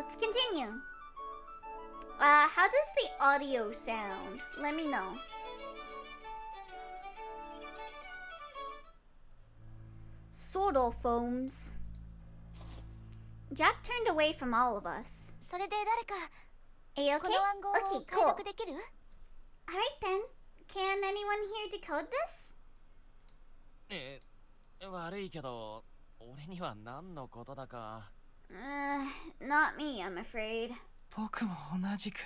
let's continue. How does the audio sound? Let me know. Sordo foams. Jack turned away from all of us. Are you okay? Okay, cool. Alright then. Can anyone here decode this? 悪いけど、俺には何のことだか。Not me, I'm afraid. 僕も同じく。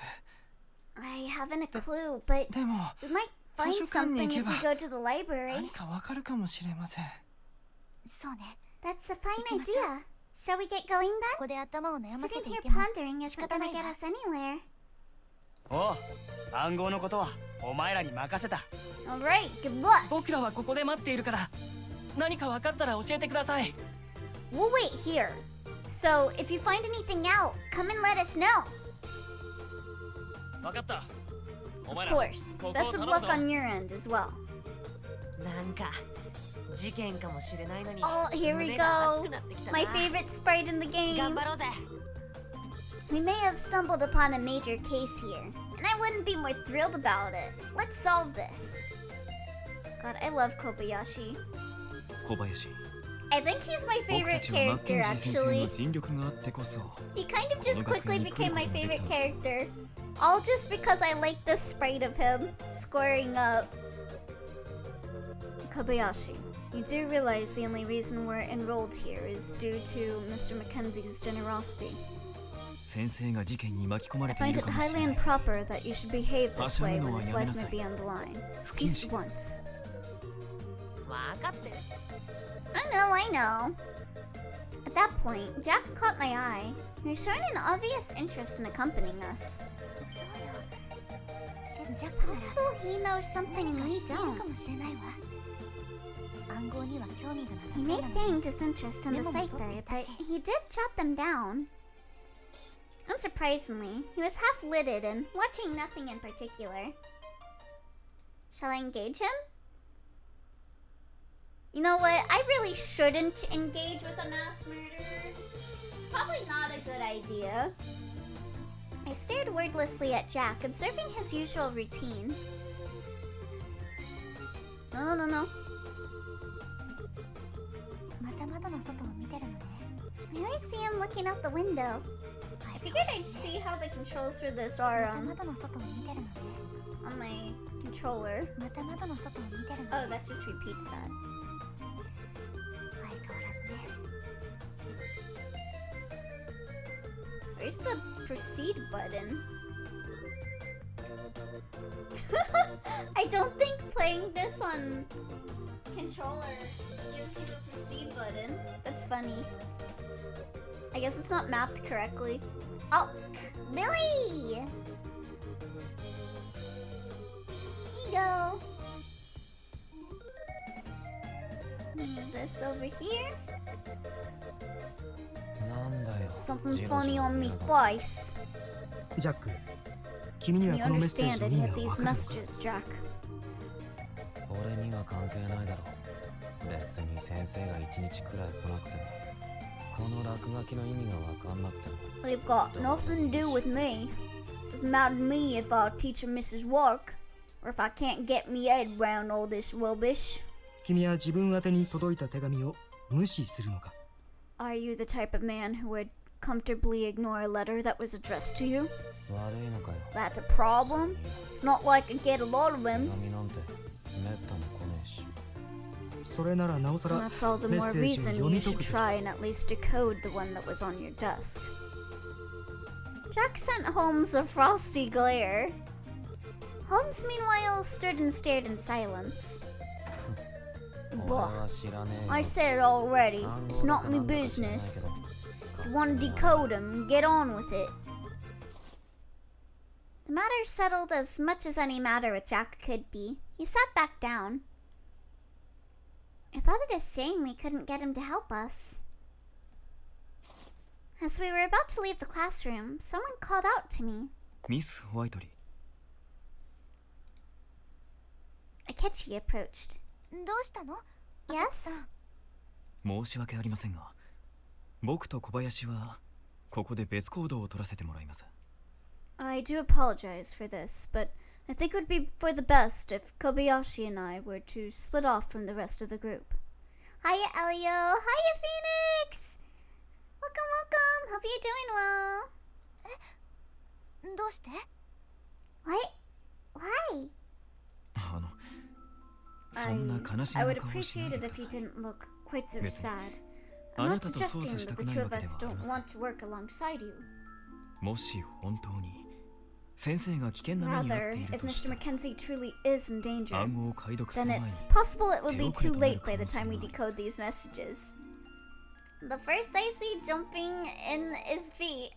I haven't a clue, but でも、 we might find something if we go to the library. 何かわかるかもしれません。そうね。That's a fine idea. Shall we get going then? Sitting here pondering isn't gonna get us anywhere. おう、暗号のことはお前らに任せた。Alright, good luck. 僕らはここで待っているから、何か分かったら教えてください。We'll wait here. So, if you find anything out, come and let us know. 分かった。お前 Of ら。 course. Best of luck on your end as well. なんか事件かもしれないのに。Oh, here we go. My favorite sprite in the game. 頑張ろうぜ。 We may have stumbled upon a major case here, and I wouldn't be more thrilled about it. Let's solve this. God, I love Kobayashi. 小林。 I think he's my favorite character, actually. 尽力があってこそ。 He kind of just quickly became my favorite character. All just because I like the sprite of him squaring up. Kobayashi, you do realize the only reason we're enrolled here is due to Mr. Mackenzie's generosity. 先生が事件に巻き込ま I れてい find る it かもし highly れない。 improper that you should behave this way when his life may be on the line. Cease once. 分かってる。I know. At that point, Jack caught my eye. He was showing an obvious interest in accompanying us. It's possible he knows something we don't. He may feign his interest in the cipher, but he did jot them down. Unsurprisingly, he was half-lidded and watching nothing in particular. Shall I engage him? You know what? I really shouldn't engage with a mass murderer. It's probably not a good idea. I stared wordlessly at Jack, observing his usual routine. No. I always see him looking out the window. I figured I'd see how the controls for this are on my controller. Oh, that just repeats that. Where's the proceed button? I don't think playing this on controller gives you the proceed button. That's funny. I guess it's not mapped correctly. Oh, Billy! Here you go. Move this over here. なんだよ。 Something funny on me face. ジャック、君に Can は you このメッセー understand ジの any 意味 of が these わかるのか。 messages, Jack? 俺には関係ないだろう。別に先生が一日くらい来なくても、この落書きの意味がわかんなくても。 They've got nothing to do with me. Doesn't matter to me if our teacher misses work, or if I can't get me head around all this rubbish. 君は自分宛てに届いた手紙を無視するのか。 Are you the type of man who would comfortably ignore a letter that was addressed to you? 悪いのかよ。 That's a problem. It's not like I get a lot of 手 them. 紙なんてめったに来ねえし。それならなおさ And ら that's all the メッ more セージを reason 読 you み should 解くべき。 try and at least decode the one that was on your desk. Jack sent Holmes a frosty glare. Holmes, meanwhile, stood and stared in silence. 俺は知らねえよ。 I said it already. 暗 It's 号だ not か me なんだか知らない business. けど。 If you want to decode them, get on with it. The matter settled as much as any matter with Jack could be. He sat back down. I thought it a shame we couldn't get him to help us. As we were about to leave the classroom, someone called out to me. ミス・ホワイトリー。 Akechi approached. どうしたの？ Yes? 申し訳ありませんが、僕と小林はここで別行動を取らせてもらいます。 I do apologize for this, but I think it would be for the best if Kobayashi and I were to split off from the rest of the group. Hiya, Elio. Hiya, Phoenix. Welcome, welcome. Hope you're doing well. どうして？ What? Why? そんな悲しみ I の would 顔をしない appreciate で it くだ if さ you い。 didn't look quite so 別に sad. あ I'm な not たと操 suggesting 作した that く the な two い of わけで us はあり don't ま want to work alongside you. せん。もし本当に先生が危険な目に遭っ Rather, ている if とし Mr. たら Mackenzie truly is in danger, 暗号を解読す then る前に it's possible it will be too 手遅れとなる late by the 可能性 time we があります decode these messages. The first I see jumping in is feet.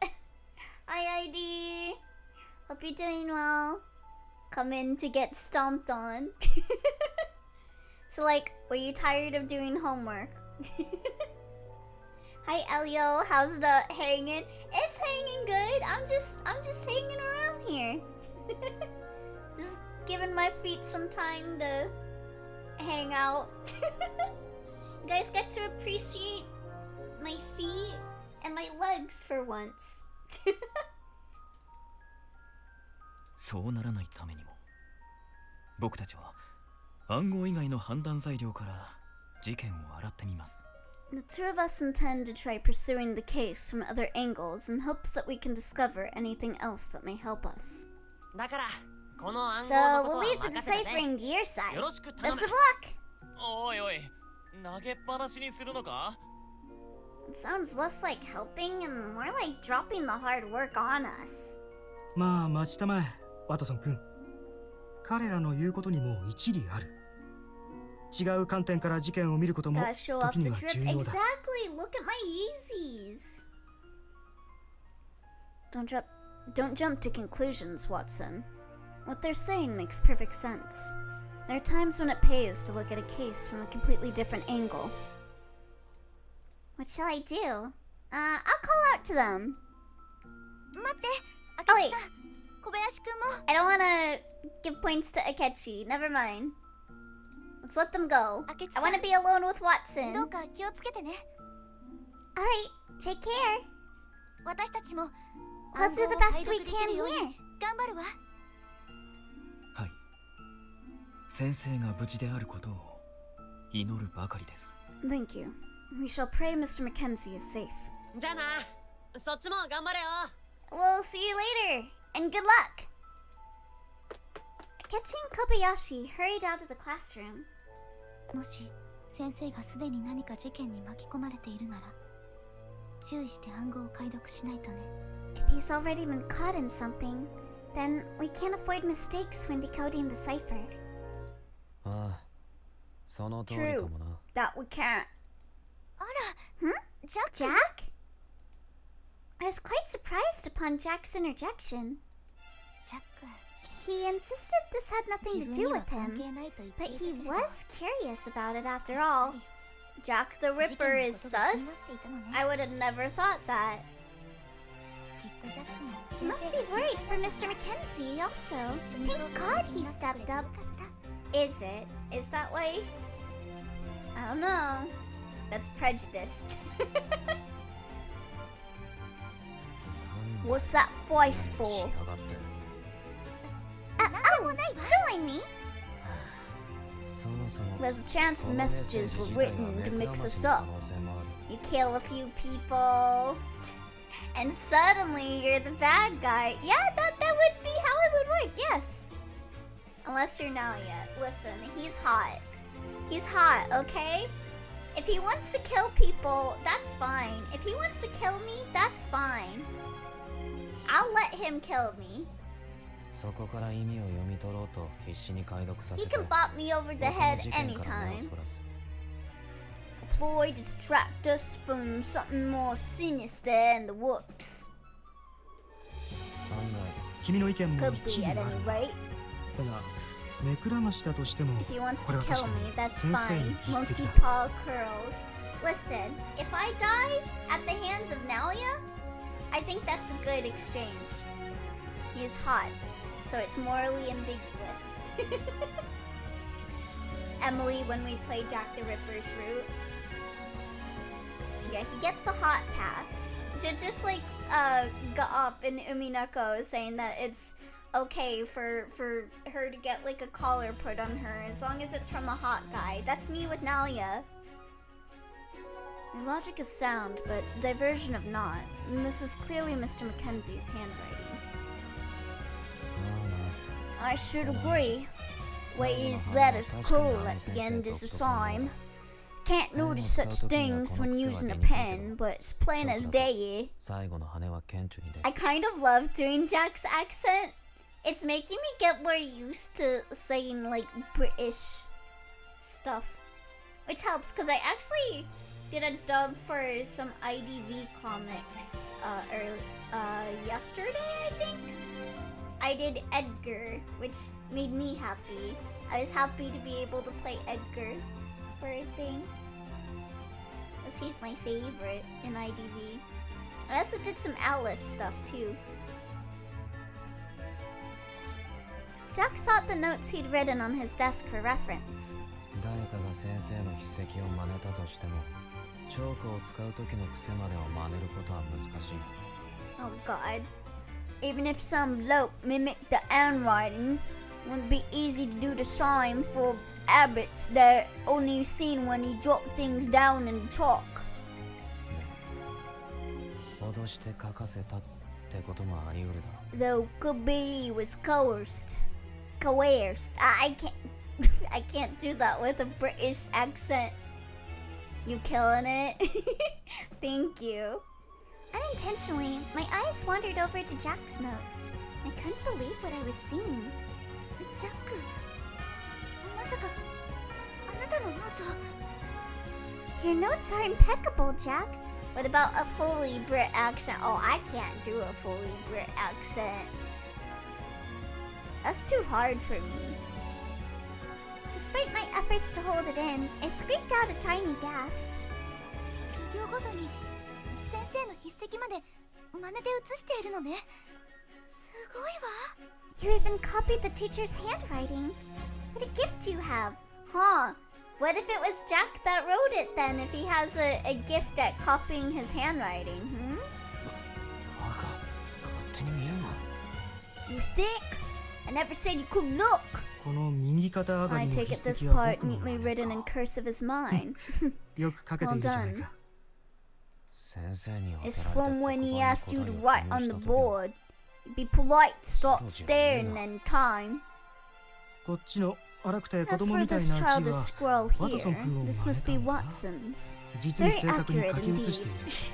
Hi, ID. Hope you're doing well. Come in to get stomped on. So, like, were you tired of doing homework? Hi, Elio. How's the hanging? It's hanging good. I'm just hanging around here. Just giving my feet some time to hang out. You guys get to appreciate my feet and my legs for once. そうならないためにも僕たちは暗号以外の判断材料から事件を洗ってみます。 The two of us intend to try pursuing the case from other angles in hopes that we can discover anything else that may help us. だからこの暗 So 号の we'll ことは leave the 任せてね。 deciphering to your side. よろしく頼 Best む of。luck! おいおい、投げっぱなしにするのか？ It sounds less like helping and more like dropping the hard work on us. まあ待ちたまえ、ワトソン君。彼らの言うことにも一理ある。違う観点から事件を見ることも Gotta show off 時に the は trip. 重要だ。 Exactly! Look at my Yeezys! Don't jump to conclusions, Watson. What they're saying makes perfect sense. There are times when it pays to look at a case from a completely different angle. What shall I do? I'll call out to them. 待って、 Oh, wait. さん、小林くんも。 I don't want to give points to Akechi. Never mind. Let's let them go. I want to be alone with ど Watson. うか気をつけてね。 Alright, take care. 私たちも Let's do the best we can 暗号を解読できるように here. 頑張るわ。はい。先生が無事であることを祈るばかりです。 Thank you. We shall pray Mr. Mackenzie is safe. じゃあな。そっちも頑張れよ。 We'll see you later, and good luck! Akechi and Kobayashi hurried out of the classroom. もし先生がすでに何か事件に巻き込まれているなら、注意して暗号を解読しないとね。 If he's already been caught in something, then we can't avoid mistakes when decoding the cipher. ああ、その通りかもな。 That we can't. あら、 Hmm? ジャック。 Jack? I was quite surprised upon Jack's interjection. ジャック。 He insisted this had nothing to 自分 do には with 関 him, 係ないと言って but いた he けれど、 was curious about it after all. Jack the 事 Ripper 件の is ことが気になっ sus? ていたのね。 I would have never thought that. きっとジャックも He must be worried for Mr. Mackenzie also. Thank God he stepped up. Is it? Is that way? I don't know. That's prejudiced. What's that voice for? しやがって。 Oh, don't mind me. そもそも There's a chance the このメッセー messages ジ were 自体が written to 目くら mix まし us い可 up. 能性もある。 You kill a few people, and suddenly you're the bad guy. Yeah, that would be how it would work, yes. Unless you're now yet. Listen, he's hot. He's hot, okay? If he wants to kill people, that's fine. If he wants to kill me, that's fine. I'll let him kill me. そこから意味を読み取ろうと必死に解読さ He せて can bop me over the 僕の head 事件から目を anytime. そらす。 A ploy to distract us from something more sinister in the works. 案外君の意見も Could 一 be 理あ at る any が、 rate. だが目くらましだとしても If he wants これ to は kill 確か me, に that's 先生 fine. に匹 Monkey 敵だ。 paw curls. Listen, if I die at the hands of Nalia, I think that's a good exchange. He is hot, so it's morally ambiguous. Emily, when we play Jack the Ripper's route. yeah, he gets the hot pass. Just like Gaop and Umineko saying that it's okay for her to get like a collar put on her as long as it's from a hot guy. That's me with Nalia. Your logic is sound, but diversion of not. And this is clearly Mr. Mackenzie's handwriting. I should agree. Way his letters cool at the end is the same. Can't notice such things when using a pen, but it's plain as day. I kind of love doing Jack's accent. It's making me get more used to saying like British stuff, which helps because I actually did a dub for some IDV comics yesterday, I think. I did Edgar, which made me happy. I was happy to be able to play Edgar for a thing, because he's my favorite in IDV. I also did some Alice stuff too. Jack sought the notes he'd written on his desk for reference. Oh god. Even if some bloke mimicked the handwriting, it wouldn't be easy to do the same for abbots that only seen when he dropped things down in chalk. Though could be he was coerced. I can't do that with a British accent. You killing it? Thank you. Unintentionally, my eyes wandered over to Jack's notes. I couldn't believe what I was seeing. Jack, まさかあなたのノート Your notes are impeccable, Jack. What about a fully Brit accent? Oh, I can't do a fully Brit accent. That's too hard for me. Despite my efforts to hold it in, I squeaked out a tiny gasp. 授業ごとに先生の筆跡まで真似で写しているのね。すごいわ。 You even copied the teacher's handwriting. What a gift you have. Huh. What if it was Jack that wrote it then, if he has a gift at copying his handwriting, You think? I never said you could look. この右肩上がり I の take it 筆 this 跡は part 僕の neatly written in cursive is mine. よく書けているじゃないか。 It's from when he asked you to write on the board. Be polite, stop staring and time. こっちの荒くて子 As 供 for みたい this な childish 字 scroll はワトソン here, 君を this 真 must 似 be たのか Watson's. 実に Very 正確に書 accurate き写している indeed.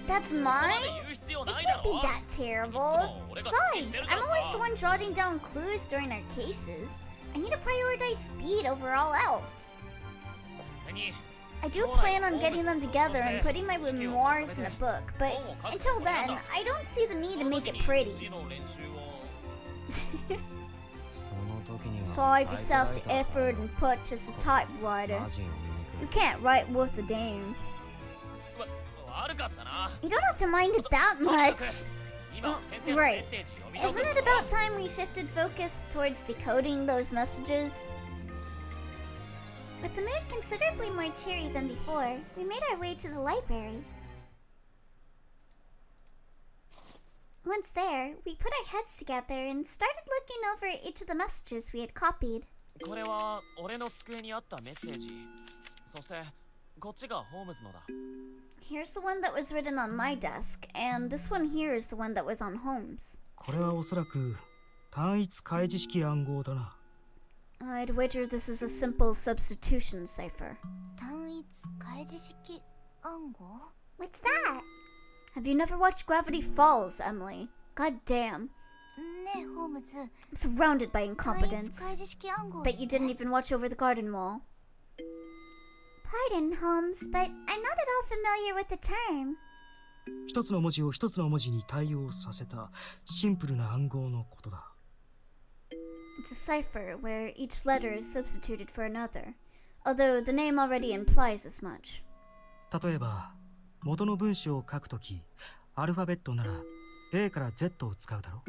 That's mine? It can't be that terrible. Besides, I'm always the one jotting down clues during our cases. I need to prioritize speed over all else. I do plan on getting them together and putting my memoirs in a book, but until then, I don't see the need to make it pretty. Save yourself the effort and purchase a typewriter. You can't write worth a damn. You don't have to mind it that much. Right. Isn't it about time we shifted focus towards decoding those messages? With the mood considerably more cheery than before, we made our way to the library. Once there, we put our heads together and started looking over each of the messages we had copied. これは俺の机にあったメッセージ。そしてこっちがホームズのだ。 Here's the one that was written on my desk, and this one here is the one that was on Holmes. これはおそらく単一開示式暗号だな。 I'd wager this is a simple substitution cipher. 単一開示式暗号 What's that? Have you never watched Gravity Falls, Emily? God damn. ねえホームズ I'm surrounded by 単一開 incompetence. 示式暗号 Bet you didn't even watch Over the Garden Wall. Pardon, Holmes, but I'm not at all familiar with the term. 一つの文字を一つの文字に対応させたシンプルな暗号のことだ。 It's a cipher where each letter is substituted for another, although the name already implies as much. 例えば元の文章を書くとき、アルファベットなら A から Z を使うだろ。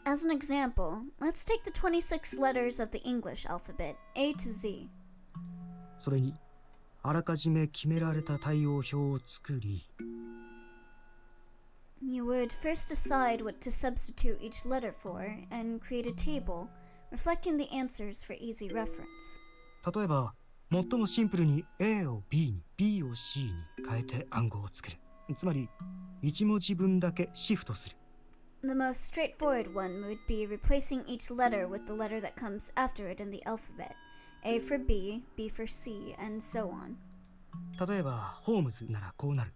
As an example, let's take the 26 letters of the English alphabet, A to Z. それにあらかじめ決められた対応表を作り You would first decide what to substitute each letter for and create a table reflecting the answers for easy reference. 例えば最もシンプルに A を B に B を C に変えて暗号を作る。つまり1文字分だけシフトする。 The most straightforward one would be replacing each letter with the letter that comes after it in the alphabet. A for B, B for C, and so on. 例えばホームズならこうなる。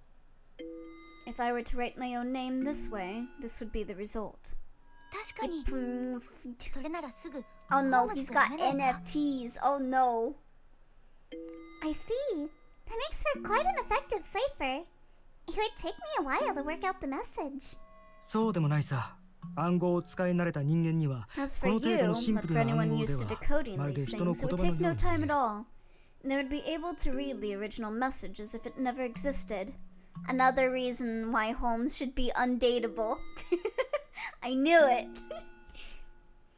If I were to write my own name this way, this would be the result. 確かに Mm, それならすぐ Oh no, ホーム he's ズが got 読めないな NFTs. Oh no. I see. That makes for quite an effective cipher. It would take me a while to work out the message. そうでもないさ。暗号を使い慣れた人間には Perhaps こ for の程度 you, のシン but プ for ルな anyone 暗号 used で to は decoding まるで these 人の things, 言 it 葉 would の take よ no うに time 見え at る。 all. And they would be able to read the original message as if it never existed. Another reason why Holmes should be undateable. I knew it.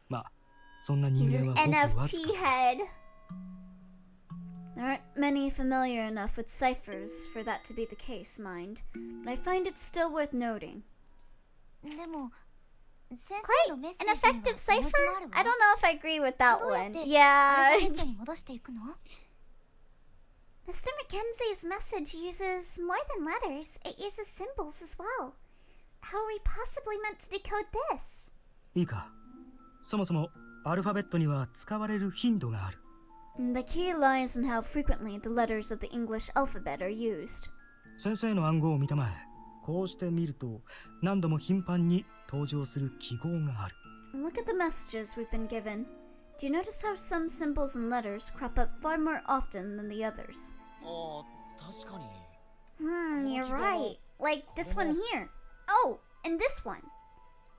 まあそんな人 He's 間 an はごくわず NFT か。 head. There aren't many familiar enough with ciphers for that to be the case, mind. But I find it still worth noting. でも先 Quite 生のメッセ an ージには effective 絵文 cipher? 字もあるわ I don't know if I agree with that どうやっ one. てアル Yeah. ファベットに戻していくの Mr. Mackenzie's message uses more than letters. It uses symbols as well. How are we possibly meant to decode this? いいか。そもそもアルファベットには使われる頻度がある。 The key lies in how frequently the letters of the English alphabet are used. 先生の暗号を見たまえ。こうして見ると何度も頻繁に登場する記号がある。 Look at the messages we've been given. Do you notice how some symbols and letters crop up far more often than the others? ああ、確かに。 You're right. Like this one here. Oh, and this one.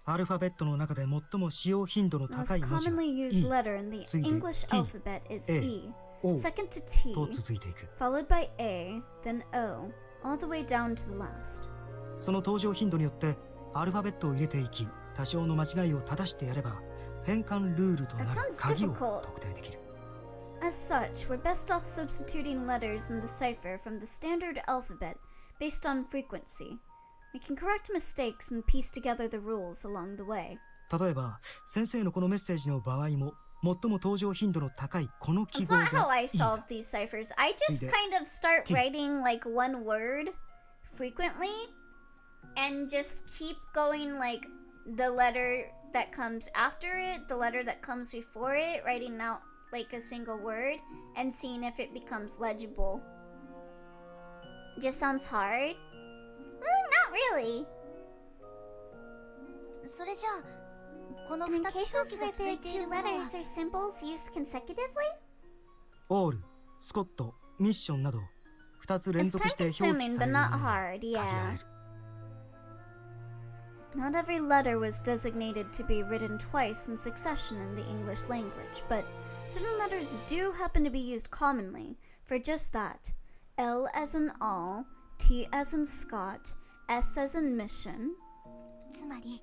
アルファベットの中で最も使用頻度の The 高 most い文字は commonly used E letter in the English T, alphabet is A, E. O Second to T, と続いていく。 followed by A, then O, all the way down to the last. その登場頻度によってアルファベットを入れていき、多少の間違いを正してやれば変換ルールとなる That sounds 鍵を difficult. 特定できる。 As such, we're best off substituting letters in the cipher from the standard alphabet based on frequency. We can correct mistakes and piece together the rules along the way. 例えば先生のこのメッセージの場合も最も登場頻度の高いこの記 That's 号 not how が I いい solve these ciphers. I just ついで kind of start T writing like one word frequently and just keep going like the letter that comes after it, the letter that comes before it, writing out like a single word and seeing if it becomes legible. Just sounds hard? Not really. それじゃあこの And in 2つ cases 表記 where がつ there are いてい two るものは letters or symbols used consecutively, オール、スコット、ミッションなど2つ連 it's 続 time して表記 consuming され but る not ものに hard, 限ら yeah. れる。 Not every letter was designated to be written twice in succession in the English language, but certain letters do happen to be used commonly for just that. L as in all, T as in Scott, S as in mission. つまり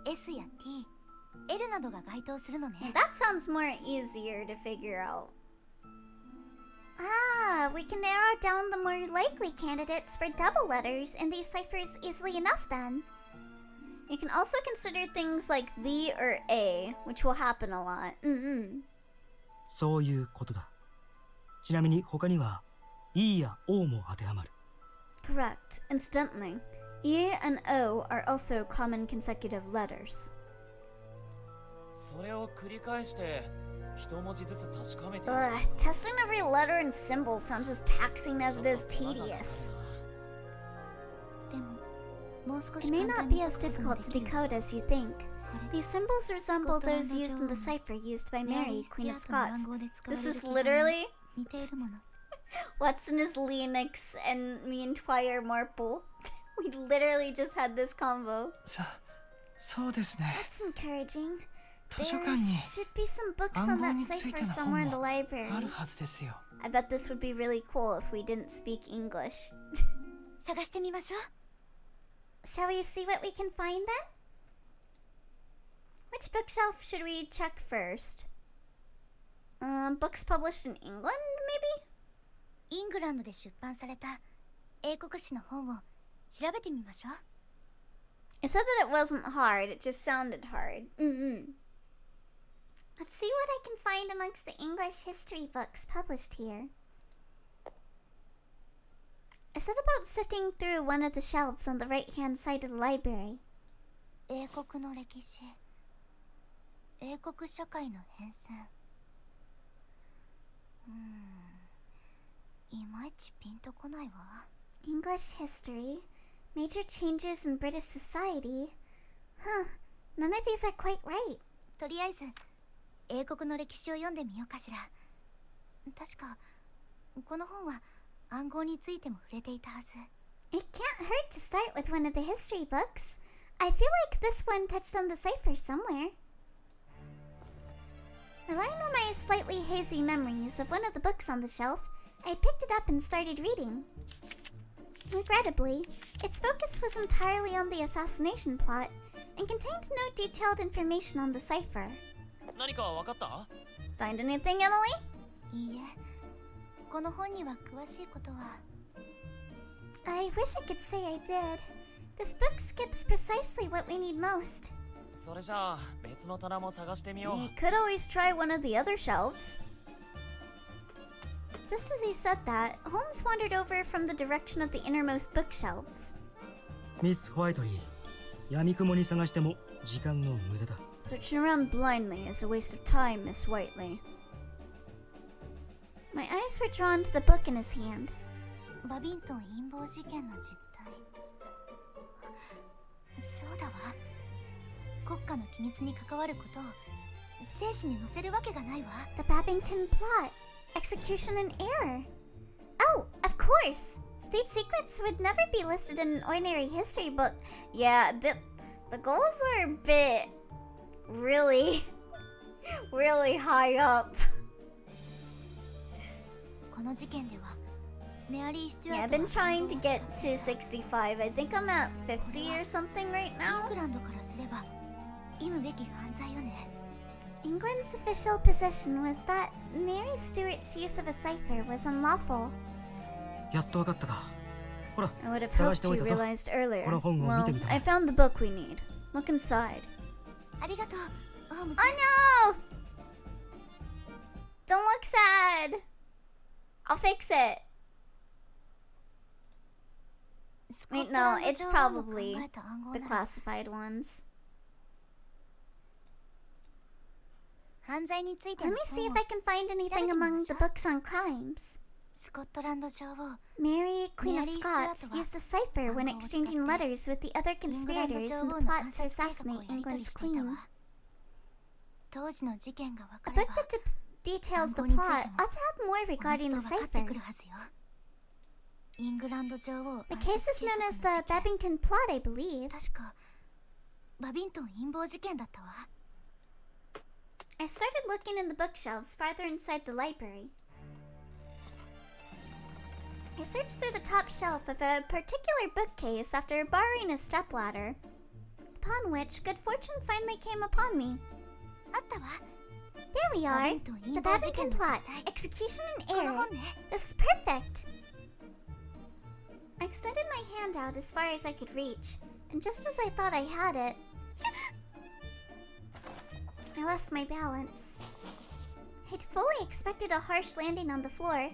S や T、L などが該当するのね That sounds more easier to figure out. Ah, we can narrow down the more likely candidates for double letters in these ciphers easily enough then. You can also consider things like the or a, which will happen a lot. そういうことだ。ちなみに他には E や O も当てはまる。 Correct. Incidentally, E and O are also common consecutive letters. それを繰り返して一文字ずつ確かめて Testing every letter and symbol sounds as taxing as it is tedious. でももう少 It し may 簡 not 単 be に as 解くことも difficult で to きる decode as you think. これ These symbols resemble those used in the cipher used by Mary, Queen of Scots. This is literally 似ているもの Watson is Linux and me and Twy are Marple. We literally just had this combo. そうですね。 That's encouraging. 図書 There 館に should be some books 暗 on 号 that について cipher の somewhere 本 in the も library. あるはずですよ。 I bet this would be really cool if we didn't speak English. 探してみましょう Shall we see what we can find then? Which bookshelf should we check first? Books published in England, maybe? イングランドで出版された英国史の本を調べてみましょう。 I said that it wasn't hard, it just sounded hard. Let's see what I can find amongst the English history books published here. I set about sifting through one of the shelves on the right-hand side of the library. 英国の歴史、英国社会の変遷。いまいちピンとこないわ。 English history, major changes in British society. Huh, none of these are quite right. とりあえず英国の歴史を読んでみようかしら。確かこの本は暗号についても触れていたはず。 It can't hurt to start with one of the history books. I feel like this one touched on the cipher somewhere. Relying on my slightly hazy memories of one of the books on the shelf, I picked it up and started reading. Regrettably, its focus was entirely on the assassination plot and contained no detailed information on the cipher. 何か分かった？ Find anything, Emily? いいえ、この本には詳しいことは。 I wish I could say I did. This book skips precisely what we need most. それじゃあ別の棚も探してみよう。 You could always try one of the other shelves. Just as he said that, Holmes wandered over from the direction of the innermost bookshelves. ミス・ホワイトリー、闇雲に探しても時間の無駄だ。 Searching around blindly is a waste of time, Miss Whiteley. My eyes were drawn to the book in his hand. バビントン陰謀事件の実態。そうだわ。国家の機密に関わることを聖史に載せるわけがないわ。 The Babington plot. Execution in error. Oh, of course. State secrets would never be listed in an ordinary history book. Yeah, the goals are a bit really high up. この事件ではメアリー・スチュ Yeah, ア I've ート been は trying to get to 65. I think I'm at 50 or something right イン now. グランドからすれば忌むべき犯罪よね。 England's official position was that Mary Stuart's use of a cipher was unlawful. やっとわかったか。ほら、 I would have 探し hoped ておい you たぞ。 realized earlier. この本を見 Well, てみた。 I found the book we need. Look inside. ありがとう、ホームズ。 Oh no! Don't look sad. I'll fix it. スコッ Wait, トラ no, ンド it's 女王の probably 考えた暗号 the なら classified ones. 犯罪について Let の me see 本 if を I can find anything among the books on crimes. スコットランド女王 Mary, Queen of Mary Scots, Stuart used a cipher when exchanging letters with the other イングランド conspirators 女 in 王 the の plot 暗 to 殺計画を assassinate やり取り England's していた queen. わ。当時の事件が分 A かれ book ば that details the 暗号についても plot ought to have more この regarding 人 the 分かって cipher. くるはずよ。イングランド女王 The 暗 case 殺 is 計 known 画 as の the 事件 Babington plot, I believe. 確かバビントン陰謀事件だったわ。 I started looking in the bookshelves farther inside the library. I searched through the top shelf of a particular bookcase after borrowing a stepladder, upon which good fortune finally came upon me. あったわ。 There we are. Babington The 陰謀事件 Babington の実 plot. 態。 Execution in この error. 本ね。 This is perfect. I extended my hand out as far as I could reach, and just as I thought I had it, I lost my balance. I'd fully expected a harsh landing on the floor,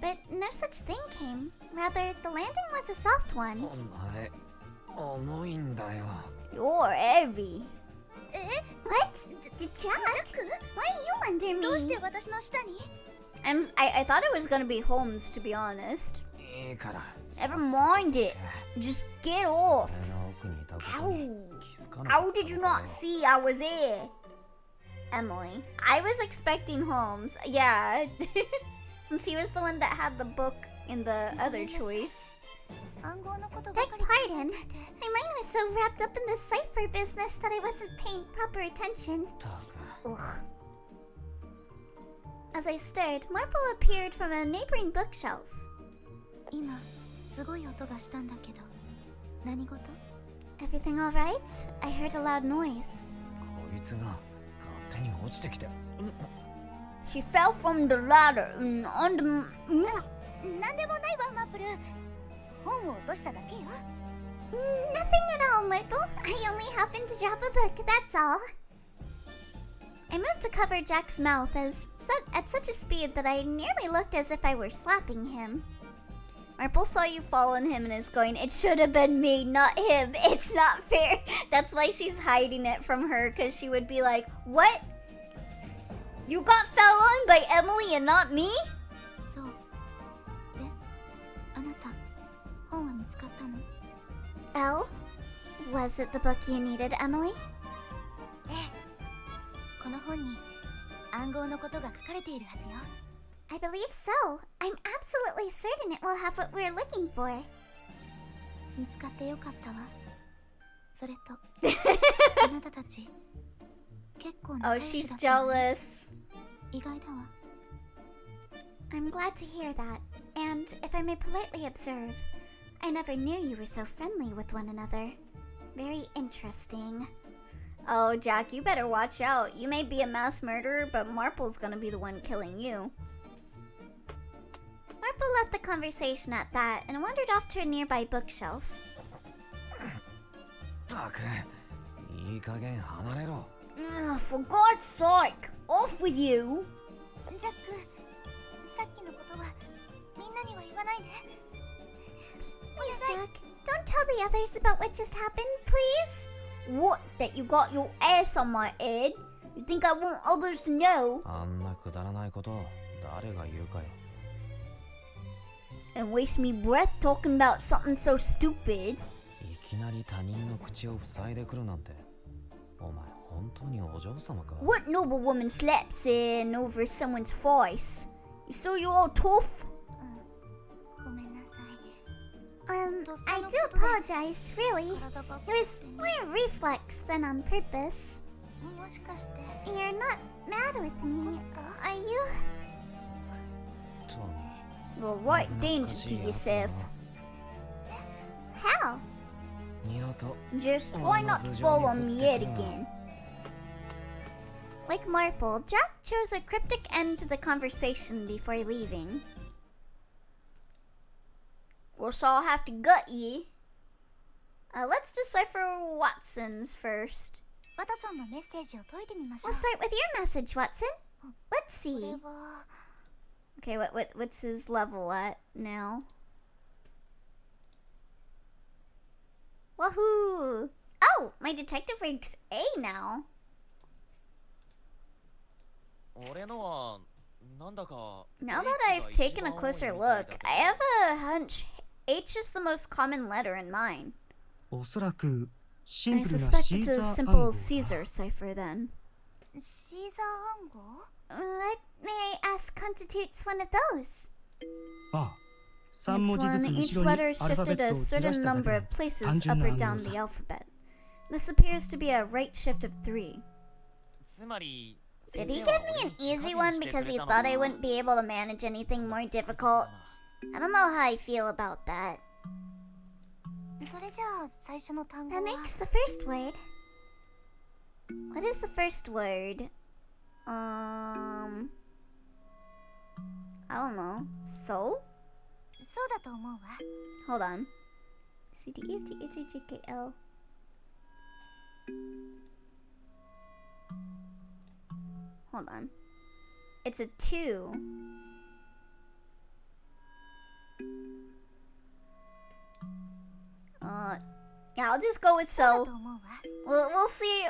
but no such thing came. Rather, the landing was a soft one. お前重いんだよ。 You're heavy. え What? Jack? Why are you under どうして me? 私の下に I thought it was gonna be Holmes, to be honest. いいから。 Never mind it. Just get off. 俺の奥にいたことに Ow. 気づかなかった How did you not see I was here? Emily, I was expecting Holmes. Yeah. Since he was the one that had the book in the other choice. 暗号のことば Beg かり pardon. 聞いてて My mind was so wrapped up in the cipher business that I wasn't paying proper attention. ったく Ugh. As I stared, Marple appeared from a neighboring bookshelf. 今すごい音がしたんだけど何事？ Everything all right? I heard a loud noise. こいつが勝手に落ちてきて。 She fell from the ladder onto なんでもないわ、マープル。本を落としただけよ。Nothing at all, Myrtle. I only happened to drop a book, that's all. I moved to cover Jack's mouth at such a speed that I nearly looked as if I were slapping him. Marple saw you fall on him and is going, it should have been me, not him. It's not fair. That's why she's hiding it from her, because she would be like, what? You got fell on by Emily and not me? そう。で、あなた、本は見つかったの？ Elle? Was it the book you needed, Emily? ええ。この本に暗号のことが書かれているはずよ。I believe so. I'm absolutely certain it will have what we're looking for. 見つかってよかったわ。それと、あなたたち、結構な Oh, 仲良し she's だったのね。 jealous. 意外だわ。I'm glad to hear that. And if I may politely observe, I never knew you were so friendly with one another. Very interesting. Oh, Jack, you better watch out. You may be a mass murderer, but Marple's gonna be the one killing you. Marple left the conversation at that and wandered off to a nearby bookshelf. ったく、いい加減離れろ。Ugh, for God's sake, off with you! ジャック、さっきのことはみんなには言わないで。 Please, Jack, don't tell the others about what just happened, please. What, that you got your ass on my head? You think I want others to know? あんなくだらないことを誰が言うかよ。And waste me breath talking about something so stupid. いきなり他人の口を塞いでくるなんて、お前本当にお嬢様か？ What noble woman slaps in over someone's face? You so you're all tough? ごめんなさい。 I do apologize, really. It was more a reflex than on purpose. もしかして。 You're not mad with me, are you? トミ You're right danger to yourself. How? ー、二度と Just try not to fall on me head again. Like Marple, Jack chose a cryptic end to the conversation before leaving. Guess I'll have to gut ye. Let's decipher Watson's first. ワトソンのメッセージを解いてみましょ We'll う。 start with your message, Watson. Let's こ see. れは Okay, what's his level at now? Wahoo! Oh, my detective rank's A now. 俺のはなんだか Now that I've taken a closer look, I have a hunch H is the most common letter in mine. おそらくシン I プルな suspect シー it's ザ a ー暗 simple 号 Caesar cipher then. シーザー暗号？ What may I ask constitutes one of those? ああ、3 It's 文字 when ずつ each 後ろに letter アルファベ shifted ット a をずら certain しただ number け of の places 単純 up な or 暗 down 号 the さ。 alphabet. This appears to be a right shift of 3. つまり Did he give me an easy one because he thought I wouldn't be able to manage anything more difficult? I don't know how I feel about that. それじゃあ最初の単語 That は makes the first word. What is the first word? I don't know. So? そうだと思うわ。 Hold on. C D E F G H I J K L. Hold on. It's a 2. Yeah, I'll just go with そうだ so. と思うわ。 We'll see.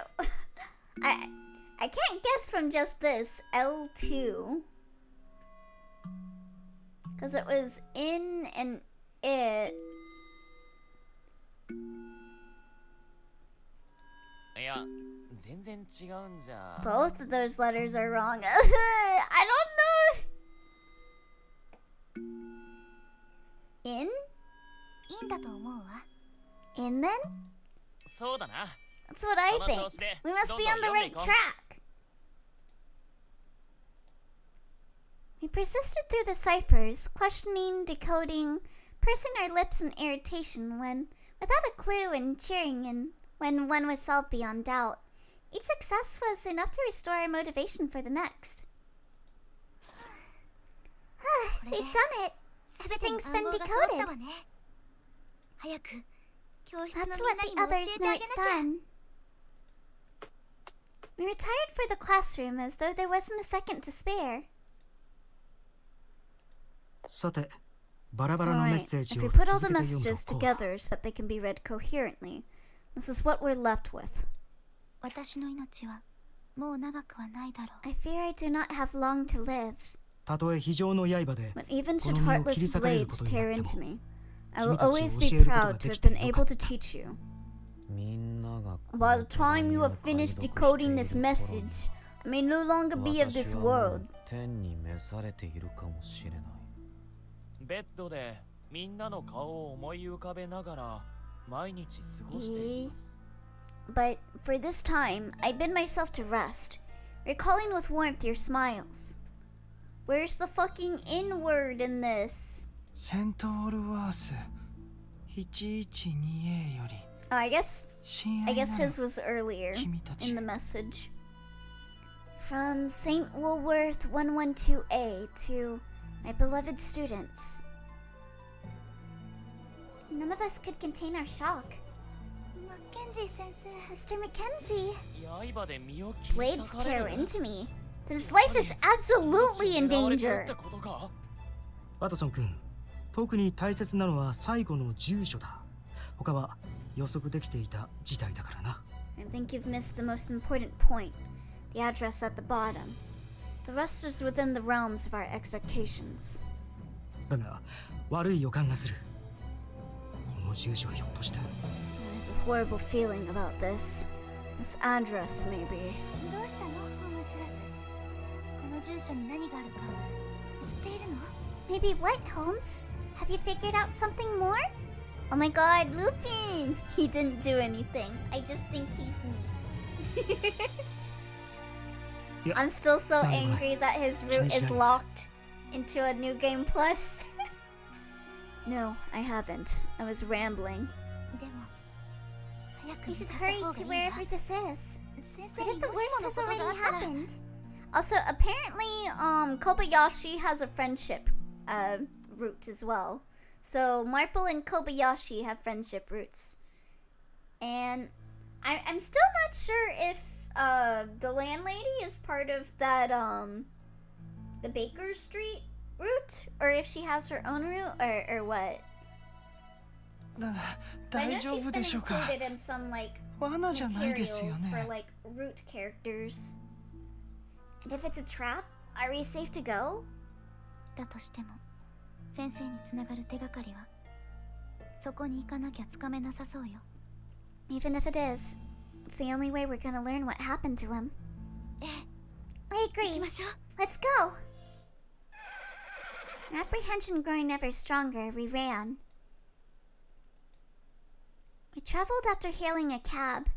I can't guess from just this L2 because it was in and it. いや全然違うんじゃ Both of those letters are wrong. I don't know. In? いいんだと思うわ。 In then? そうだな That's what I その think. 調子で We must どん be どん on the 読んで right いこう track. We persisted through the ciphers, questioning, decoding, pursing our lips in irritation when, without a clue, and cheering and when one was solved beyond doubt. Each success was enough to restore our motivation for the next. They've done it. Everything's 全 been ての暗号が揃った decoded. わね。早く教室の Let's みん let な the にも教 others えて know あげな it's きゃ。 done. We retired for the classroom as though there wasn't a second to spare. さて、バラバラのメッ Alright, セージ if を we 続 put け all て the 読んでお messages こう。 together so that they can be read coherently, this is what we're left with. 私の命はもう長くはないだろう。 I fear I do not have long to live. たとえ非常の刃で When even こ should の身を切り heartless 裂かれる blades ことに tear なって into も me, I will 君たちを always 教 be えることが proud で to き have て been よ able かっ to た。 teach you. みんなが By the time you have finished decoding this message, I may no longer be of this 私はもう world. 天に召されているかもしれない。ベッドでみんなの顔を思い浮かべながら毎日過ごしています。 But for this time, I bid myself to rest, recalling with warmth your smiles. Where's the fucking N word in this? セントオルワース 112A より Oh, I guess 親愛な his る was earlier 君たち in the message. From St. Woolworth 112A to my beloved students. None of us could contain our shock. マッケンジー先生。 Mr. Mackenzie, 刃で身を切り blades 裂かれ tear る。 into me. His life is absolutely in 狙われてる danger. ってことか？ワトソン君、特に大切なのは最後の住所だ。他は予測できていた事態だからな。I think you've missed the most important point, the address at the bottom. The rest is within the realms of our expectations. だが、悪い予感がする。この住所はひょっとして。 I have a horrible feeling about this. This address, maybe. どうしたのホームズ。この住所に何があるか知っているの？ Maybe what, Holmes? Have you figured out something more? Oh my god, Lupin! He didn't do anything. I just think he's neat. いや、 I'm still so なんでもない。 angry that his route is 気にしない。 locked into a new game plus. No, I haven't. I was rambling. でも早く You 向 should かった hurry 方 to がいいわ。 wherever this is. 先生 What if に the も worst し has ものこと already があったら。 happened? Also, apparently, Kobayashi has a friendship route as well. So Marple and Kobayashi have friendship roots, and I'm still not sure if the landlady is part of that the Baker Street route, or if she has her own route, or what. I know 大丈 she's 夫 been でしょうか。 included in some like 罠じゃないですよ materials for ね。 like root characters. And if it's a trap, are we safe to go? だとしても先生につながる手がかりはそこに行かなきゃつかめなさそうよ。 Even if it is, it's the only way we're gonna learn what happened to him. ええ、 I 行き agree. ましょう。 Let's go. Apprehension growing ever stronger, we ran. We traveled after hailing a cab.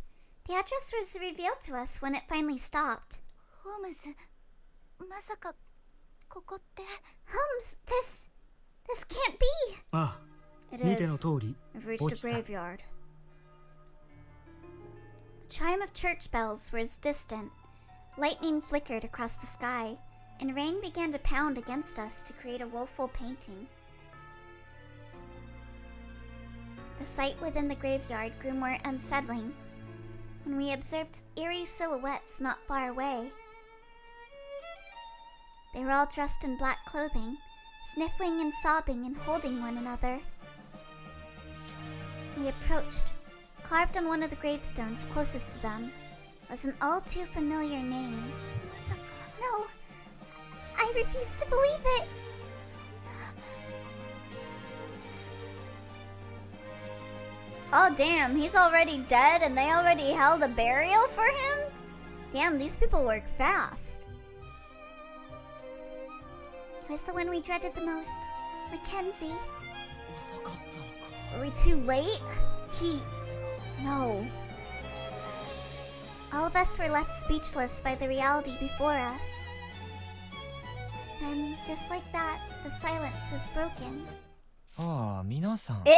The address was revealed to us when it finally stopped. ホームズ、まさかここって。 Holmes, this can't be. ああ、 It 見ての is. 通り、 I've reached a 落ちた。 graveyard. The chime of church bells was distant. Lightning flickered across the sky, and rain began to pound against us to create a woeful painting. The sight within the graveyard grew more unsettling when we observed eerie silhouettes not far away. They were all dressed in black clothing, sniffling and sobbing and holding one another. We approached. Carved on one of the gravestones closest to them was an all too familiar name. まさか No, I refuse to believe it. Oh damn, he's already dead and they already held a burial for him? Damn, these people work fast. He was the one we dreaded the most, Mackenzie. 遅かったのか。 Were we too late? No. All of us were left speechless by the reality before us. Then, just like that, the silence was broken. ああ、皆さん。 It.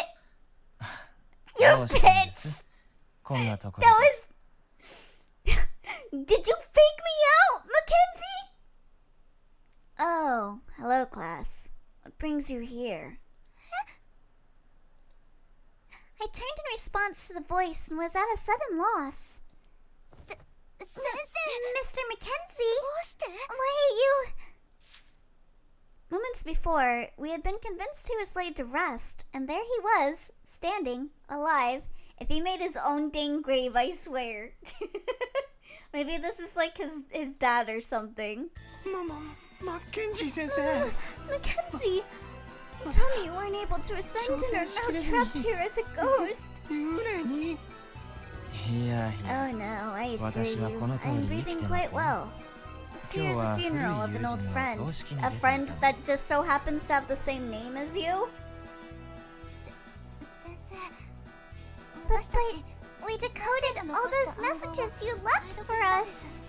You どうしたんです bitch! こんなとこ That ろ was. Did you fake me out, Mackenzie? Oh, hello, class. What brings you here? I turned in response to the voice and was at a sudden loss. Mr. Mackenzie? Why are you... Moments before, we had been convinced he was laid to rest, and there he was, standing, alive. If he made his own dang grave, I swear. Maybe this is like his dad or something. Mackenzie 先生 Mackenzie! You told me you weren't able to ascend and are now trapped here as a ghost. 幽霊に いや Oh no, I assure you, 私はこの通り I'm 生きて breathing ますよ。 quite well. This here is a 今日は funeral of 古い an old 友人の friend. 葬式に A 出てい friend たん that です just so happens to have the same name as you? 先生 But we decoded all those messages you left for us.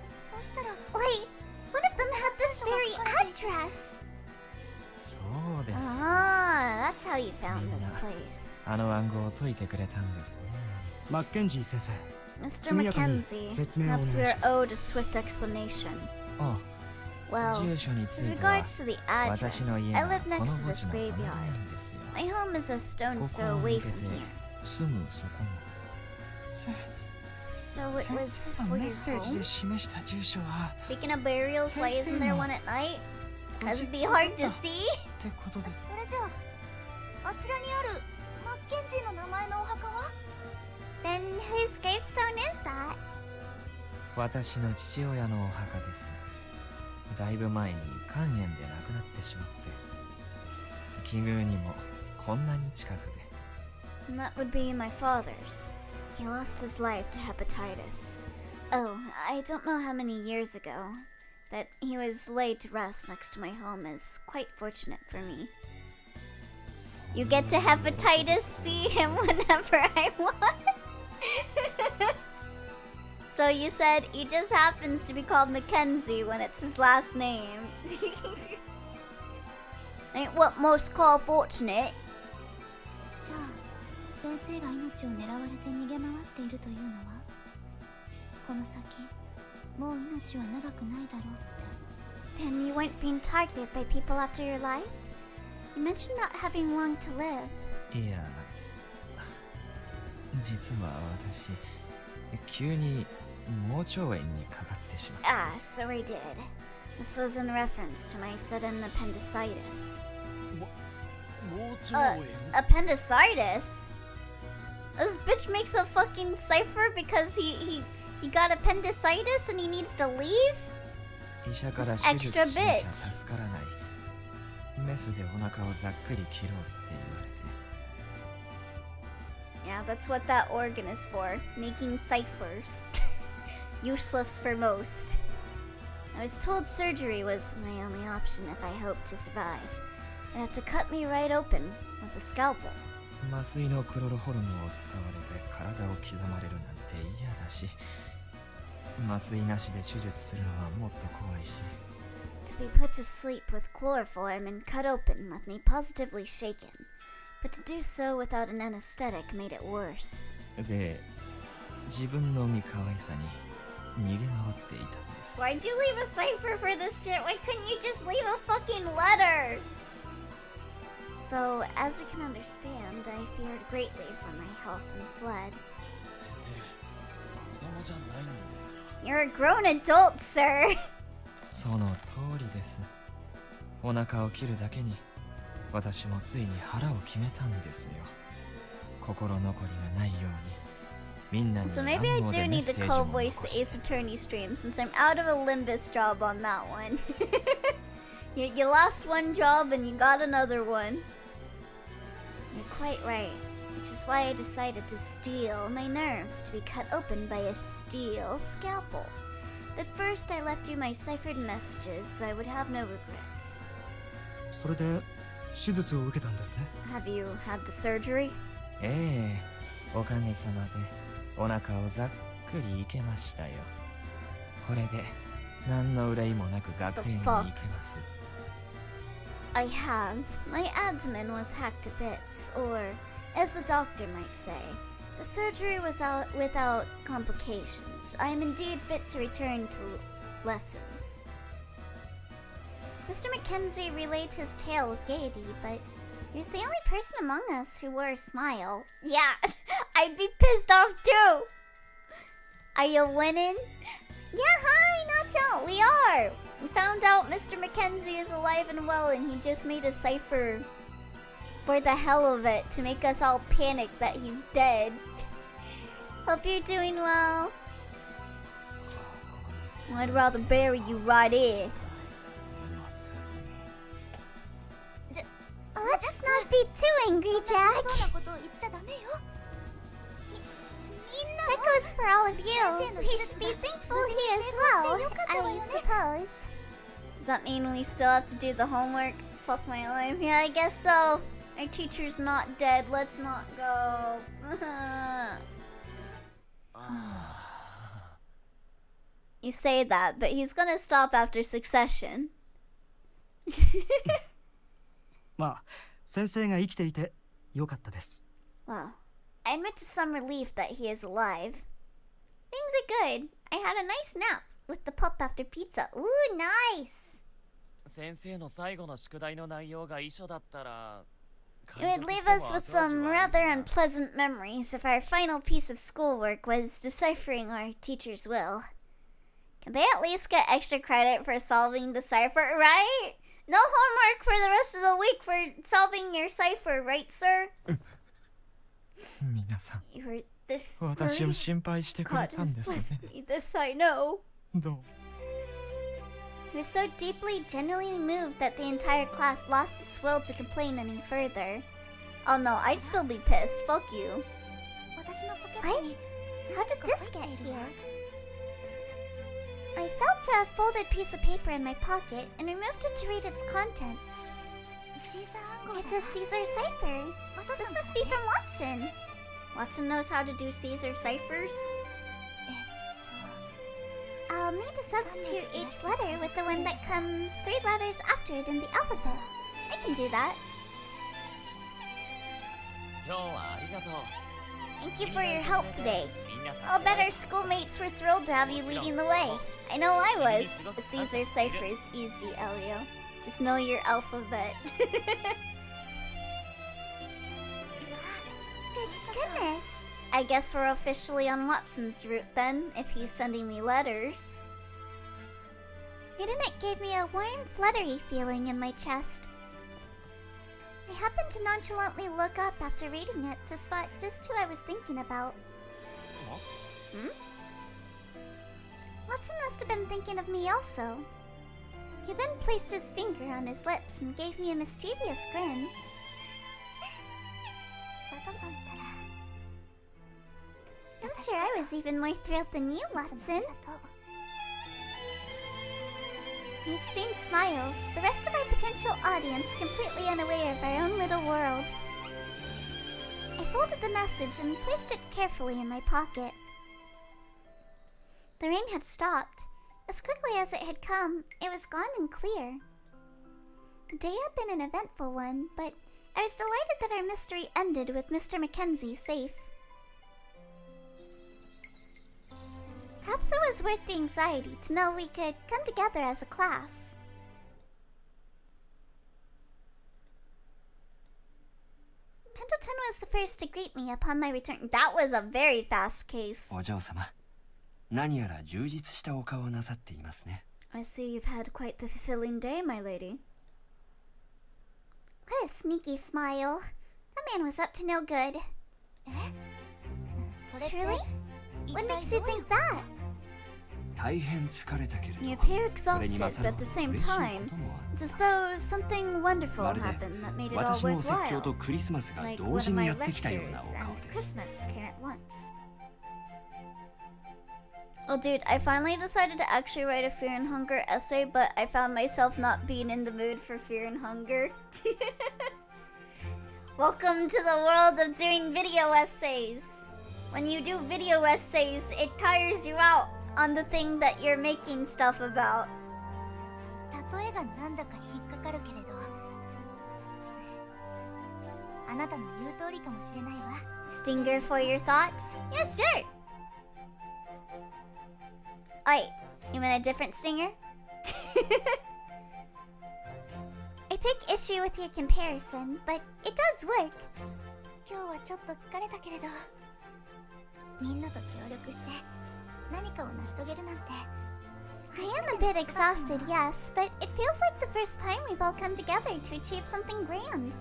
そうしたら Wait, one of them had this very address. そうです。 Ah, that's how you found this place. あの暗号を解いてくれたんですね。マッケンジー先生 Mr. 速やかに Mackenzie, 説明をお願い perhaps し we ま are す owed a swift explanation. あ、 Well, 住所につ with いては regards to the 私 address, の I 家が live この next to 墓 this 地の隣 graveyard. なんですよ。 My home is a こ stone's こ throw を away 抜け from て here. すぐそこに。せ So it 先 was 生が for メ your ッセージ home? で示した住所は Speaking of burials, why isn't there one at night? Cause it'd be hard to see. ってことでそれじゃああちらにあるマッケンジーの名前のお墓は Then whose gravestone is that? 私の父親のお墓です。だいぶ前に肝炎で亡くなってしまって、奇遇にもこんなに近くで。 And that would be my father's. He lost his life to hepatitis. Oh, I don't know how many years ago. That he was laid to rest next to my home is quite fortunate for me. You get to hepatitis see him whenever I want. So you said he just happens to be called Mackenzie when it's his last name. Ain't what most call fortunate. じゃあ先生が命を狙われて逃げ回っているというのはこの先もう命は長くないだろうって Then you weren't being targeted by people after your life? You mentioned not having long to live. いや、実は私、急に盲腸炎にかかってしまって。Ah, so I did. This was in reference to my sudden appendicitis. 盲腸炎 Appendicitis? This bitch makes a fucking cipher because he got appendicitis and he needs to leave? 医者から This 手術 extra しなきゃ bitch. 助からない。メスでお腹をざっくり切ろうって言われて。 Yeah, that's what that organ is for. Making ciphers. Useless for most. I was told surgery was my only option if I hoped to survive. They'd have to cut me right open with a scalpel. 麻酔のクロロホルムを使われて体を刻まれるなんて嫌だし、麻酔なしで手術するのはもっと怖いし。 To be put to sleep with chloroform and cut open left me positively shaken. But to do so without an anesthetic made it worse. で、自分の身可愛さに逃げ回っていたんです。 Why'd you leave a cipher for this shit? Why couldn't you just leave a fucking letter? So, as you can understand, I feared greatly for my health and fled. 先生、子供じゃないんですか？ You're a grown adult, sir. その通りです。お腹を切るだけに私もついに腹を決めたんですよ。心残りがないようにみんなに So 暗 maybe I 号で do メッ need セ to ージを co-voice 残 the し Ace Attorney stream since I'm out of a Limbus job on that one. You lost one job and you got another one. You're quite right, which is why I decided to steal my nerves to be cut open by a steel scalpel. But first I left you my ciphered messages so I would have no regrets. それで手術を受けたんですね Have you had the surgery? ええ、おかげさまでお腹をざっくりいけましたよ。これで何の憂いもなく学園に行けます。 I have. My abdomen was hacked to bits, or, as the doctor might say, the surgery was out without complications. I am indeed fit to return to lessons. Mr. Mackenzie relayed his tale with gaiety, but he was the only person among us who wore a smile. Yeah, I'd be pissed off too. Are you winning? Yeah, hi, Nacho. We are. We found out Mr. Mackenzie is alive and well, and he just made a cipher for the hell of it to make us all panic that he's dead. Hope you're doing well. I'd rather bury you right here. Let's not be too angry, Jack. That goes for all of you. We should be thankful he is well, I suppose. Does that mean we still have to do the homework? Fuck my life. Yeah, I guess so. Our teacher's not dead. Let's not go. You say that, but he's gonna stop after Succession. まあ先生が生きていてよかったです。 Well, I admit to some relief that he is alive. Things are good. I had a nice nap with the pup after pizza. Ooh, nice. 先生の最後の宿題の内容が遺書だったら It would leave us with some rather unpleasant memories if our final piece of schoolwork was deciphering our teacher's will. Can they at least get extra credit for solving the cipher, right? No homework for the rest of the week for solving your cipher, right, sir? 皆さん You were this 私を worried? 心配してくれ God たん has です blessed ね me, this I know. どう He was so deeply, genuinely moved that the entire class lost its will to complain any further. Oh no, I'd still be pissed. Fuck you. What? How did this get here? I felt a folded piece of paper in my pocket and removed it to read its contents. It's a Caesar cipher. This must be from Watson. Watson knows how to do Caesar ciphers? I'll need to substitute each letter with the one that comes 3 letters after it in the alphabet. I can do that. 今日はありがとう Thank you for your help today. I'll bet our schoolmates were thrilled to have you leading the way. I know I was. The Caesar cipher is easy, Elio. Just know your alphabet. Goodness. I guess we're officially on Watson's route then, if he's sending me letters. Reading it gave me a warm, fluttery feeling in my chest. I happened to nonchalantly look up after reading it to spot just who I was thinking about. Hmm? Watson must have been thinking of me also. He then placed his finger on his lips and gave me a mischievous grin. I'm sure I was even more thrilled than you, Watson. We exchanged smiles, the rest of our potential audience completely unaware of our own little world. I folded the message and placed it carefully in my pocket. The rain had stopped. As quickly as it had come, it was gone and clear. The day had been an eventful one, but I was delighted that our mystery ended with Mr. Mackenzie safe. Perhaps it was worth the anxiety to know we could come together as a class. Pendleton was the first to greet me upon my return. That was a very fast case. お嬢様、何やら充実したお顔をなさっていますね。 I see you've had quite the fulfilling day, my lady. What a sneaky smile. That man was up to no good. Truly? What makes you think that? 大変疲れたけれど、 You appear それに exhausted, 勝 but る at the same 嬉しい time, こともある。 it's as though something wonderful まるで happened that made it all 私のお説教 worthwhile. とクリスマスが Like 同 one 時 of に my やってきたような lectures お顔 and です Christmas came at once. Oh, dude, I finally decided to actually write a Fear and Hunger essay, but I found myself not being in the mood for Fear and Hunger. Welcome to the world of doing video essays. When you do video essays, it tires you out on the thing that you're making stuff about. 例えがなんだか引っかかるけれど、あなたの言う通りかもしれないわ。 Stinger for your thoughts? Yeah, sure. Wait, you mean a different stinger? take issue with your comparison, but it does work. 今日はちょっと疲れたけれど、みんなと協力して何かを成し遂げるなんて。 I am a bit exhausted, yes, but it feels like the first time we've all come together to achieve something grand. そ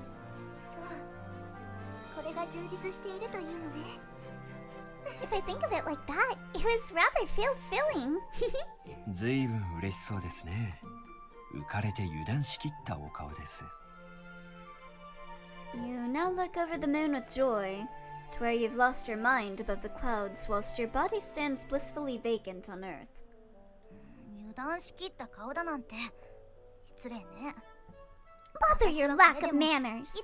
う、これが充実しているというのね。If I think of it like that, it was rather fulfilling. ずいぶん嬉しそうですね。浮かれて油断しきったお顔です。 You now look over the moon with joy, to where you've lost your mind above the clouds, whilst your body stands blissfully vacant on earth. 油断しきった顔だなんて失礼ね。 Bother your lack of manners.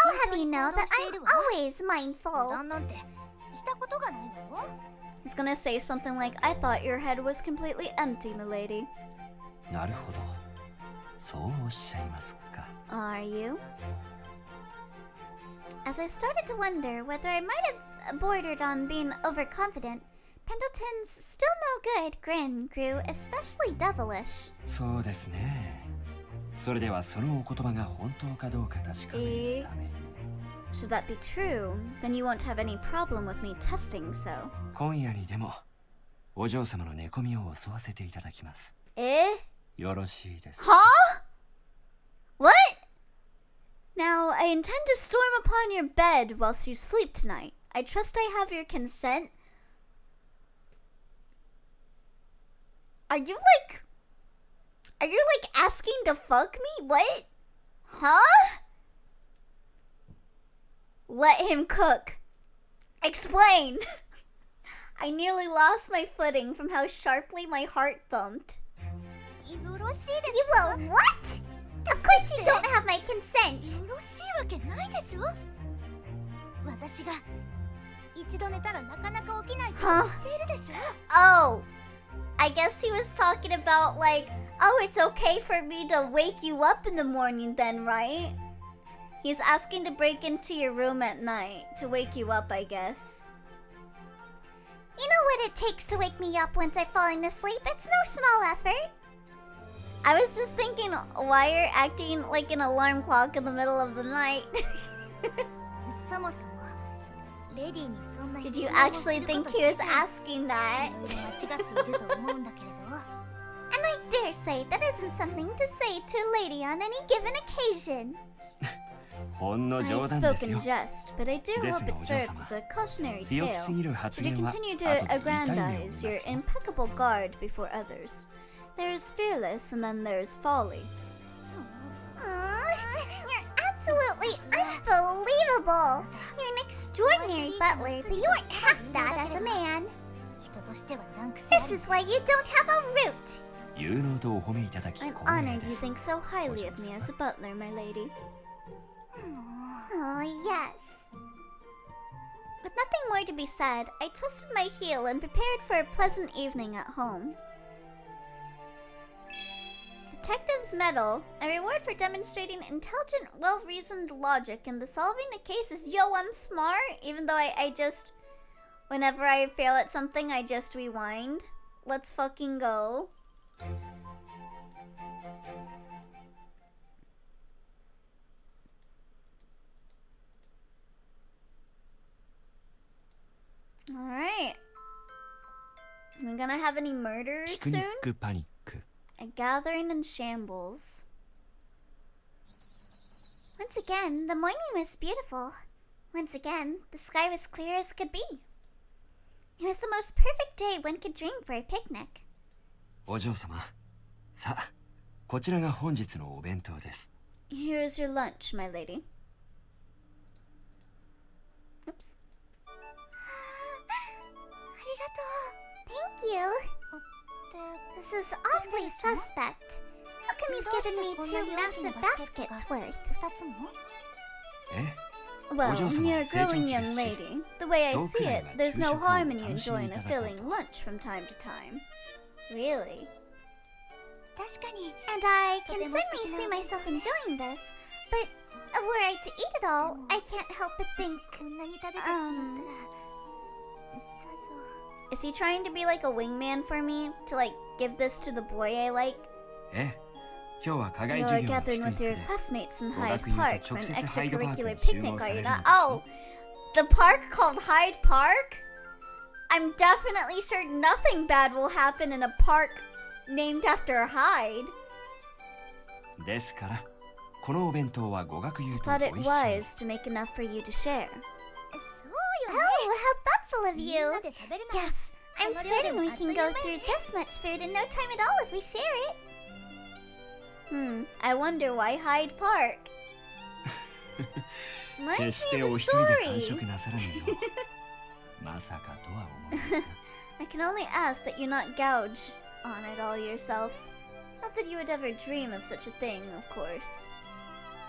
I'll have you know that I'm always 油 mindful. 断なんてしたことがないわ。 He's gonna say something like, I thought your head was completely empty, milady. なるほど。そうおっしゃいますか。 Are you? As I started to wonder whether I might have bordered on being overconfident, Pendleton's still no good grin grew especially devilish. そうですね。それではそのお言葉が本当かどうか確かめるために。 Should that be true, then you won't have any problem with me testing so. 今夜にでもお嬢様の寝込みを襲わせていただきます。よろしいですか。 Huh? What? Now, I intend to storm upon your bed whilst you sleep tonight. I trust I have your consent. Are you asking to fuck me? What? Huh? Let him cook. Explain. I nearly lost my footing from how sharply my heart thumped. よろしいです You will what? Of course you don't have my consent. よろしいわけないでしょ。私が一度寝たらなかなか起きないと知っているでしょ。Oh, I guess he was talking about like, oh, it's okay for me to wake you up in the morning then, right? He's asking to break into your room at night to wake you up, I guess. You know what it takes to wake me up once I've fallen asleep? It's no small effort. I was just thinking, why you're acting like an alarm clock in the middle of the night? そもそもレディーにそんな Did you actually think he was asking that? 間違っていると思うんだけれど。 And I dare say that isn't something to say to a lady on any given occasion. ほんの I 冗談です spoke よ。 in jest, but I do です hope が it お嬢 serves 様、 as a cautionary 強気 tale すぎる発 should you 言は continue 後 to で痛い目を見 aggrandize ます your よ。 impeccable guard before others. There's fearless and then there's folly. You're absolutely unbelievable. You're an extraordinary butler, but you aren't half that as a man. 人としては難癖あ This る。 is why you don't have a root. 有能とお褒めいただき I'm 光栄 honored で you す。 think so highly of me as a butler, my lady. Oh, yes. With nothing more to be said, I twisted my heel and prepared for a pleasant evening at home. Detective's Medal, a reward for demonstrating intelligent, well-reasoned logic in the solving of cases. Yo, I'm smart, even though I just... Whenever I fail at something, I just rewind. Let's fucking go. Alright. Are we gonna have any murders ピクニッ soon? クパニック。 A gathering in shambles. Once again, the morning was beautiful. Once again, the sky was clear as could be. It was the most perfect day one could dream for a picnic. お嬢様、さあ、こちらが本日のお弁当です。 Here is your lunch, my lady. Oops. ありがと Thank you. う。 This is awfully suspect. How come you've given me 2 massive baskets worth? 2つも？え Well, you're a growing young 成長期ですし。 lady. The way I see it, there's no そうくらいは harm in you 昼食を enjoying a 楽しんでいただこうと。 filling lunch from time to time. Really? 確かに。 And I can certainly see myself enjoying this, but were I to eat it all, I can't help but think... こんなに食べてしまったら。さぞ。 Is he trying to be like a wingman for me? To like give this to the boy I like? ええ、今日は課外 You're 授業の gathering ピクニ with ック your で classmates in 語 Hyde 学友と Park for 直 an 接ハイドパーク extracurricular に集 picnic, 合さ are れ you る not? のでしょ Oh, the park called Hyde Park? I'm definitely sure nothing bad will happen in a park named after Hyde. ですからこのお弁当は語学友 I と thought ご it 一緒に wise to make enough for you to share. そうよ Oh, ね how thoughtful of みん you. なで食べるの Yes, I'm certain we can go through this much food in no time at all if we share it. I wonder why Hyde Park. 決 Reminds して me of お a 一人で完 story. 食なさらぬようまさかとは思いますが I can only ask that you not gouge on it all yourself. Not that you would ever dream of such a thing, of course.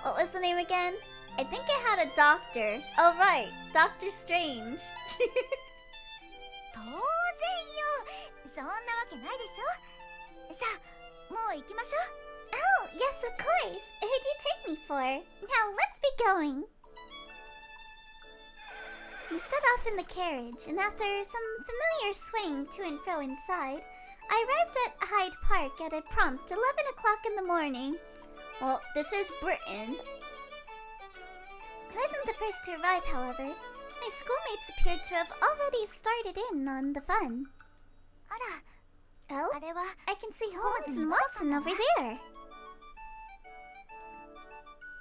What was the name again? I think it had a doctor. Oh, right. Doctor Strange. 当然よそんなわけないでしょさあもう行きましょう Oh, yes, of course. Who do you take me for? Now, let's be going. We set off in the carriage, and after some familiar swaying to and fro inside, I arrived at Hyde Park at a prompt 11 o'clock in the morning. Well, this is Britain. I wasn't the first to arrive, however. My schoolmates appeared to have already started in on the fun. あら Oh, あれは I can see Holmes and Watson over there.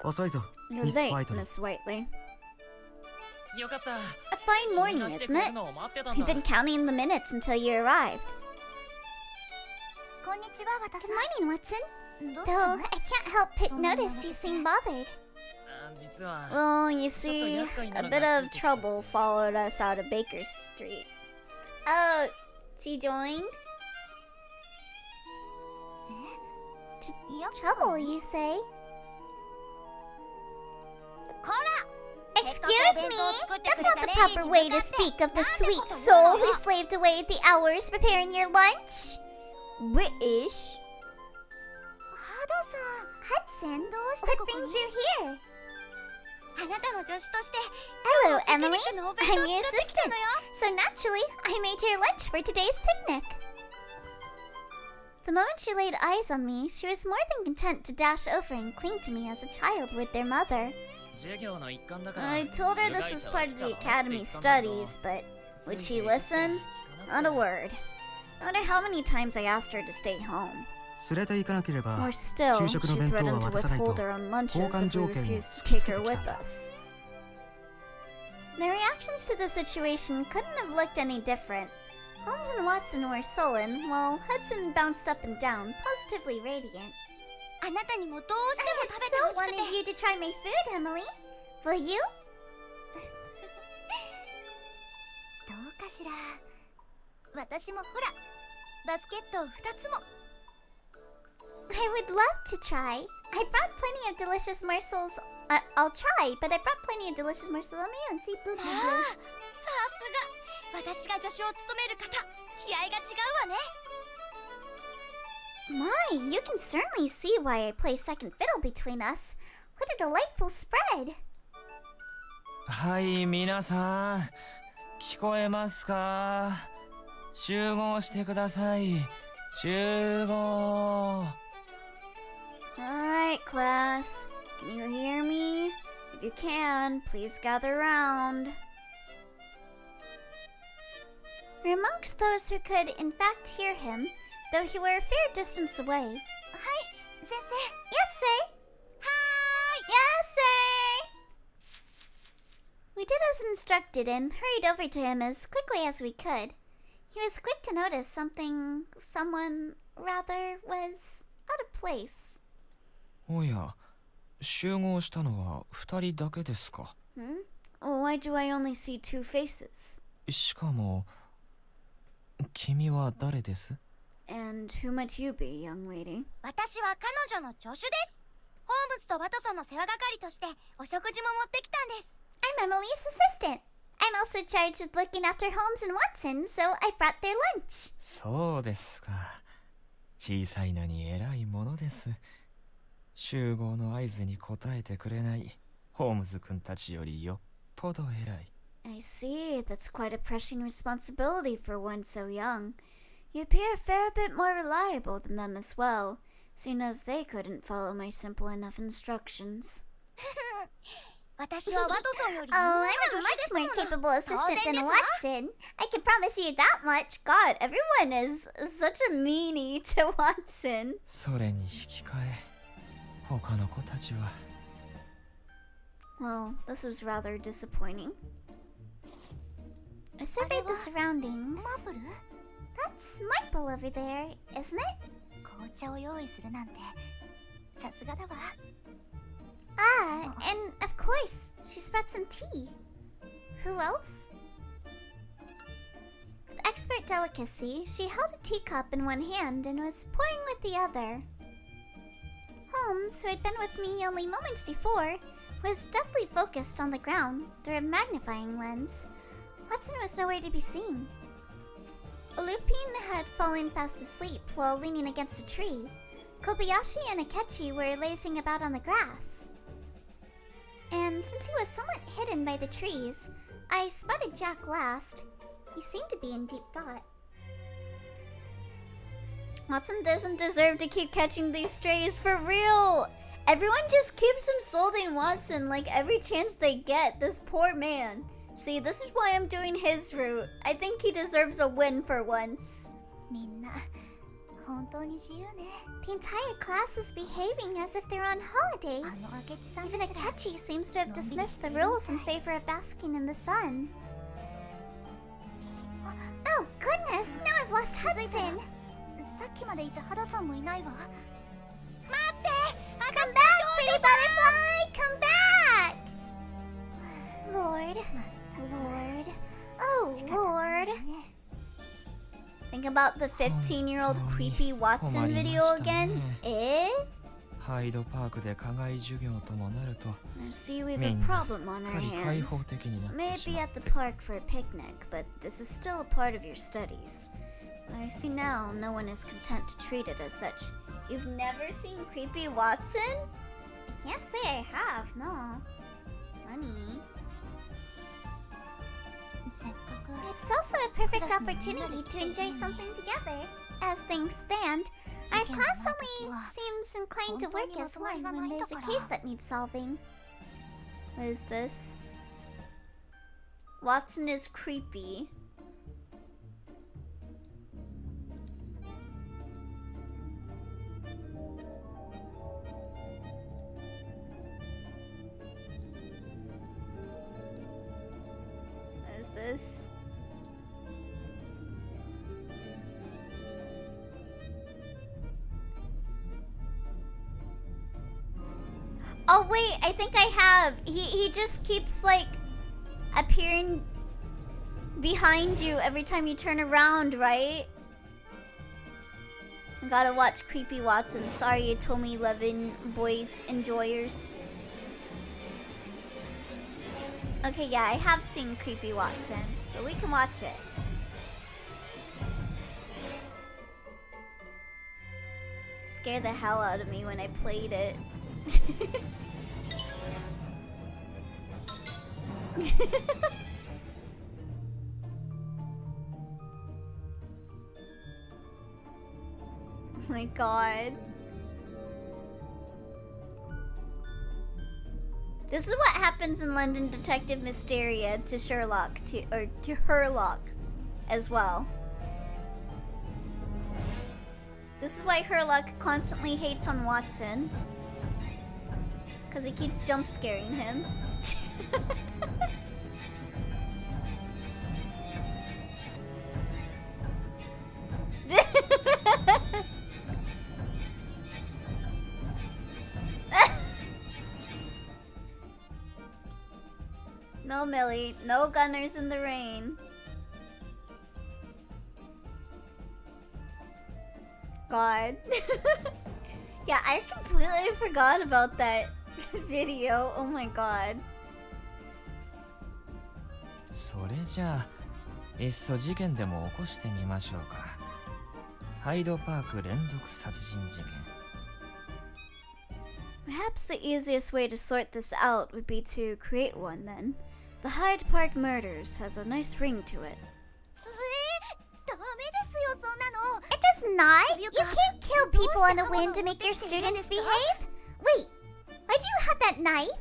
遅いぞ You're ミス・ホ late, ワイトリー Miss Whiteley. よかった。 A fine morning, みんな来て isn't くれ it? るのを待ってたん I've だ。 been counting the minutes until you arrived. こんにちは渡 Good さ morning, Watson. んどう Though したの I can't help but notice you seem bothered. あ実は Well, you see, a bit of trouble followed us out of Baker Street. Oh, she joined? Trouble, you say? こら Excuse me? That's not the proper way to speak of the sweet soul who slaved away the hours preparing your lunch. British? ハドさん Hudson, どうして what ここ brings に you here? あなたの助手として Hello, Emily. ピクニックのお弁当 I'm を your 作ってきた assistant. のよ So naturally, I made your lunch for today's picnic. The moment she laid eyes on me, she was more than content to dash over and cling to me as a child would their mother. 授業の一環だから I told her this was part of the academy studies, but would she listen? Not a word. No matter how many times I asked her to stay home. 連れて行かなければ Or still, 昼食 she の弁当は threatened to 渡さないと withhold her own lunches 交換 if we 条件を refused 突 to きつ take け her てきた with んだ us. My reactions to the situation couldn't have looked any different. Holmes and Watson were sullen, while Hudson bounced up and down, positively radiant. あなたにもどうして I も had 食べて so ほしく wanted て you to try my food, Emily. Will you? どうかしら私もほらバスケットを2つも I would love to try. I brought plenty of delicious morsels. I'll try, but I brought plenty of delicious morsels on my own. See, boo, boo, あ boo. あさすが私が助手を務める方気合が違うわね My, you can certainly see why I play second fiddle between us. What a delightful spread. はい皆さん聞こえますか集合してください集合 Alright, class. Can you hear me? If you can, please gather round. Amongst those who could, in fact, hear him, though he were a fair distance away. はい先生 Yes, sir. Hi. Yes, sir. We did as instructed and hurried over to him as quickly as we could. He was quick to notice someone, rather, was out of place. おや集合したのは2人だけですか Why do I only see two faces? しかも君は誰です And who might you be, young lady? 私は彼女の助手ですホームズとワトソンの世話係としてお食事も持ってきたんです I'm Emily's assistant. I'm also charged with looking after Holmes and Watson, so I brought their lunch. そうですか小さいのに偉いものです集合の合図に応えてくれないホームズ君たちよりよっぽど偉い I see. That's quite a pressing responsibility for one so young. You appear a fair bit more reliable than them as well, seeing as they couldn't follow my simple enough instructions. 私はワトソンより Oh, I'm a much more capable assistant than Watson. I can promise you that much. God, everyone is such a meanie to Watson. それに引き換え他の子たちは Well, this is rather disappointing. I surveyed the surroundings. マープル That's Marple over there, isn't it? 紅茶を用意するなんてさすがだわ Ah, and of course, she's brought some tea. Who else? With expert delicacy, she held a teacup in one hand and was pouring with the other. Holmes, who had been with me only moments before, was deathly focused on the ground through a magnifying lens. Watson was nowhere to be seen. Lupin had fallen fast asleep while leaning against a tree. Kobayashi and Akechi were lazing about on the grass. And since he was somewhat hidden by the trees, I spotted Jack last. He seemed to be in deep thought. Watson doesn't deserve to keep catching these strays for real. Everyone just keeps insulting Watson like every chance they get. This poor man. See, this is why I'm doing his route. I think he deserves a win for once. みんな本当に自由ね The entire class is behaving as if they're on holiday. あの明智さん Even ですら Akechi seems to have dismissed the rules in favor of basking in the sun. Oh goodness, now I've lost Hudson. さっきまでいたハドソンもいないわ Come back, pretty butterfly! Come back! Lord. Lord. Oh, Lord. Think about the 15-year-old creepy Watson video again? Eh? ハイドパークで課外授業ともなると I see we have み a んな problem すっ on か our り開放 hands. 的になってし Maybe まっ at the て park for a picnic, but this is still a part of your studies. I see now no one is content to treat it as such. You've never seen creepy Watson? I can't say I have, no. Honey. せっかく It's also a perfect opportunity to enjoy something together. As things stand, our class only seems inclined to work as one when there's a case that needs solving. What is this? Watson is creepy. What is this? Oh wait, I think I have. He just keeps like appearing behind you every time you turn around, right? I gotta watch Creepy Watson. Sorry, you told me 11 boys enjoyers. Okay, yeah, I have seen Creepy Watson, but we can watch it. Scared the hell out of me when I played it. Oh my god. This is what happens in London Detective Mysteria to Sherlock, to Herlock as well. This is why Herlock constantly hates on Watson. Because he keeps jump scaring him. No, Millie. No gunners in the rain. God. Yeah, I completely forgot about that video. Oh my god. それじゃあいっそ事件でも起こしてみましょうかハイドパーク連続殺人事件 Perhaps the easiest way to sort this out would be to create one then. The Hyde Park Murders has a nice ring to it. ダメですよそんなの It does not. You can't kill people on a whim to make your students behave. Wait, why'd you have that knife?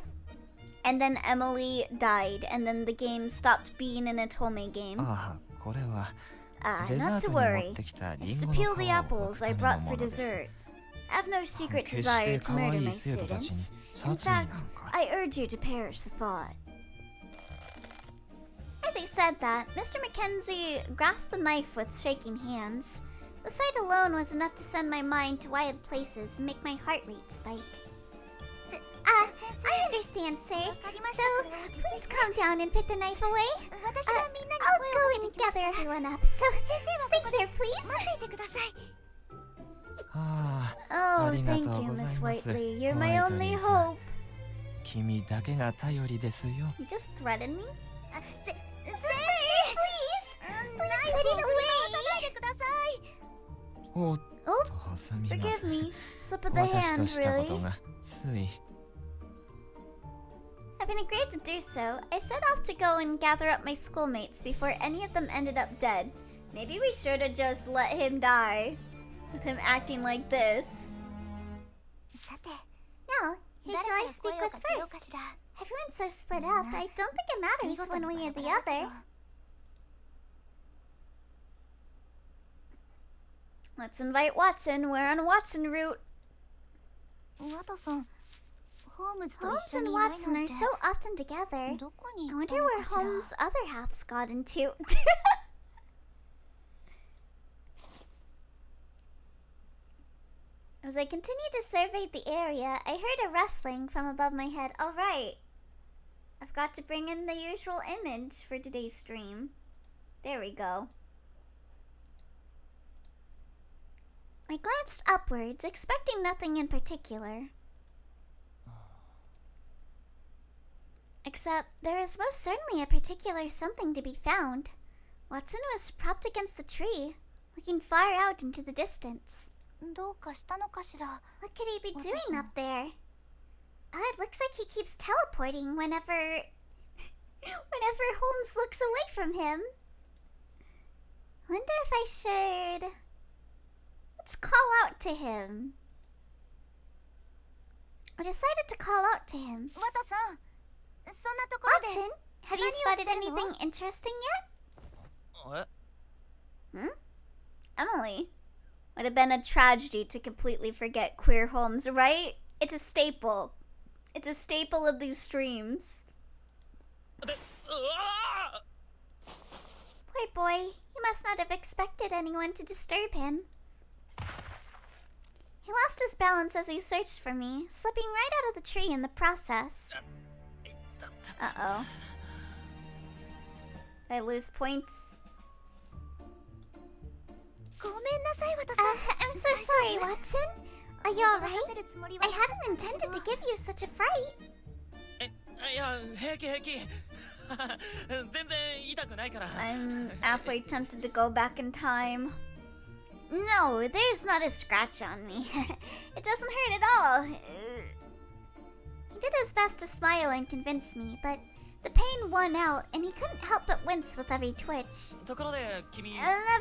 And then Emily died, and then the game stopped being an Otome game. ああ、これは Not to worry. It's to peel the apples I brought for dessert. I have no secret desire to murder my students. In fact, I urge you to perish the thought. As he said that, Mr. Mackenzie grasped the knife with shaking hands. The sight alone was enough to send my mind to wild places and make my heart rate spike. I understand, sir. So, please calm down and put the knife away. I'll go and gather everyone up, so stay here, please. ああ、 Oh, ありがとう thank ござ you, います Miss Whiteley. You're ホ my ワイト only リーさん hope. 君だけが頼りですよ You just threatened me? Sir, please! Please put it away! おっ Oh, とすみませ forgive ん me. Slip of the 私と hand, したこと really? がつい Having agreed to do so, I set off to go and gather up my schoolmates before any of them ended up dead. Maybe we should have just let him die. With him acting like this. Now, who shall I speak with first? Everyone's so split up, I don't think it matters one way or the other. Let's invite Watson. We're on Watson route. ワトソン、ホームズと Holmes 一緒 and にいないの Watson are って so often together. どこに I 行った wonder の where かしら Holmes' other halves got into. As I continued to survey the area, I heard a rustling from above my head. All right. I've got to bring in the usual image for today's stream. There we go. I glanced upwards, expecting nothing in particular. Except there is most certainly a particular something to be found. Watson was propped against the tree, looking far out into the distance. どうかしたのかしら What could he be doing up there? It looks like he keeps teleporting whenever Holmes looks away from him. Wonder if I should... Let's call out to him. I decided to call out to him. ワトソン、そんなところで Watson, have you spotted anything interesting yet? え Emily. Would have been a tragedy to completely forget Queer Holmes, right? It's a staple. It's a staple of these streams. でうわ Poor boy, he must not have expected anyone to disturb him. He lost his balance as he searched for me, slipping right out of the tree in the process. Uh-oh. Did I lose points? ごめんなさい、ワトソン。 I'm so sorry, Watson. Are you alright? I hadn't intended to give you such a fright. いや平気平気全然痛くないから I'm halfway tempted to go back in time. No, there's not a scratch on me. It doesn't hurt at all. He did his best to smile and convince me, but the pain won out, and he couldn't help but wince with every twitch. ところで君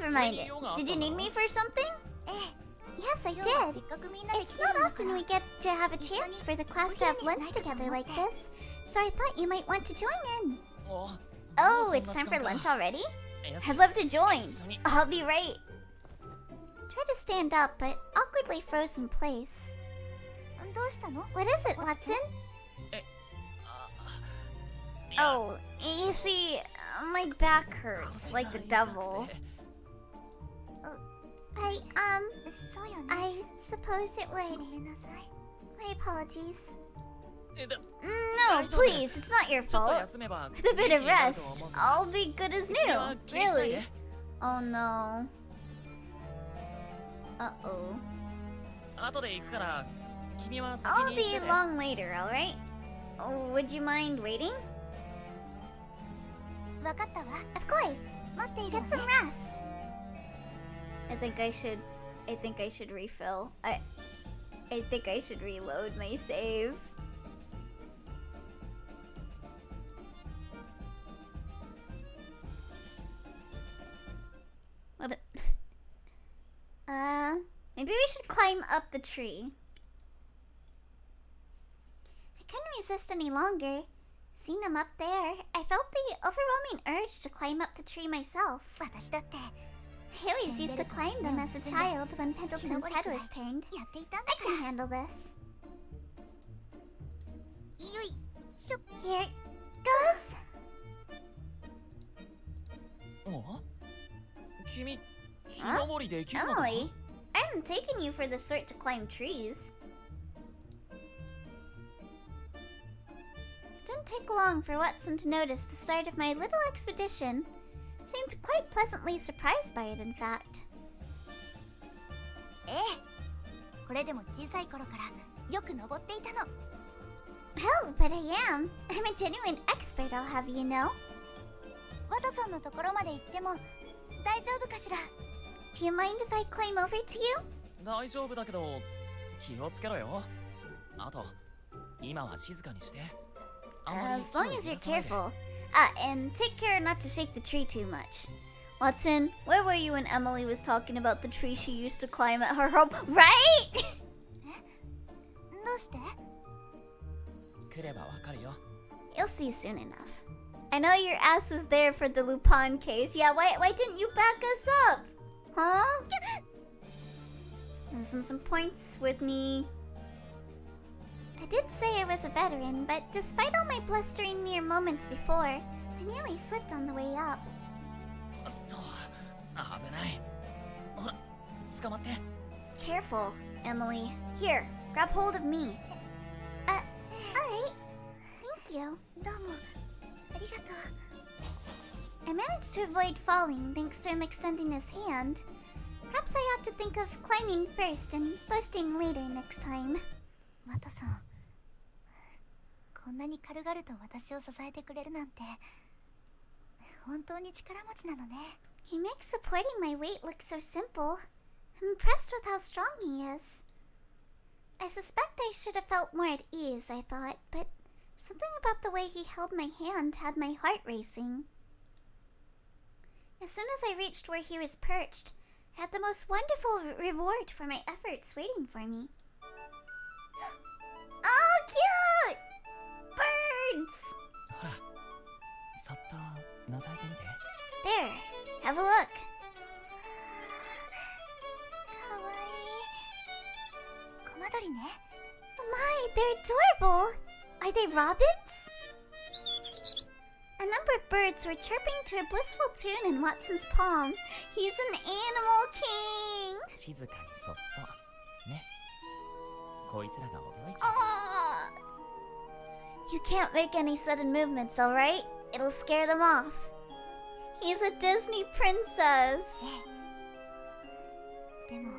Never mind it. Did you need me for something? ええ、 Yes, I 今日は did. せっかくみんなで来 It's てる not のか often ら we get to have a chance for the class to have lunch together like this, so I thought you might want to join in. お Oh, it's time for lunch already? よ I'd love to join. 一緒に I'll be right. Tried to stand up, but awkwardly froze in place. どうしたの What is it, Watson? いや Oh, you see, my back hurts like the devil. I そうよね。 I suppose it ご would. めんなさい。 My apologies. えだ No, please, it's not your ちょっと fault. 休めば With a bit 元気 of になると rest, 思うから I'll be good as 君は new. 気にしない Really? で Oh no. Uh-oh. 後で行くから君は先 I'll に be 行ってて along later, alright? Oh, would you mind waiting? わかったわ。 Of course. 待っているわ Get ね some rest. I think I should refill. I think I should reload my save. What Maybe we should climb up the tree. I couldn't resist any longer. Seeing him up there, I felt the overwhelming urge to climb up the tree myself. 私だって I always used to climb them as a child when Pendleton's head was turned. やっていたんだ I can handle this. よいしょ Here it goes. お君、木登りできるのか Emily, I haven't taken you for the sort to climb trees. It didn't take long for Watson to notice the start of my little expedition. Seemed quite pleasantly surprised by it, in fact. ええこれでも小さい頃からよく登っていたの Oh, but I am. I'm a genuine expert, I'll have you know. ワトソンのところまで行っても大丈夫かしら Do you mind if I climb over to you? 大丈夫だけど気をつけろよ。あと今は静かにして。As long as you're careful. And take care not to shake the tree too much. Watson, where were you when Emily was talking about the tree she used to climb at her home? Right? どうして来ればわかるよ。 You'll see soon enough. I know your ass was there for the Lupin case. Yeah, why didn't you back us up? Huh? Listen, some points with me. I did say I was a veteran, but despite all my blustering mere moments before, I nearly slipped on the way up. 危ない。ほら、捕まって。 Careful, Emily. Here, grab hold of me. Alright. Thank you. どうもありがとう I managed to avoid falling thanks to him extending his hand. Perhaps I ought to think of climbing first and boasting later next time. ワトソンこんなに軽々と私を支えてくれるなんて本当に力持ちなのね He makes supporting my weight look so simple. I'm impressed with how strong he is. I suspect I should have felt more at ease, I thought, but something about the way he held my hand had my heart racing. As soon as I reached where he was perched, I had the most wonderful reward for my efforts waiting for me. Oh, cute! Birds! ほら、そっと覗いてみて。 There, have a look. かわいいコマ鳥ね My, they're adorable! Are they robins? A number of birds were chirping to a blissful tune in Watson's palm. He's an animal king! 静かにそっと。ね。こいつらが驚いちゃう。 Oh! You can't make any sudden movements, alright? It'll scare them off. He's a Disney princess. でも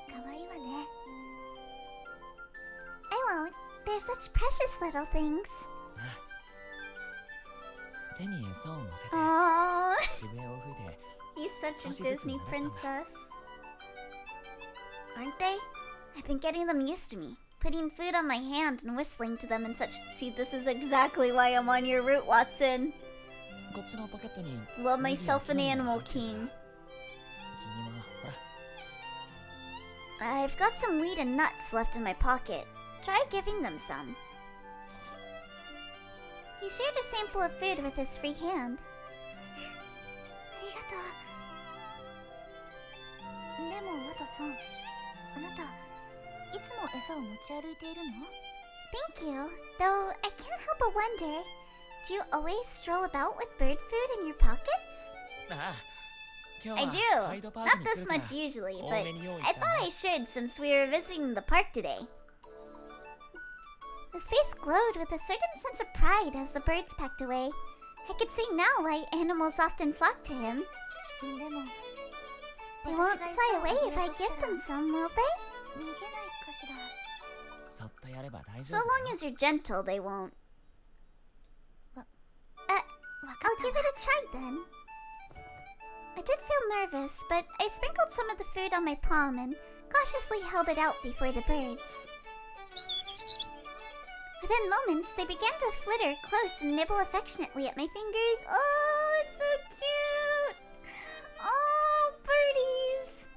かわいいわね I won't. They're such precious little things. 手に餌を乗せて、 Aww. 口笛を吹いて。 He's such a Disney princess. Aren't they? I've been getting them used to me. Putting food on my hand and whistling to them and such. See, this is exactly why I'm on your route, Watson. こっちのポケットに。 Love myself an animal king. 君もほら。 I've got some wheat and nuts left in my pocket. Try giving them some. He shared a sample of food with his free hand. ありがとうでもワトソンあなたいつも餌を持ち歩いているの Thank you. Though I can't help but wonder, do you always stroll about with bird food in your pockets? ああ。今 I 日 do. はハイドパーク Not に来 this るから much usually, 多 but めに用意 I したんだ thought I should since we were visiting the park today. His face glowed with a certain sense of pride as the birds packed away. I could see now why animals often flock to him. でも They won't fly away if I give them some, will they? 逃げないかしらそっとやれば大 So 丈夫。 long as you're gentle, they won't. わか I'll った give it a try then. I did feel nervous, but I sprinkled some of the food on my palm and cautiously held it out before the birds. Within moments, they began to flitter close and nibble affectionately at my fingers. Oh, it's so cute! Oh, birdies!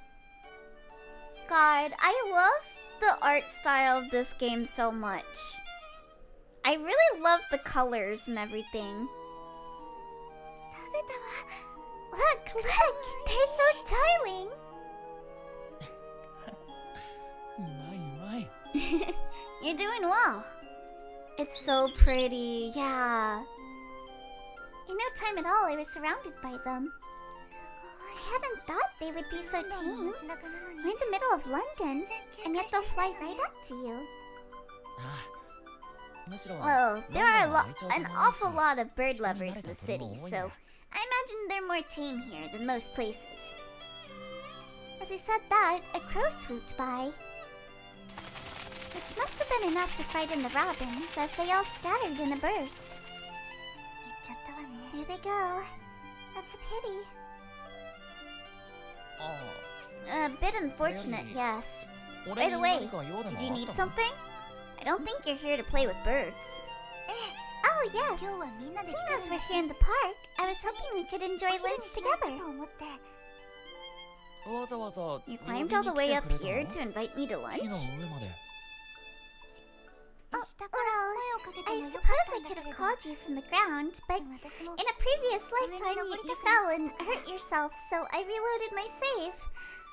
God, god, I love the art style of this game so much. I really love the colors and everything. Look, they're so darling. You're doing well. It's so pretty, yeah. In no time at all, I was surrounded by them. I hadn't thought they would be so tame. We're in the middle of London, and yet they'll fly right up to you. Well, there are an awful lot of bird lovers in the city, so I imagine they're more tame here than most places. As I said that, a crow swooped by, which must have been enough to frighten the robins, as they all scattered in a burst. There they go. That's a pity. A bit unfortunate, yes. By the way, did you need something? I don't think you're here to play with birds. Oh, yes. Seeing as we're here in the park, I was hoping we could enjoy lunch together. You climbed all the way up here to invite me to lunch? Oh, well, I suppose I could have called you from the ground, but in a previous lifetime you fell and hurt yourself, so I reloaded my save.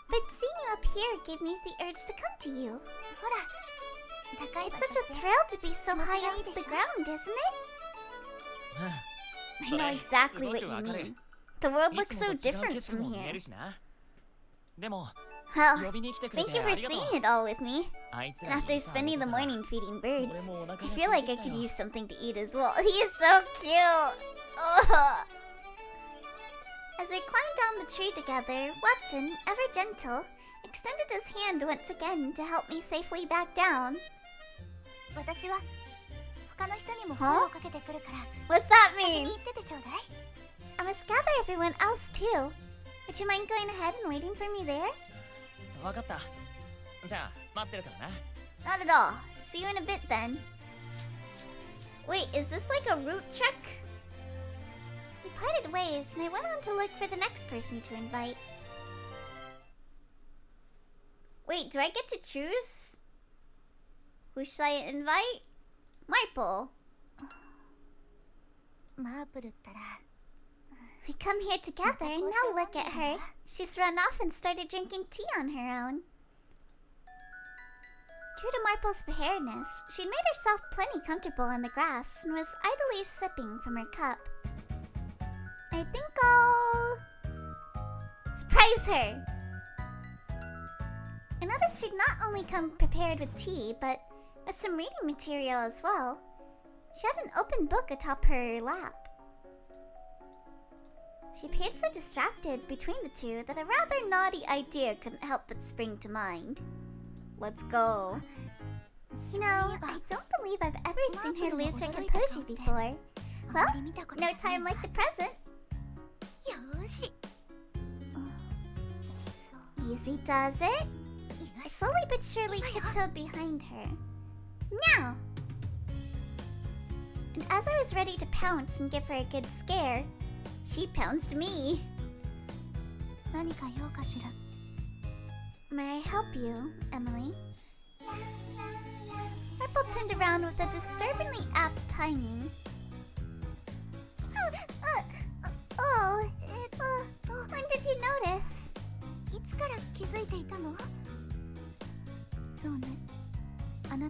But seeing you up here gave me the urge to come to you. It's such a thrill to be so high off the ground, isn't it? I know exactly what you mean. The world looks so different from here. Well, thank you for seeing it all with me. And after spending the morning feeding birds, I feel like I could use something to eat as well. He is so cute! Ugh. As we climbed down the tree together, Watson, ever gentle, extended his hand once again to help me safely back down. Huh? What's that mean? I must gather everyone else too. Would you mind going ahead and waiting for me there? Not at all. See you in a bit then. Wait, is this like a route check? We parted ways and I went on to look for the next person to invite. Wait, do I get to choose? Who should I invite? Maple. We come here together and now look at her. She's run off and started drinking tea on her own. True to Marple's preparedness, she'd made herself plenty comfortable on the grass and was idly sipping from her cup. I think I'll surprise her. I noticed she'd not only come prepared with tea, but with some reading material as well. She had an open book atop her lap. She appeared so distracted between the two that a rather naughty idea couldn't help but spring to mind. Let's go. You know, I don't believe I've ever seen her lose her composure before. Well, no time like the present. Easy does it. I slowly but surely tiptoed behind her. Now! And as I was ready to pounce and give her a good scare, she pounced me. May I help you, Emily? Ripple turned around with a disturbingly apt timing. When did you notice?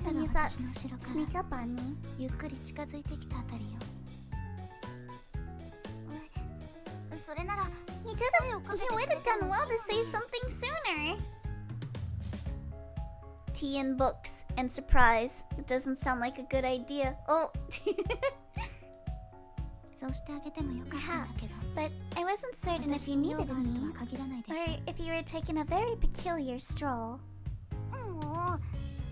And you thought to sneak up on me? You would have done well to say something sooner. Tea and books and surprise. It doesn't sound like a good idea. Oh. Perhaps, but I wasn't certain if you needed me, or if you were taking a very peculiar stroll.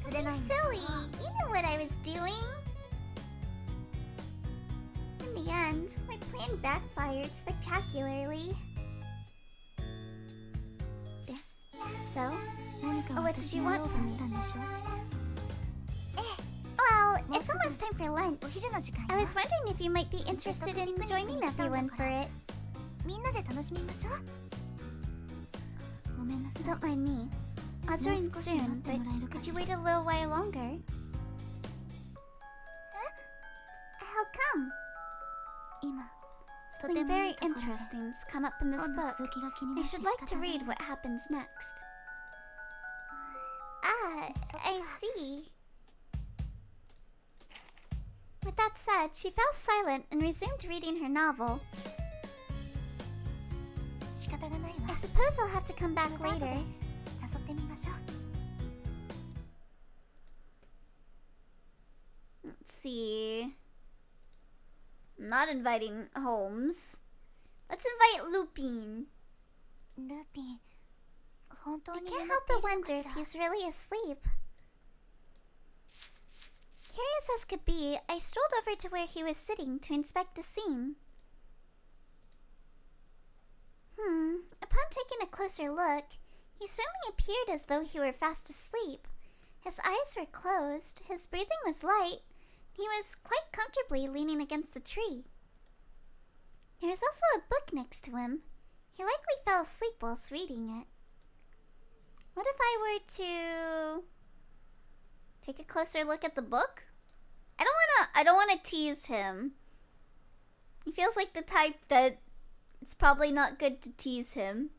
Be silly! You knew what I was doing! In the end, my plan backfired spectacularly. So, what did you want from me? Well, it's almost time for lunch. I was wondering if you might be interested in joining everyone for it. Don't mind me. I'll join soon, but could you wait a little while longer? How come? 今 Something very interesting's come up in this book. I should like to read what happens next. Ah, I see. With that said, she fell silent and resumed reading her novel. 仕方がないわ I suppose I'll have to come back later. 誘ってみましょう Let's see. I'm not inviting Holmes. Let's invite Lupin. ルーピン本当 I に can't 眠 help ってい but るのか wonder し if ら he's really asleep. Curious as could be, I strolled over to where he was sitting to inspect the scene. Upon taking a closer look, he certainly appeared as though he were fast asleep. His eyes were closed, his breathing was light, he was quite comfortably leaning against the tree. There was also a book next to him. He likely fell asleep whilst reading it. What if I were to take a closer look at the book? I don't wanna tease him. He feels like the type that it's probably not good to tease him.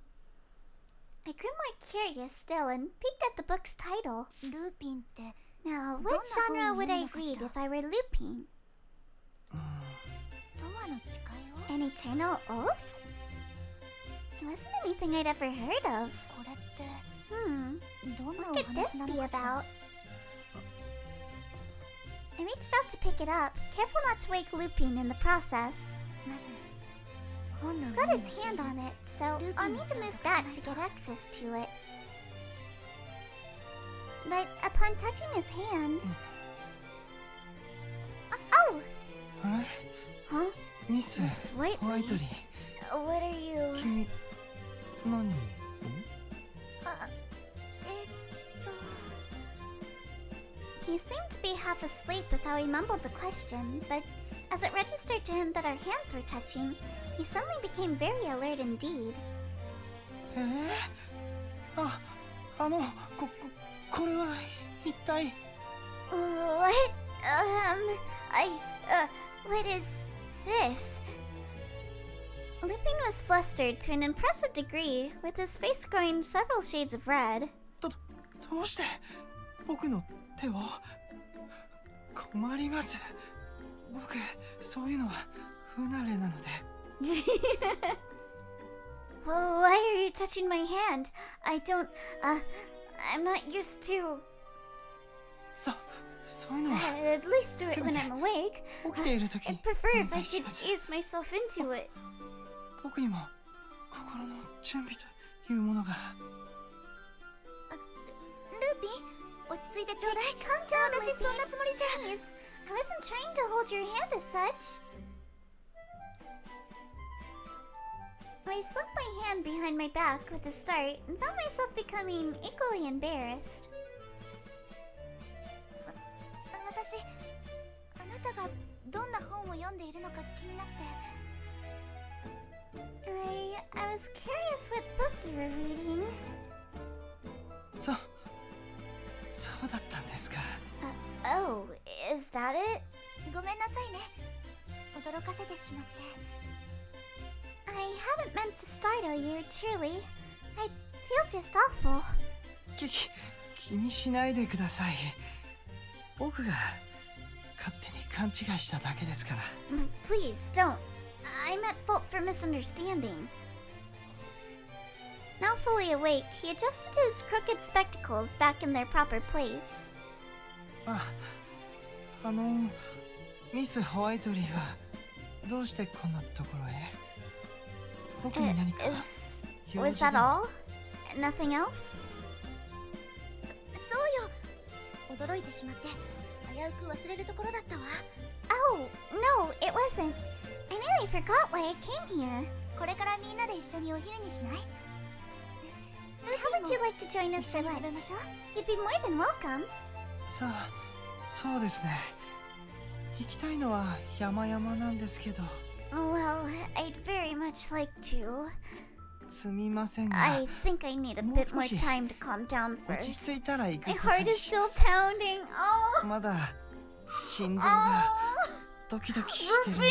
I grew more curious still and peeked at the book's title. ルーピンって Now, what genre would I read if I were Lupin? ドアの誓いを An eternal oath? It wasn't anything I'd ever heard of. これって What どんなお could 話 this な be のかしら about? I reached out to pick it up, careful not to wake Lupin in the process. まず本の He's 上 got に his hand on it, so I'll need to move that to get access to it. But upon touching his hand... Oh! あれ Huh? ミス Miss ホワイト Whiteley? リー What are you... 君何あHe seemed to be half asleep with how he mumbled the question, but as it registered to him that our hands were touching, he suddenly became very alert indeed. これは一体 What? What is this? Lupin was flustered to an impressive degree, with his face growing several shades of red. どうして僕の手を困ります僕そういうのは不慣れなので Why are you touching my hand? I'm not used to... そういうのは At least do it when I'm awake. 起きている時 I'd に prefer お if 願 I いし could ます ease myself into it. 僕にも心の準備というものがルーピン落ち着いてちょうだい Calm down, 私そんなつもりじゃ Please. I wasn't trying to hold your hand as such. I slipped my hand behind my back with a start and found myself becoming equally embarrassed. 私あなたがどんな本を読んでいるのか気になって I was curious what book you were reading. そうだったんですか Oh, is that it? ごめんなさいね驚かせてしまって I hadn't meant to startle you, truly. I feel just awful. 気にしないでください僕が勝手に勘違いしただけですから Please, don't. I'm at fault for misunderstanding. Now fully awake, he adjusted his crooked spectacles back in their proper place. ミス・ホワイトリーはどうしてこんなところへ僕に何か Was that all? Nothing else? そうよ驚いてしまって危うく忘れるところだったわ Oh, no, it wasn't. I nearly forgot why I came here. これからみんなで一緒にお昼にしない How would you like to join us for 一緒に食べ lunch? ましょう You'd be more than welcome. そうですね行きたいのは山々なんですけど Well, I'd very much like to. すみませんが I think I need a bit more もう少し time to calm down 落ち first. 着いたら行く My こと heart に is し still ます pounding. Oh, まだ心臓が oh, ドキドキしてるの Rufin!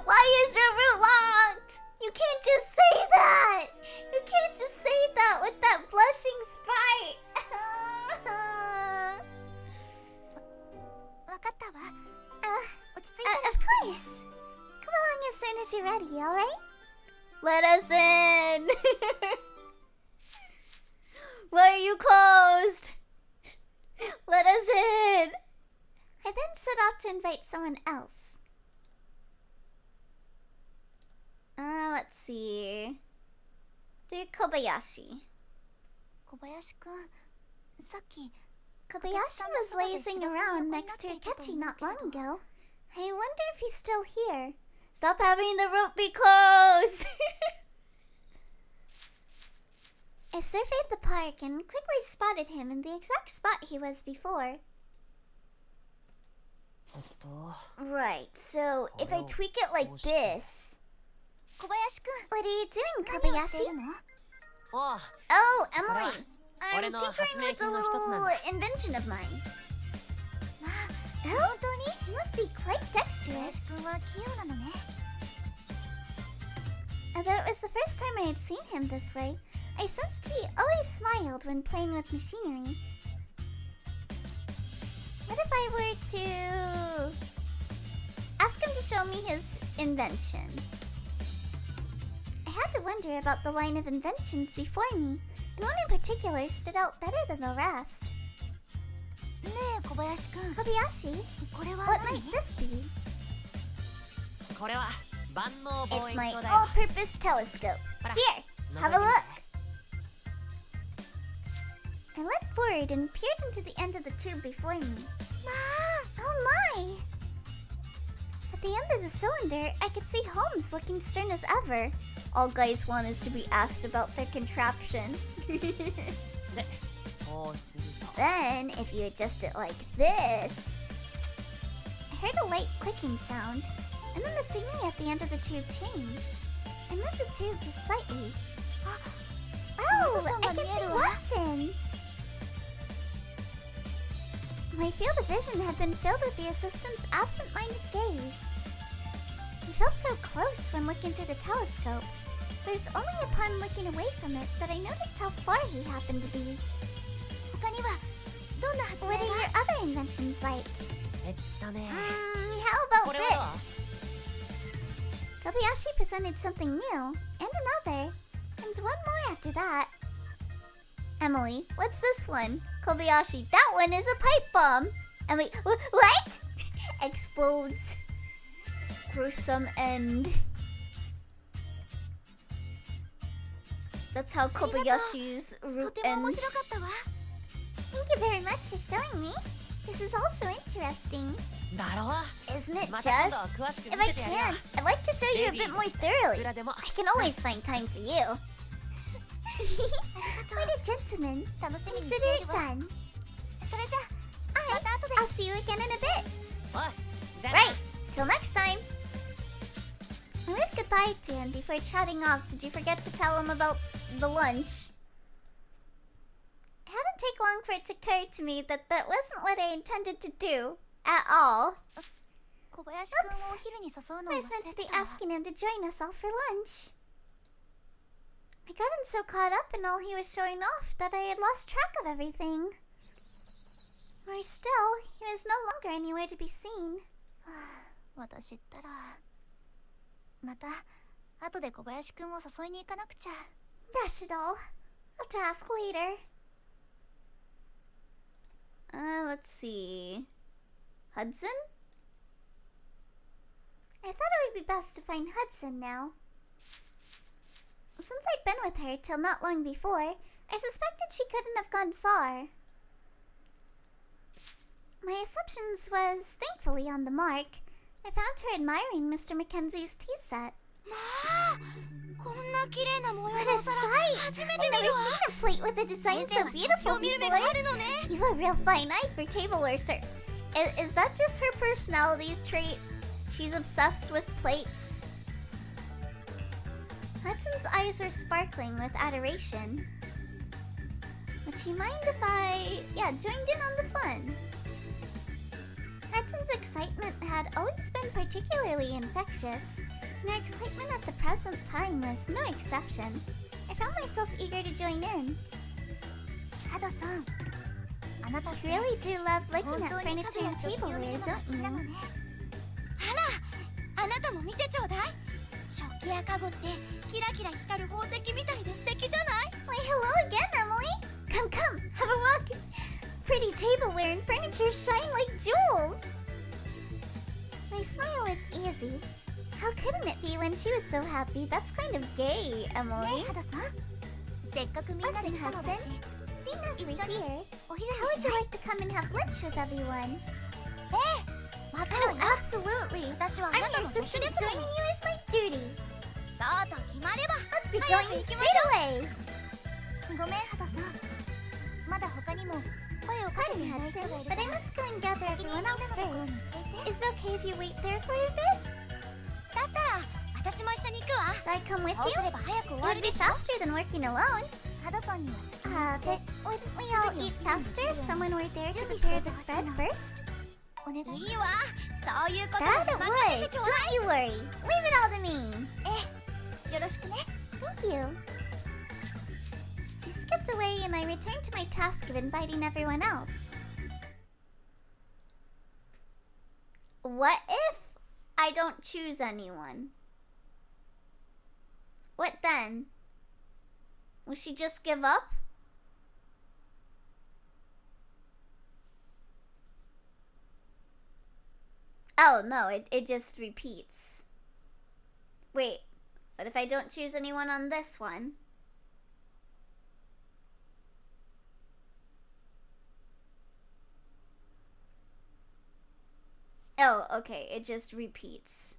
Why is your route locked? You can't just say that. You can't just say that with that blushing sprite. わかったわ。落ち着い Of course. Come along as soon as you're ready, alright? Let us in! Why are you closed? Let us in! I then set off to invite someone else. Let's see. Do Kobayashi. 小林くん、さっき Kobayashi was lazing around next to Akechi not long ago. I wonder if he's still here. Stop having the route be closed! I surveyed the park and quickly spotted him in the exact spot he was before. Right, so if I tweak it like this... 小林くん、 What are you doing, 何をしてい Kobayashi? るの？おう Oh, Emily! I'm 俺の tinkering 発明 with a 品の一つなんだ。 little invention of mine. まあ、 Oh, 本当に？ he must be quite 小林 dexterous. くんは器用なのね。 Although it was the first time I had seen him this way, I sensed he always smiled when playing with machinery. What if I were to ask him to show me his invention? I had to wonder about the line of inventions before me, and one in particular stood out better than the rest. ねえ、小林くん、 Kobayashi, これは what 何？ might this be? これは万能望 It's 遠 my 鏡だよ all-purpose telescope. Para. Here, have a Nobody look. I leant forward and peered into the end of the tube before me. Oh my! At the end of the cylinder, I could see Holmes looking stern as ever. All guys want is to be asked about their contraption. でこうすると Then, if you adjust it like this... I heard a light clicking sound, and then the scenery at the end of the tube changed. I moved the tube just slightly. Oh, I can see Watson! My field of vision had been filled with the assistant's absent-minded gaze. He felt so close when looking through the telescope, but it was only upon looking away from it that I noticed how far he happened to be. 他にはどんな発明 What が？ are your other inventions like? ね How about What this? Kobayashi presented something new, and another, and one more after that. Emily, what's this one? Kobayashi, that one is a pipe bomb. Emily, what? Explodes. Gruesome end. That's how Kobayashi's と route ても面 ends. 白かったわ。 Thank you very much for showing me. This is also interesting. だろ Isn't it ま just? た今度は詳しく If 見 I せてやるよ can, I'd like to show you a bit more thoroughly. 裏でも I can always find time for you. What a gentleman. 楽しみにし Consider てい it るわ。 done. それじゃあ、 Alright, また後で。 I'll see you again in a bit. おいじゃあな Right, till next time. I waved goodbye to him before trotting off. Did you forget to tell him about the lunch? It hadn't taken long for it to occur to me that that wasn't what I intended to do at all. 小林くんをお昼に誘うのを I 忘 was れ meant to て be たわ。 asking him to join us all for lunch. I got him so caught up in all he was showing off that I had lost track of everything. Worse still, he was no longer anywhere to be seen. 私ったらまた後で小林くんを誘いに行かなくちゃ。 Dash it all. I'll have to ask later. Let's see. Hudson? I thought it would be best to find Hudson now. Since I'd been with her till not long before, I suspected she couldn't have gone far. My assumptions was thankfully on the mark. I found her admiring Mr. Mackenzie's tea set. まあ、こんな綺麗な模様 What の a お皿 sight! 初め I've て見 never るわ。 seen a plate with a design 先生 so は beautiful 興味る目 before. があるのね。 You have a real fine eye for tableware, sir. Is that just her personality trait? She's obsessed with plates. Hudson's eyes were sparkling with adoration. Would she mind if I, joined in on the fun? Hudson's excitement had always been particularly infectious, and her excitement at the present time was no exception. I found myself eager to join in. Hado-san, You really do love looking at furniture and tableware, don't you? あら、あなたも見てちょうだい。食器や家具ってキラキラ光る宝石みたいで素敵じゃない？ Why, hello again, Emily! Come, have a walk! Pretty tableware and furniture shine like jewels! My smile was easy. How couldn't it be when she was so happy? That's kind of gay, Emily. ハドさん、せっかくみんなで Listen, 来たのだし、 seeing as we're here, お昼 how に would し you ない？ like to come and have lunch with everyone? もちろ Oh, んよ。 absolutely! 私はあ I'm なた your の星 sister. ですも Joining ん。 you is my duty. そうと決まれば。 Let's be 早く going 行き straight ましょ away. う。ごめん、ハドさん。まだ他にも声をかけ Pardon て me, いない人 Hudson, がいる but か I ら。 must go and gather 先に everyone みんなの else ところに first. 行っていて。 Is it okay if you wait there for a bit? だったら私も一緒に行くわ。 Shall I come with そう you? すれば早く終 It わ would る be でしょ。 faster than working alone. ハドソンには先に But wouldn't we all eat faster if someone were there to 準備して prepare おいて the ほしい spread の。 first? お願い。いいわ。そういうこと That で it 任 would. せてちょうだ Don't you worry. Leave it all to me. い。よろしくね。 Thank you. She skipped away and I returned to my task of inviting everyone else. What if I don't choose anyone? What then? Will she just give up? Oh no, it just repeats. Wait, what if I don't choose anyone on this one? Oh, okay, it just repeats.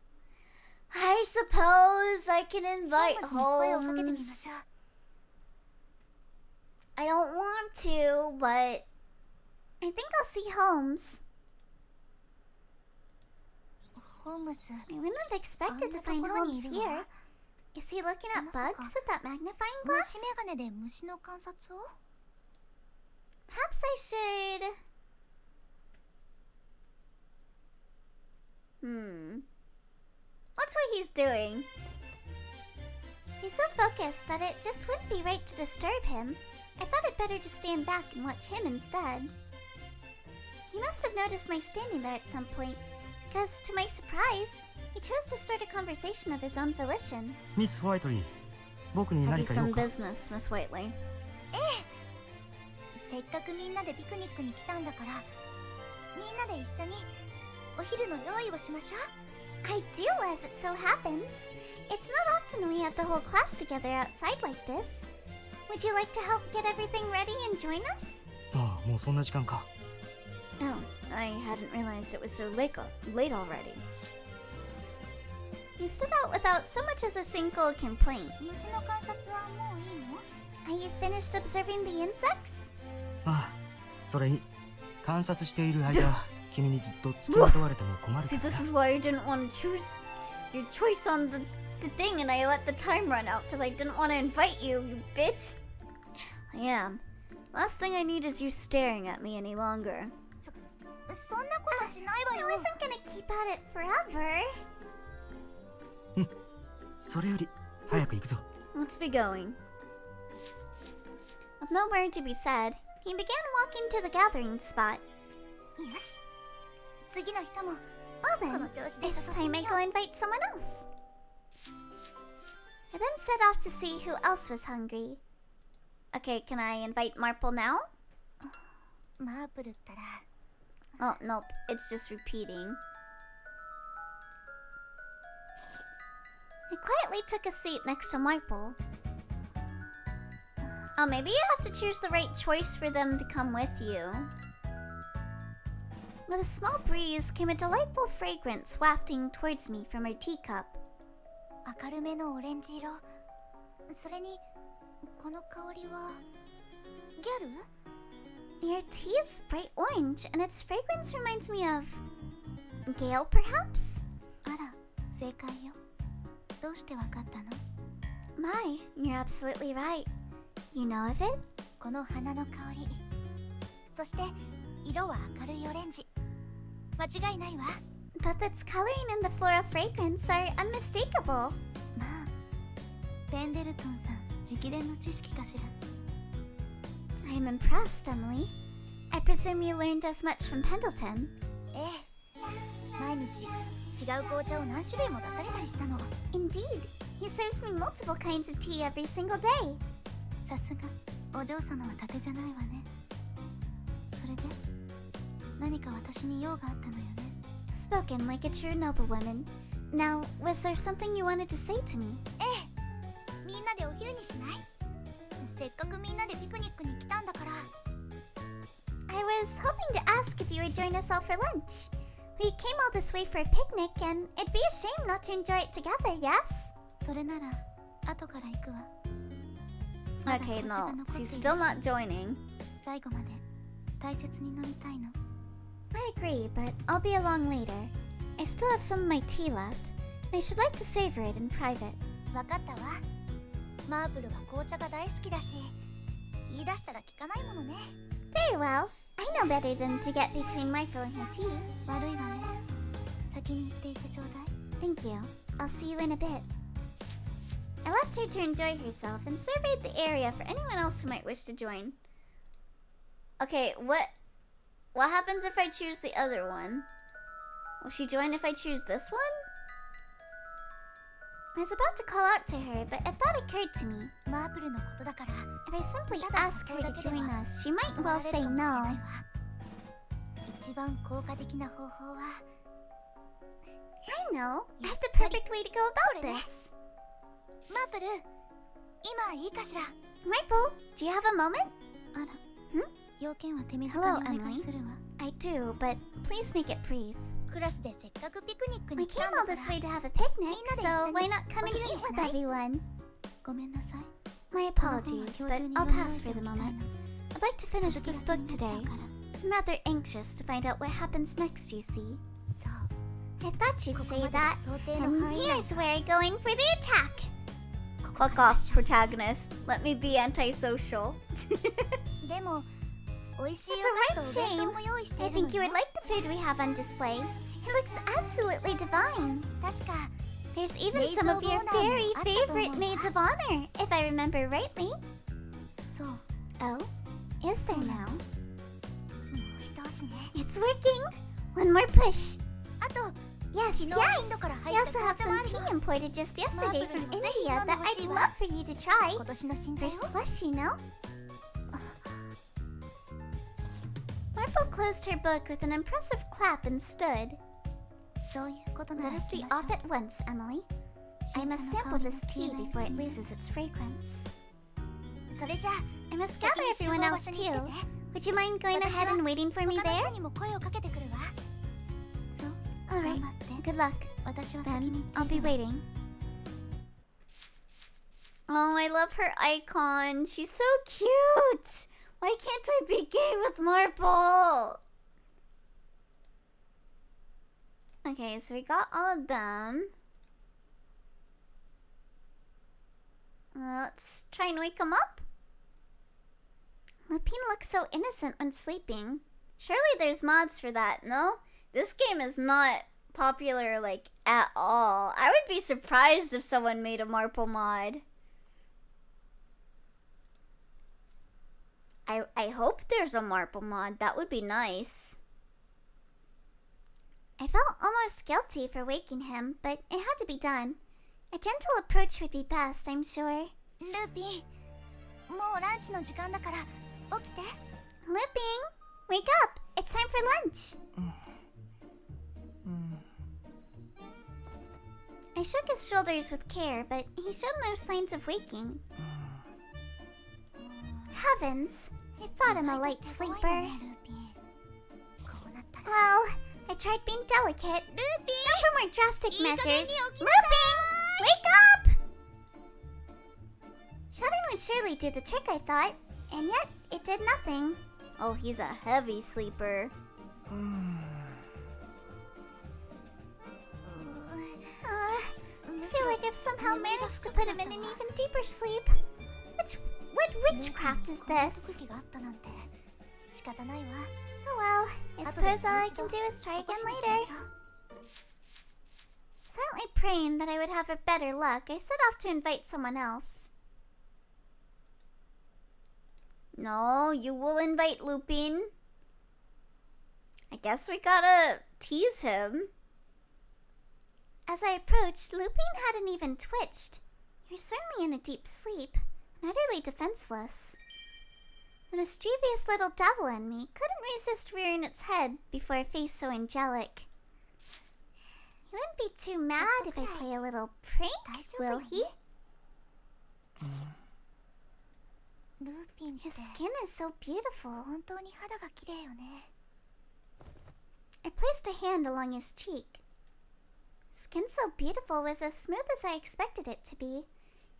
I suppose I can invite ホームズに声をかけてみまし Holmes. ょう。 I don't want to, but I think I'll see Holmes. ホームズ。 I wouldn't have expected to find Holmes here. Is he looking at bugs with that magnifying 虫 glass? 眼鏡で虫の観察を？ Perhaps I should. What's what he's doing? He's so focused that it just wouldn't be right to disturb him. I thought it better to stand back and watch him instead. He must have noticed my standing there at some point, because to my surprise, he chose to start a conversation of his own volition. ミス・ホワイトリー、僕に Have 何 you か用 some か？ business, Miss Whiteley? せっかくみんなでピクニックに来たんだから、みんなで一緒にお昼の用意をしましょう。 I do, as it so happens. It's not often we have the whole class together outside like this. Would you like to help get everything ready and join us? ああ、もうそんな時間か。 Oh, I hadn't realized it was so late already. He stood out without so much as a single complaint. 虫の観察はもういいの？ Are you finished observing the insects? ああ、それに観察している間、君にずっと付きまとわれても困る See, から this な。 is why I didn't want to choose your choice on the thing and I let the time run out because I didn't want to invite you, you bitch. I am. Last thing I need is you staring at me any longer. そんなことしないわ I よ。 wasn't gonna keep at it forever. それより早く行くぞ。 Let's be going. With no word to be said, he began walking to the gathering spot. よし。次の人も Well この then, 調子で it's 誘って time み I よ go う。 invite someone else. I then set off to see who else was hungry. Okay, can I invite Marple now? マープルったら Oh, nope, it's just repeating. I quietly took a seat next to Marple. Oh, maybe you have to choose the right choice for them to come with you. With a small breeze came a delightful fragrance wafting towards me from her teacup. 明るめのオレンジ色。それにこの香りはギャル？ Your tea is bright orange, and its fragrance reminds me of... Gale, perhaps? あら、正解よ。どうしてわかったの？ My, you're absolutely right. You know of it? この花の香り、そして色は明るいオレンジ。間違いないわ。But its coloring and the floral fragrance are unmistakable. まあ、ペンデルトンさん直伝の知識かしら。I'm impressed, Emily. I presume you learned as much from Pendleton. ええ、毎日違う紅茶を何種類も出されたりしたの。Indeed, he serves me multiple kinds of tea every single day. さすがお嬢様は盾じゃないわね。それで何か私に用があったのよね。Spoken like a true noblewoman. Now, was there something you wanted to say to me? ええ、みんなでお昼にしない？せっかくみんなでピクニックに来たんだから。I was hoping to ask if you would join us all for lunch. We came all this way for a picnic, and it'd be a shame not to enjoy it together, yes? それなら後から行くわ。 Okay, no, she's still not joining. 最後まで大切に飲みたいの。 I agree, but I'll be along later. I still have some of my tea left. I should like to savor it in private. わかったわ。マープルは紅茶が大好きだし、言い出したら聞かないものね。Very well. I know better than to get between Michael and her tea. 悪いわね。先に行っていてちょうだい。 Thank you. I'll see you in a bit. I left her to enjoy herself and surveyed the area for anyone else who might wish to join. Okay, what happens if I choose the other one? Will she join if I choose this one? I was about to call out to her, but a thought occurred to me. マープルのことだから。 If I simply ask her to join us, she might well say no. 一番効果的な方法は。 I know. I have the perfect way to go about this. マープル、今いいかしら。 Michael, do you have a moment? あら、要件は手短 Hello, にお願いするわ。 I do, but please make it brief. クラスでせっかくピクニック We に来 came たんだ all から。 this way to have a picnic, so why not come and eat with everyone? ごめんなさい。 My apologies, but I'll pass for the moment. I'd like to finish this book today. I'm rather anxious to find out what happens next, you see. そう。 I thought you'd ここ say まで that, が想定の and 範囲内。 here's where I go in for the attack. Fuck off, protagonist. Let me be antisocial. でも、美味しい It's お菓子とお弁当も用意して I いるの think you よ would。like the food we have on display. It looks absolutely divine. 確か、 There's even some of your very favorite maids of honor, if I remember rightly. そう。 Oh, is there now? もう一押しね。 It's working. One more push. あと、 Yes, 昨日インド yes. から We 入った also have 紅茶も some ある tea わ。 imported just yesterday from India that I'd love for you to try. 今年の新茶よ。 First flush, you know. Marple closed her book with an impressive clap and stood. そういうことな Let ら us 行 be きましょ off at once, Emily. I う。 must 新茶 sample の香りが this 消 tea えないう before ち it に。 loses its fragrance. それじゃあ、 I must 先 gather に集 everyone 合場 else 所に行 too. ってて。 Would you mind going ahead and waiting for me 他の there? 人にも声をかけてくるわ。そう。 Alright, 頑張って。 good luck. 私は先に Then 行 I'll って be いるわ。 waiting. Oh, I love her icon. She's so cute. Why can't I be gay with Marple? Okay, so we got all of them. Let's try and wake him up. Lupin looks so innocent when sleeping. Surely there's mods for that, no? This game is not popular, like, at all. I would be surprised if someone made a Marple mod. I hope there's a Marple mod. That would be nice. I felt almost guilty for waking him, but it had to be done. A gentle approach would be best, I'm sure. ルーピン、もうランチの時間だから起きて。 Lupin, wake up! It's time for lunch. I shook his shoulders with care, but he showed no signs of waking. Heavens, I thought I'm a light sleeper. ルーピン。こうなったら。 Well, I tried being delicate. Lupin! Not for more drastic measures. Lupin! Wake up! Shouting would surely do the trick, I thought. And yet, it did nothing. Oh, he's a heavy sleeper. I feel like have somehow managed to put him in an even deeper sleep. What witchcraft is this? Oh well, I suppose all I can do is try again later. Silently praying that I would have a better luck, I set off to invite someone else. No, you will invite Lupin. I guess we gotta tease him. As I approached, Lupin hadn't even twitched. You're certainly in a deep sleep, and utterly defenseless. The mischievous little devil in me couldn't resist rearing its head before a face so angelic. He wouldn't be too mad if I play a little prank, will he? His skin is so beautiful. I placed a hand along his cheek. Skin so beautiful was as smooth as I expected it to be.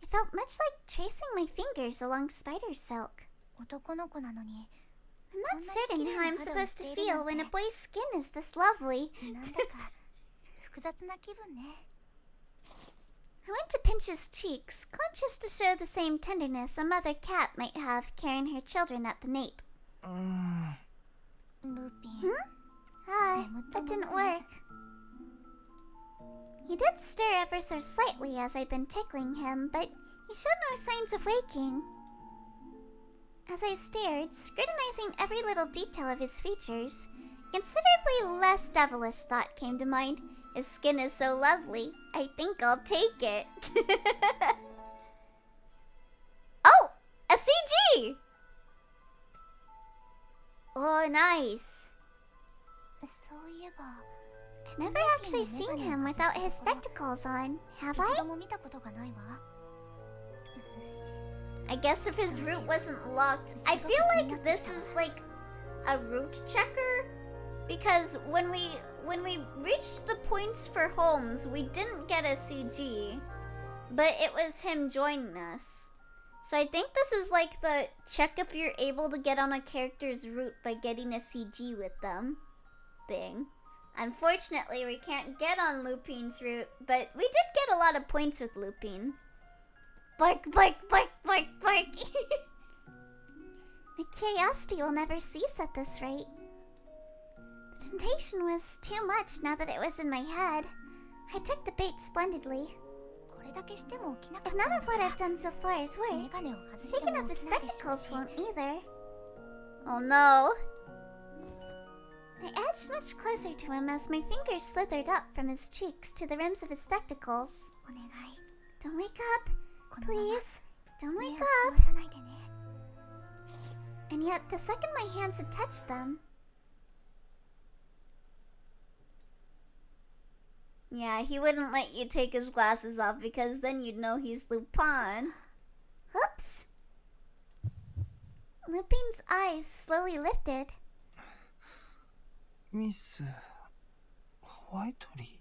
It felt much like tracing my fingers along spider silk. I'm not certain how I'm supposed to feel when a boy's skin is this lovely. I went to pinch his cheeks, conscious to show the same tenderness a mother cat might have carrying her children at the nape. That didn't work. He did stir ever so slightly as I'd been tickling him, but he showed no signs of waking. As I stared, scrutinizing every little detail of his features, a considerably less devilish thought came to mind. His skin is so lovely, I think I'll take it. Oh! A CG! Oh, nice. I've never actually seen him without his spectacles on, have I? I guess if his route wasn't locked, I feel like this is like a route checker, because when we reached the points for Holmes, we didn't get a CG, but it was him joining us. So I think this is like the check if you're able to get on a character's route by getting a CG with them thing. Unfortunately, we can't get on Lupin's route, but we did get a lot of points with Lupin. Bark, bark, bark, bark, bark. My curiosity will never cease at this rate. The temptation was too much now that it was in my head. I took the bait splendidly. If none of what I've done so far has worked, taking off his spectacles won't either. Oh no. I edged much closer to him as my fingers slithered up from his cheeks to the rims of his spectacles. Don't wake up. Please, don't wake up. And yet, the second my hands had touched them... Yeah, he wouldn't let you take his glasses off because then you'd know he's Lupin. Oops. Lupin's eyes slowly lifted. Miss... Whiteley?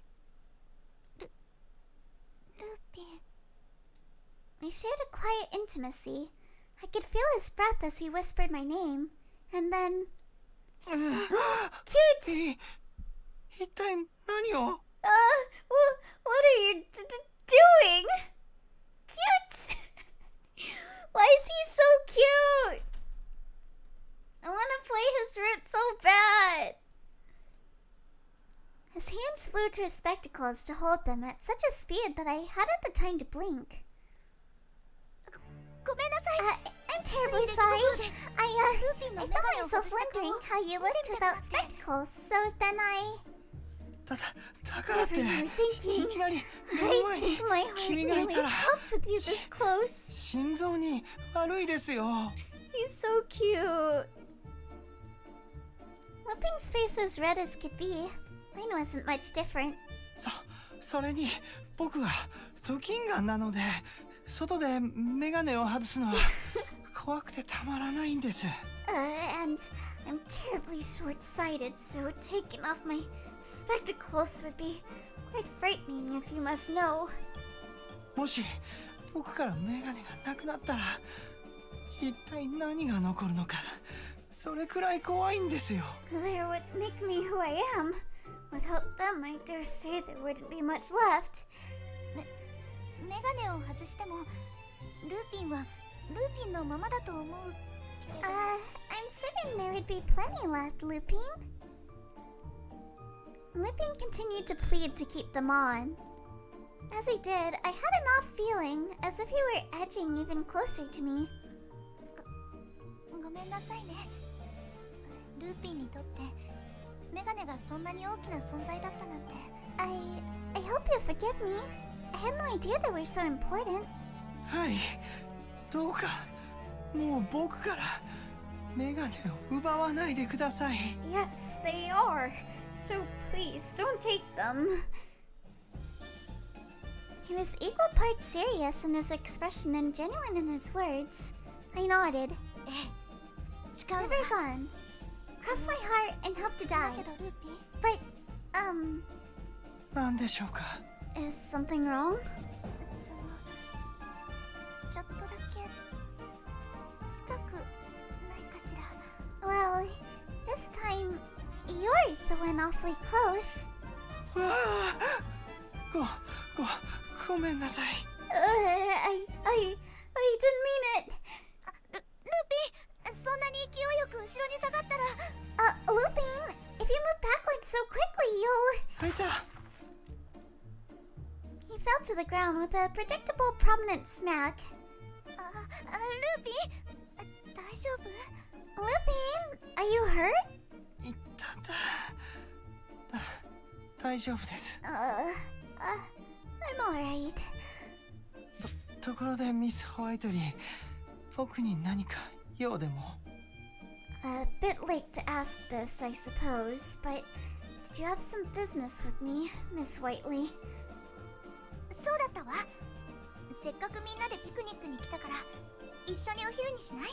Lupin. We shared a quiet intimacy. I could feel his breath as he whispered my name. And then... Cute! 一体何を what are you doing? Cute! Why is he so cute? I want to play his route so bad. His hands flew to his spectacles to hold them at such a speed that I hadn't the time to blink. I'm terribly sorry. I found myself wondering how you looked without spectacles, so then I... だからって Whatever you were thinking, いきなり I think my heart 君がい nearly たら stopped with you this close. 心臓に悪いですよ He's so cute. Lupin's face was red as could be. Mine wasn't much different. それに僕はドキンガンなので外でメガネを外すのは怖くてたまらないんです And I'm terribly short-sighted, so taking off my spectacles would be quite frightening, if you must know. もし僕からメガネがなくなったら一体何が残るのかそれくらい怖いんですよ They're what make me who I am. Without them, I dare say there wouldn't be much left. メガネを外してもルーピンはルーピンのままだと思う。I'm certain there would be plenty left, Lupin. Lupin continued to plead to keep them on. As he did, I had an off feeling, as if he were edging even closer to me. ごめんなさいね。ルーピンにとってメガネがそんなに大きな存在だったなんて。I hope you forgive me. I had no idea they were so important. はい、どうかもう僕からメガネを奪わないでください。 Yes, they are. So please, don't take them. He was equal parts serious in his expression and genuine in his words. I nodded. Never gone. Cross my heart and hope to die. But, なんでしょうか。 is something wrong? ちょっとだけ近くないかしら。 Well, this time, you're the one awfully close. わあ、ごめんなさい。I didn't mean it. ルーピン、そんなに勢いよく後ろに下がったら。Lupin, if you move backwards so quickly, you'll... 開いた。 He fell to the ground with a predictable, prominent smack. ルーピン、大丈夫？ Lupin, are you hurt? いたんだ。大丈夫です。I'm alright. ところでミス・ホワイトリー、僕に何か用でも？ A bit late to ask this, I suppose, but did you have some business with me, Miss Whiteley? そうだったわ。せっかくみんなでピクニックに来たから一緒にお昼にしない？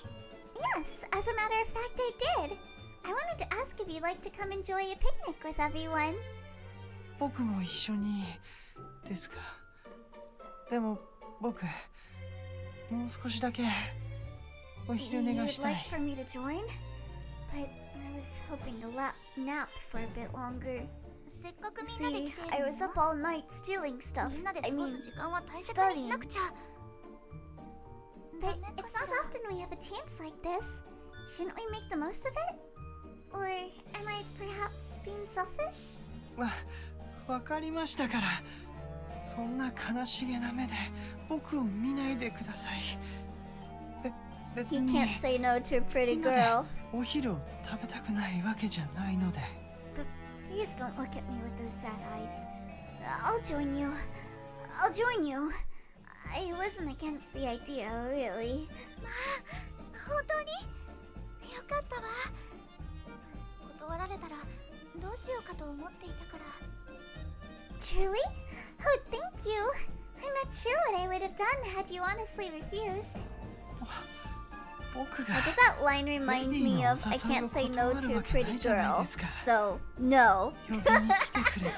Yes, as a matter of fact, I did. I wanted to ask if you'd like to come enjoy a picnic with everyone. 僕も一緒にですか。でも僕もう少しだけお昼寝が You'd したい。 like for me to join? But I was hoping to nap for a bit longer. せっかくみんなで See, 来てい I る was の up all night stealing stuff. みんなで I 過ご mean, す時間は大切にしなくちゃ。 but it's not often we have a chance like this. Shouldn't we make the most of it? Or am I perhaps being selfish? わかりましたから。そんな悲しげな目で僕を見ないでください。別 You に can't say no to a pretty girl. お昼を食べたくないわけじゃないので。 But please don't look at me with those sad eyes. I'll join you. I'll join you. I wasn't against the idea, really. 本当によかったわ。断られたらどうしようかと思っていたから。 Truly? Oh, thank you. I'm not sure what I would have done had you honestly refused. 僕が How did that line remind me of I can't say no to a pretty girl? So, no. 呼びに来てくれて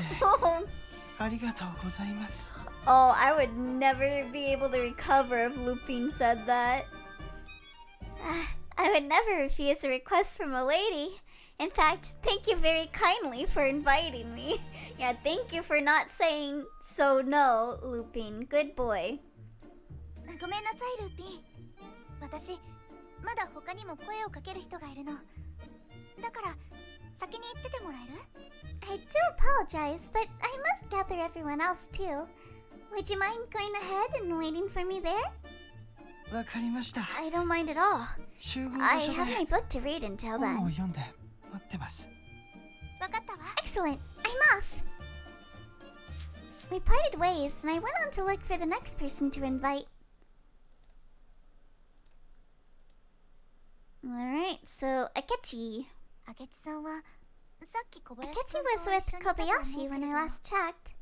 ありがとうございます。 Oh, I would never be able to recover if Lupin said that. I would never refuse a request from a lady. In fact, thank you very kindly for inviting me. Yeah, thank you for not saying so no, Lupin. Good boy. ごめんなさいルーピン。私まだ他にも声をかける人がいるの。だから先に行っててもらえる？ I do apologize, but I must gather everyone else too. Would you mind going ahead and waiting for me there? わかりました。 I don't mind at all. 集合場 I 所 have で my book to read until 本を then. 読んで待ってます。わかったわ。 Excellent. I'm off. We parted ways, and I went on to look for the next person to invite. Alright, so Akechi. 明智さんはさっき小林 Akechi 君 was と with 一緒にいたと思う Kobayashi け when れ I ど last checked.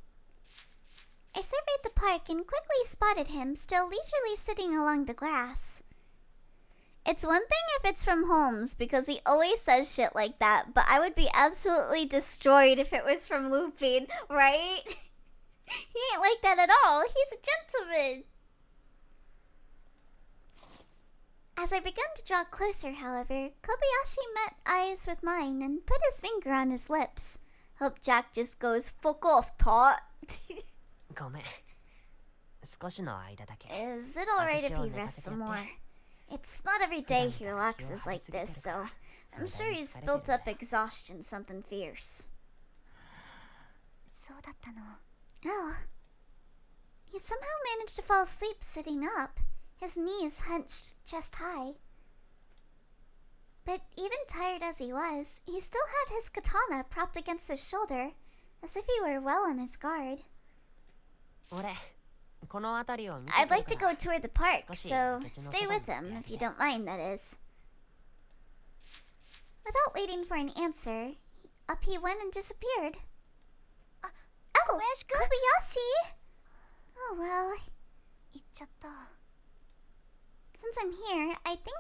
I surveyed the park and quickly spotted him still leisurely sitting along the grass. It's one thing if it's from Holmes, because he always says shit like that, but I would be absolutely destroyed if it was from Lupin, right? He ain't like that at all. He's a gentleman. As I began to draw closer, however, Kobayashi met eyes with mine and put his finger on his lips. Hope Jack just goes, fuck off, tot. ごめん。少しの間だけ。 Is it alright if he rests some more? It's not every day he relaxes like this, so I'm sure he's built up exhaustion, something fierce. そうだったの。 Oh. He somehow managed to fall asleep sitting up, his knees hunched chest high. But even tired as he was, he still had his katana propped against his shoulder, as if he were well on his guard. 俺、この辺りを見て I'd くる like to から go toward the park, so stay with him if you don't mind, that is. Without waiting for an answer, up he went and disappeared. Oh, Kobayashi! Oh well. 行っちゃった。 Since I'm here, I think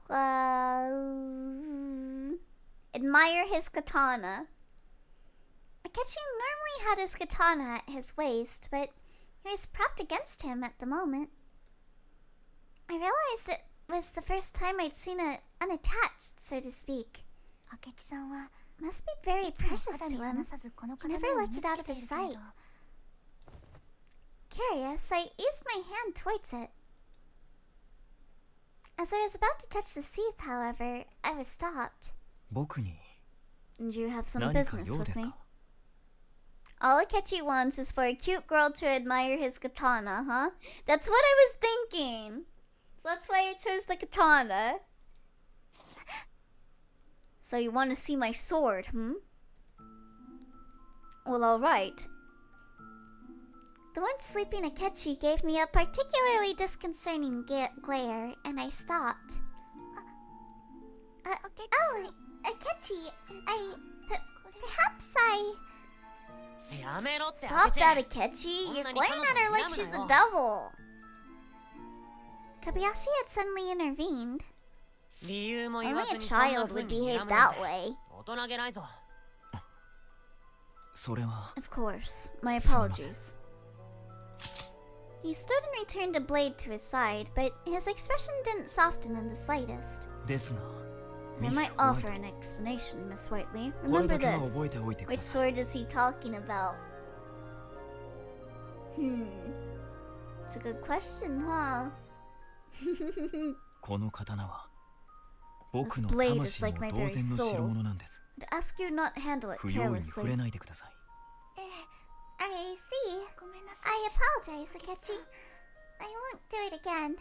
I'll admire his katana. Akechi normally had his katana at his waist, but it was propped against him at the moment. I realized it was the first time I'd seen it unattached, so to speak. 明智さんは Must be very いつも precious 肌 to に him. 離さずこの He 刀 never を身 lets に it つ out け of てい his るけれ sight. ど Curious, I eased my hand towards it. As I was about to touch the sheath, however, I was stopped. 僕に And you have some 何か business 用 with です me. か？ All Akechi wants is for a cute girl to admire his katana, huh? That's what I was thinking. So that's why I chose the katana. So you want to see my sword, hmm? Well, alright. The once sleeping Akechi gave me a particularly disconcerting glare, and I stopped. Oh, Akechi, perhaps I... やめろって Stop 明智 that, Akechi! You're glaring at her like she's the devil! Kobayashi had suddenly intervened. 理由も Only 言わ a ずにそんな child 風 would に behave 睨むなん that て way. 大人げないぞ。それは Of course, my apologies. He stood and returned a blade to his side, but his expression didn't soften in the slightest. ですが I ミス might ホワイ offer ト an explanation, Miss Whiteley. これ Remember だけは this. 覚えておいてく Which ださい。 sword is he talking about? It's a good question, huh? この刀は僕 This の blade is 魂 like の my 同 very 然の soul. 代物なんです。 I'd ask you not handle it 不用意に触れ carelessly. ないでください。 I see. ごめんなさい。 I apologize, Akechi. I won't do it again.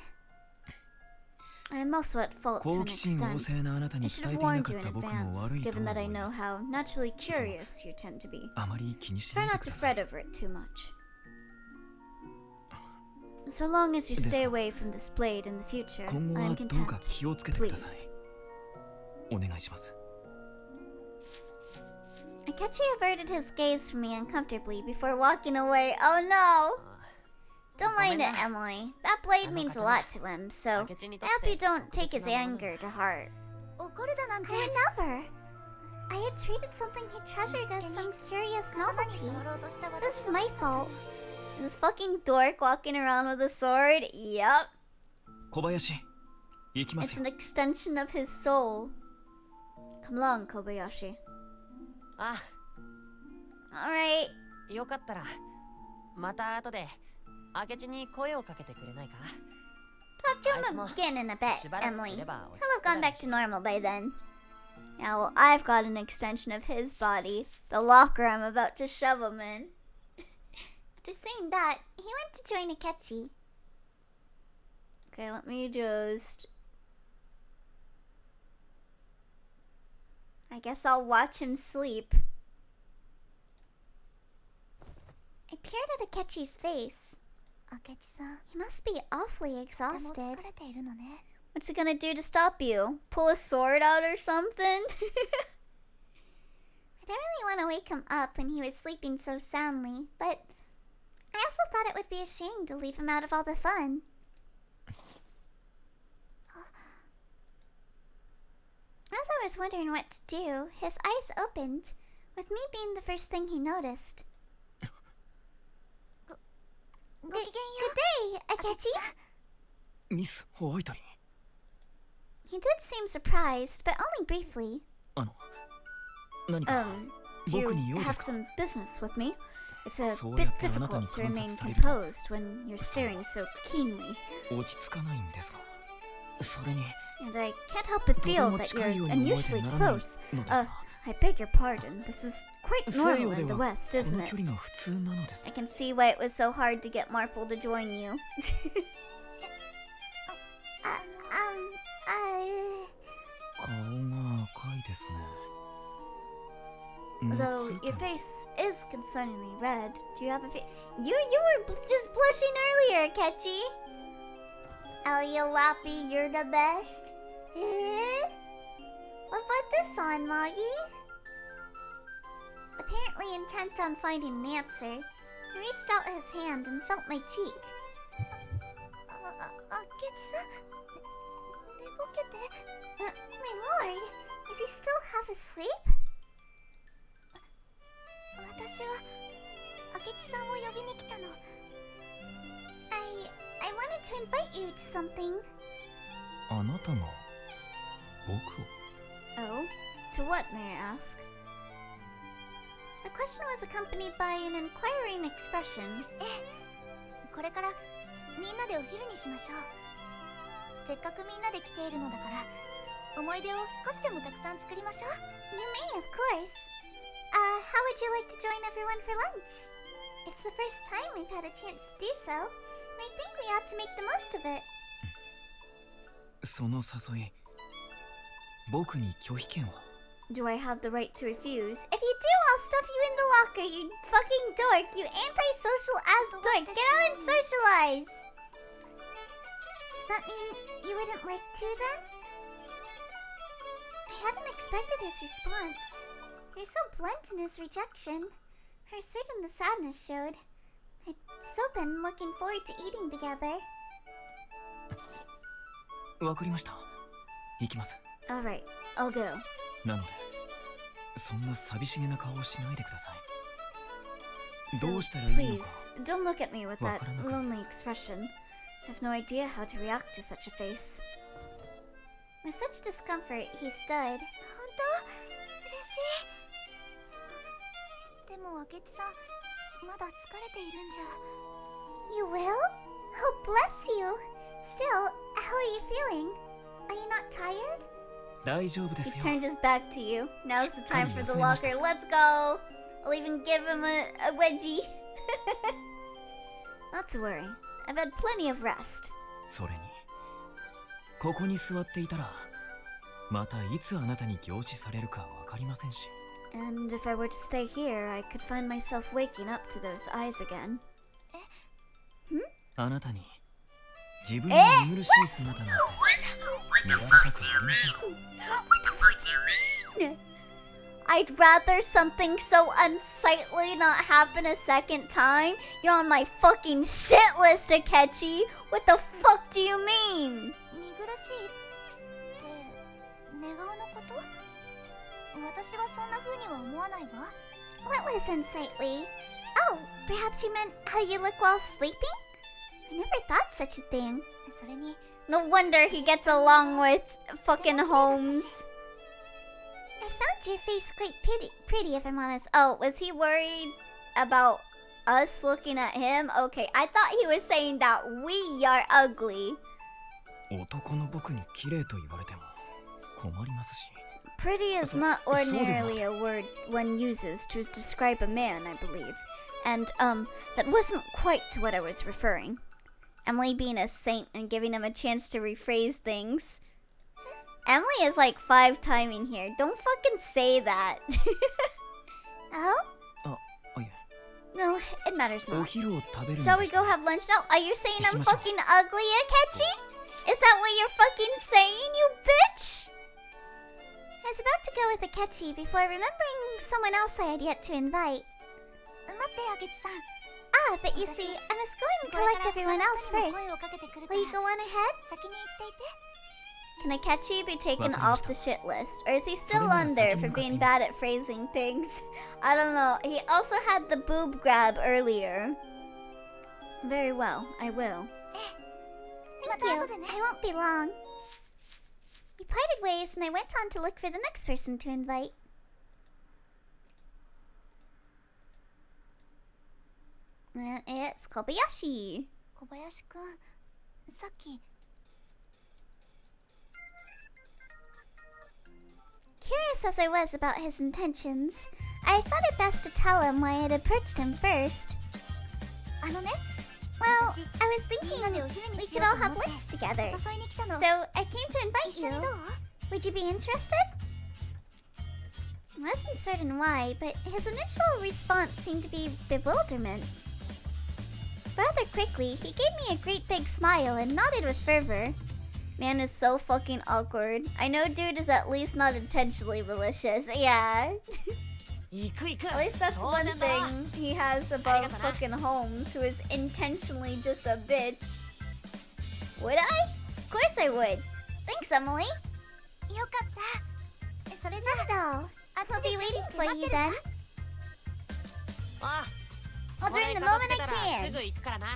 I'm also at fault to 好 an 奇心旺 extent. 盛なあなた I に should 伝え have ていな warned か you っ in た僕も advance, 悪いと given 思 that I い know ます。 how naturally curious you tend to be. あまり気にし Try ないで not く to ださい。 fret over it too much. So long as you stay away from this blade in the future, 今後 I は am どうか content. 気をつけてください。 Please. お願いします。 Akechi averted his gaze from me uncomfortably before walking away. Oh no! Don't mind it, Emily. That blade means a lot to him, so I hope you don't take his anger to heart. 怒るだなんて I would never. I had treated something he treasured as some curious 刀に novelty. 触ろうとした This 私 is my fault. This fucking dork walking around with a sword? Yup. 小林、行きま It's す an よ。 extension of his soul. Come along, Kobayashi. あ、 Alright. よかったらまた後で明智に声をかけてくれないか？ Talk to him again in a bit, Emily. He'll have gone back to normal by then. Now, I've got an extension of his body. The locker I'm about to shove him in. After saying that, he went to join Akechi. Okay, let me just... I guess I'll watch him sleep. I peered at Akechi's face. 明智さん He must be awfully とても exhausted. 疲れているのね What's it gonna do to stop you? Pull a sword out or something? I didn't really want to wake him up when he was sleeping so soundly, but I also thought it would be a shame to leave him out of all the fun. As I was wondering what to do, his eyes opened, with me being the first thing he noticed. ごきげんよ Good day, Akechi! ミス・ホワイトリー。 He did seem surprised, but only briefly. 何か Do 僕に you 用で have すか？ some business with me? It's a bit difficult to remain composed when you're staring so keenly. 落ち着かないんですが、それに And I can't help but feel that you're unusually close. I beg your pardon. This is quite normal in the West, isn't it? I can see why it was so hard to get Marple to join you. Though your face is concerningly red, do you have a face? You were just blushing earlier, Ketchy. Oh, you Lappy, you're the best. What about this on, Moggy? Apparently intent on finding an answer, he reached out his hand and felt my cheek. My lord, is he still half asleep? I wanted to invite you to something. あなたが僕を Oh? To what, may I ask? The question was accompanied by an inquiring expression. これからみんなでお昼にしましょう。せっかくみんなで来ているのだから、思い出を少しでもたくさん作りましょう。You may, of course. How would you like to join everyone for lunch? It's the first time we've had a chance to do so, and I think we ought to make the most of it. その誘い、僕に拒否権は Do I have the right to refuse? If you do, I'll stuff you in the locker, you fucking dork, you antisocial ass dork. Get out and socialize! Does that mean you wouldn't like to then? I hadn't expected his response. He was so blunt in his rejection. How certain the sadness showed. I'd so been looking forward to eating together. わかりました。行きます。Alright, I'll go. なので、そんな寂しげな顔をしないでください。どうしたらいいのか。Please, don't look at me with that lonely expression. I have no idea how to react to such a face. With such discomfort, he stood. 本当？嬉しい。でも明智さん、まだ疲れているんじゃ。You will? Oh, bless you. Still, how are you feeling? Are you not tired? 大丈夫で He すよ。 turned his back to you. Now's the time for the locker. Let's go. I'll even give him a wedgie. Not to worry. I've had plenty of rest. それに、ここに座っていたら、またいつあなたに凝視されるかわかりませんし。And if I were to stay here, I could find myself waking up to those eyes again. あなたに自分の見苦しい姿なんて見られたくありませんか？ What the fuck do you mean? I'd rather something so unsightly not happen a second time. You're on my fucking shit list, Akechi. What the fuck do you mean? 見苦しいって寝顔のこと？私はそんな風には思わないわ。What was unsightly? Oh, perhaps you meant how you look while sleeping? I never thought such a thing. それに No wonder he gets along with fucking Holmes. I found your face quite pretty if I'm honest. Oh, was he worried about us looking at him? Okay, I thought he was saying that we are ugly. 男の僕に綺麗と言われても困りますし。Pretty is not ordinarily a word one uses to describe a man, I believe. And, that wasn't quite to what I was referring. Emily being a saint and giving him a chance to rephrase things. Emily is like 5-timing here. Don't fucking say that. Oh? No, it matters not. Shall we go have lunch now? Are you saying I'm fucking ugly, Akechi? Is that what you're fucking saying, you bitch? I was about to go with Akechi before remembering someone else I had yet to invite. 待って明智さん。 Ah, but you see, I must go and collect everyone else first. Will you go on ahead? 先に行っていて。 Can Akechi be taken off the shit list? Or is he still on there for being bad at phrasing things? I don't know. He also had the boob grab earlier. Very well, I will. Thank you. I won't be long. We parted ways and I went on to look for the next person to invite. It's Kobayashi. 小林くん、さっき Curious as I was about his intentions, I thought it best to tell him why I had approached him first. あのね、 Well, 私 I was みんな thinking でお昼に we しよ could う all と思 have って lunch together. 誘いに来たの。 So I came to invite 一緒にど you. う？ Would you be interested? I wasn't certain why, but his initial response seemed to be bewilderment. Rather quickly, he gave me a great big smile and nodded with fervor. Man is so fucking awkward. I know dude is at least not intentionally malicious. Yeah. 行く行く At least that's 当 one 然だ thing he has above fucking Holmes, who is intentionally just a bitch. Would I? Of course I would. Thanks, Emily. よかった。それじゃ Not at all. あ、 I'll be waiting for you then. あ I'll join the これ moment 片付けたら I すぐ can. 行くからな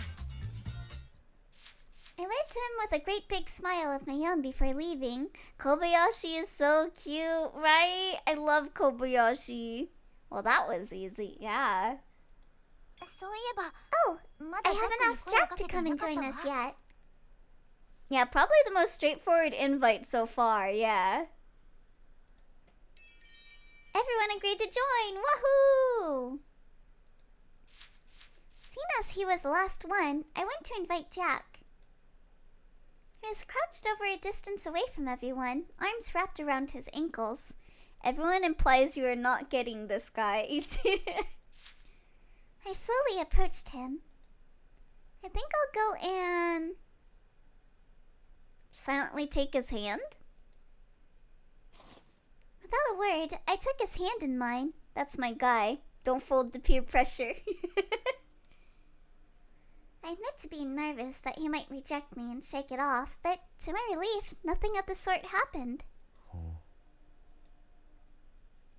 I waved to him with a great big smile of my own before leaving. Kobayashi is so cute, right? I love Kobayashi. Well, that was easy, yeah. そういえば、 Oh, ま I だジャッ haven't クに asked 声を Jack か to けて come な and かった join わ。 us yet. Yeah, probably the most straightforward invite so far, yeah. Everyone agreed to join! Wahoo! Seeing as he was the last one, I went to invite Jack. He was crouched over a distance away from everyone, arms wrapped around his ankles. Everyone implies you are not getting this guy. I slowly approached him. I think I'll go and silently take his hand. Without a word, I took his hand in mine. That's my guy. Don't fold to peer pressure. I admit to being nervous that he might reject me and shake it off, but to my relief, nothing of the sort happened.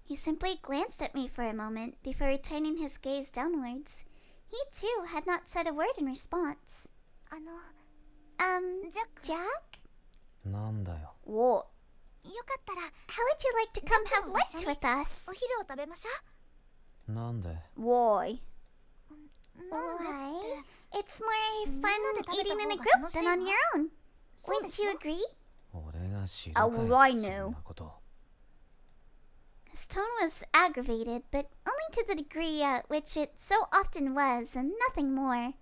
He simply glanced at me for a moment before returning his gaze downwards. He too had not said a word in response. あの、 Jack? なんだよ What? よかったら How would you like to come have lunch with us? お昼を食べましょなんで Why? う。なんで Why? って It's more fun eating in a group than on your own. Wouldn't you agree? 俺が知る How か would い I そ know? んなこと His tone was aggravated, but only to the degree at which it so often was, and nothing more.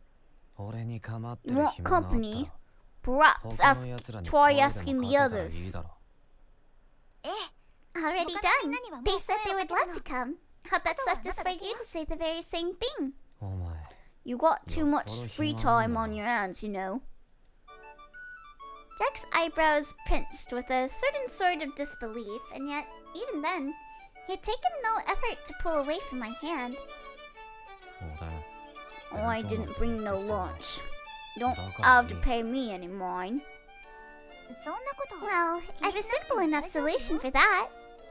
俺に構って You る want 暇があった company? ら Perhaps 他 ask, の奴らに try 声で asking も the かけたらいい others. だろ ええ。 Already 他の done. みんなにはもう They said 声 they を would かけ love た to の。 come. How that's あとは left is あなた for だ you けよ。 to say the very same thing. お前 You got too much Yo, free Orochi time Manda. on your hands, you know. Jack's eyebrows pinched with a certain sort of disbelief, and yet, even then, he had taken no effort to pull away from my hand. 俺 Oh, I didn't bring no lunch. You don't Baka have to ni. pay me any mind. そんなこと。 Well, I have a simple enough solution for that.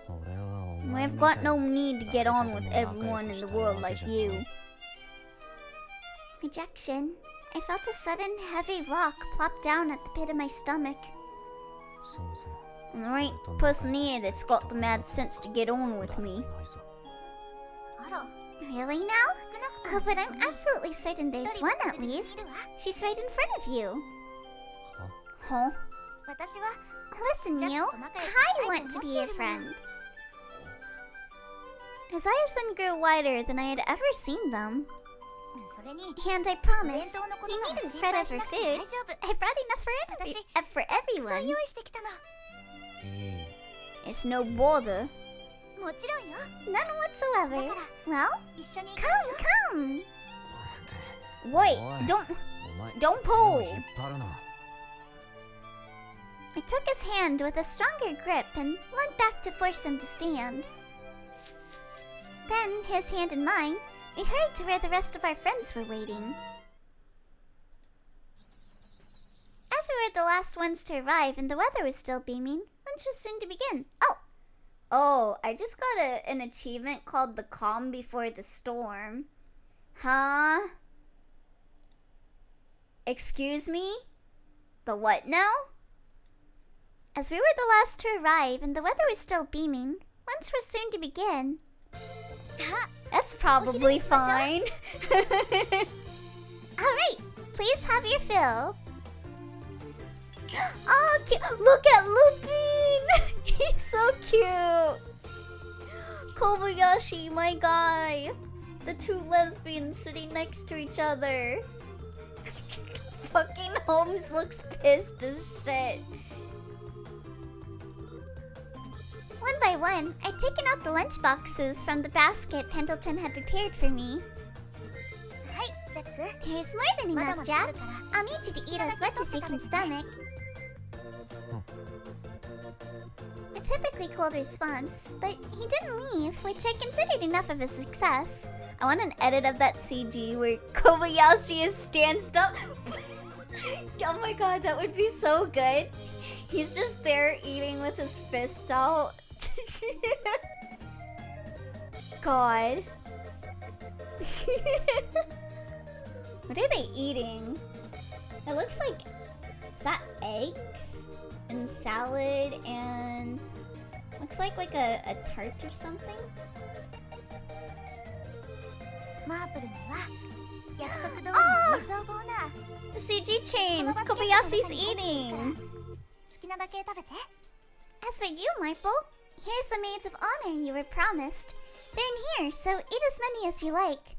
俺はお前 I've み got たい no に need to get on 誰 with とでも everyone 仲 in 良 the くしたい world わけ like じゃない you. Rejection. I felt a sudden heavy rock plop down at the pit of my stomach. そもそも And the right 俺と仲良く person here して that's got the 人と mad 仲良く sense to get on with 誰も me. いないぞあら、 Really now? 少なくと Oh, も but I'm absolutely certain 一 there's 人 one は at 確実にい least. るわ。 She's right in front of you. は Huh? 私は Listen, Jack you. と仲良く I したい want と to 思 be っ your ているのよ。 friend. His eyes then grew wider than I had ever seen them. それに、 And I お弁 promise, 当のこと you なら needn't 心 fret 配し over なくて food. 大丈夫。 I brought enough forたくさん everyone. 用意してきたの。いい It's no bother. もちろんよ。 None whatsoever. だから Well, 一緒に行きましょう。 come. って Wait, Boy. don't お前 don't 手を pull. 引っ張るな I took his hand with a stronger grip and leaned back to force him to stand. Then, his hand in mine, we hurried to where the rest of our friends were waiting. As we were the last ones to arrive and the weather was still beaming, lunch was soon to begin. Oh, I just got an achievement called the calm before the storm. Huh? Excuse me? The what now? As we were the last to arrive and the weather was still beaming, lunch was soon to begin. さあ、 That's probably fine. Alright, please have your fill. Oh, look at Lupin! He's so cute. Kobayashi, my guy. The two lesbians sitting next to each other. Fucking Holmes looks pissed as shit. One by one, I'd taken out the lunch boxes from the basket Pendleton had prepared for me. There's more than enough, Jack. I'll need you to eat as much as you can stomach. A typically cold response, but he didn't leave, which I considered enough of a success. I want an edit of that CG where Kobayashi is stands up. Oh my god, that would be so good. He's just there eating with his fists out. God. What are they eating? It looks like... Is that eggs? And salad and... Looks like a tart or something? Oh! The CG changed! Kobayashi's eating! As for you, Marple, here's the maids of honor you were promised. They're in here, so eat as many as you like.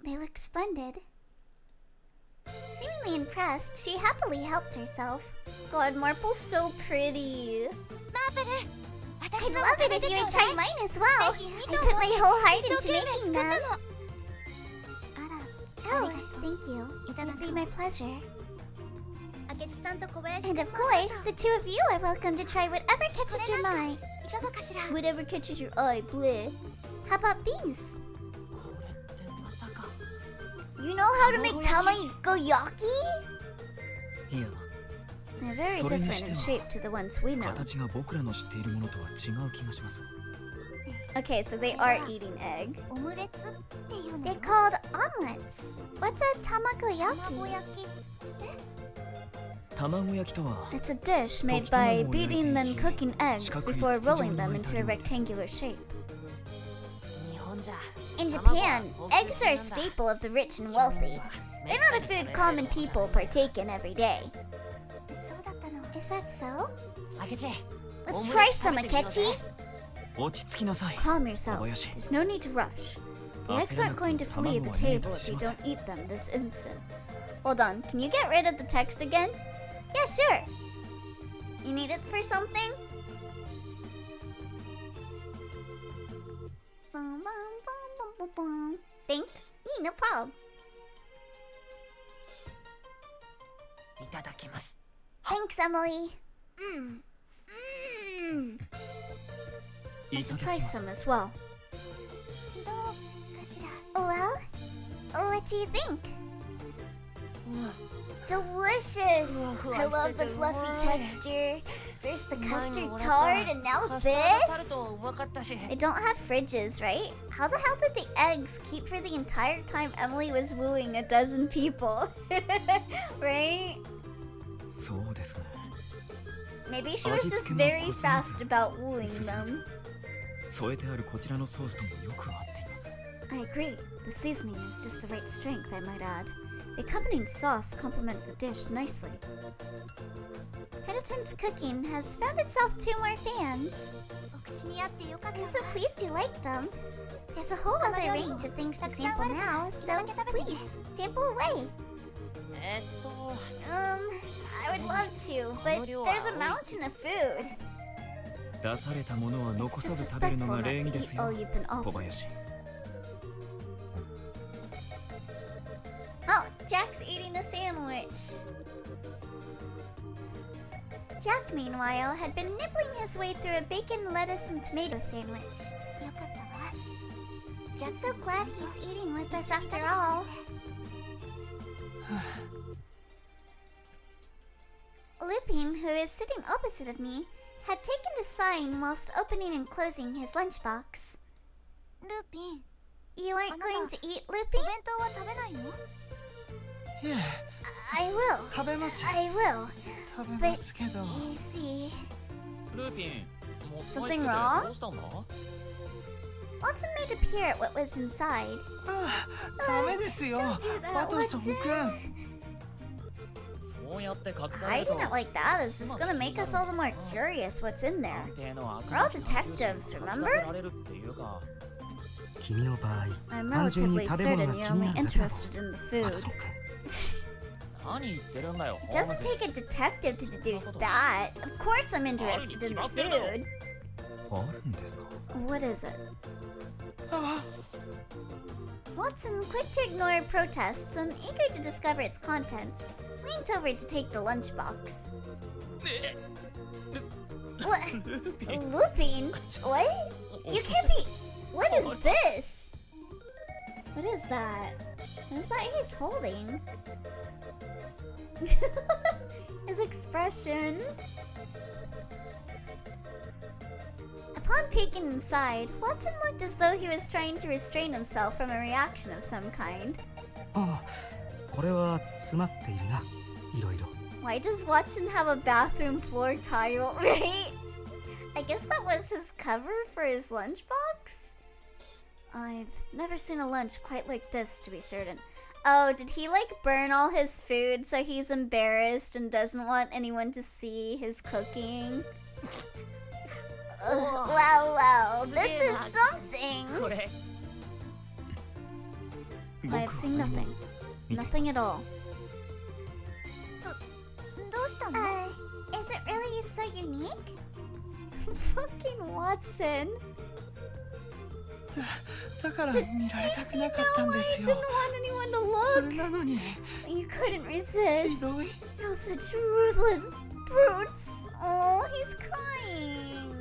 They look splendid. Seemingly impressed, she happily helped herself. God, Marple's so pretty. I'd love it if you would try mine as well. I put my whole heart into making them. Oh, thank you. It would be my pleasure. And of course, the two of you are welcome to try whatever catches your eye. Whatever catches your eye, bleh. How about these? You know how to make tamagoyaki? They're very different in shape to the ones we know. Okay, so they are eating egg. They're called omelets. What's a tamagoyaki? It's a dish made by beating then cooking eggs before rolling them into a rectangular shape. In Japan, eggs are a staple of the rich and wealthy. They're not a food common people partake in every day. Is that so? Let's try some, Akechi! Calm yourself. There's no need to rush. The eggs aren't going to flee the table if you don't eat them this instant. Hold on, can you get rid of the text again? Yeah, sure. You need it for something? Think? Yeah, no problem. Thanks, Emily. I should try some as well. Well, what do you think? Delicious! I love the fluffy texture. First the custard tart, and now this? They don't have fridges, right? How the hell did the eggs keep for the entire time Emily was wooing a dozen people? Right? Maybe she was just very fast about wooing them. I agree. The seasoning is just the right strength, I might add. The accompanying sauce complements the dish nicely. Pendleton's cooking has found itself 2 more fans. I'm so pleased you like them. There's a whole other range of things to sample now, so please, sample away. I would love to, but there's a mountain of food. It's disrespectful not to eat all you've been offered. Oh, Jack's eating a sandwich. Jack, meanwhile, had been nibbling his way through a bacon, lettuce, and tomato sandwich. I'm so glad he's eating with us after all. Lupin, who is sitting opposite of me, had taken to sighing whilst opening and closing his lunchbox. Lupin. You aren't going to eat, Lupin? Yeah. I will. I will. But you see... Something wrong? Watson made a peer at what was inside. ダメですよ Don't do that, ワトソン Watson. 君そうやって隠される Hiding と it like that is just gonna make us all the more curious what's in there. 探偵の悪 We're all なき探求 detectives, 心に remember? かき立てられるっていうか君の場合 I'm 単純に relatively 食べ物 certain が you're 気に only なるだけだろ interested in the ワト food. ソン君 何言ってるんだよ It doesn't take a detective to deduce that. Of course I'm interested in the food. あるんですか What is it? あ Watson, quick to ignore protests and eager to discover its contents, leaned over to take the lunchbox. What? Lupin? What? You can't be... What is this? What is that? What is that he's holding? His expression. Upon peeking inside, Watson looked as though he was trying to restrain himself from a reaction of some kind. ああこれは詰まっているないろいろ Why does Watson have a bathroom floor tile, right? I guess that was his cover for his lunchbox? I've never seen a lunch quite like this, to be certain. Oh, did he like burn all his food so he's embarrassed and doesn't want anyone to see his cooking? Wow, this is something! これ I have seen nothing. Nothing at all. どうしたの Is it really so unique? Fucking Watson. だから Did 見 you られたく see な now かったん why で I す didn't よ want anyone to そ look? れなのに You couldn't ひ resist. どい You're such ruthless brutes. Oh, he's crying.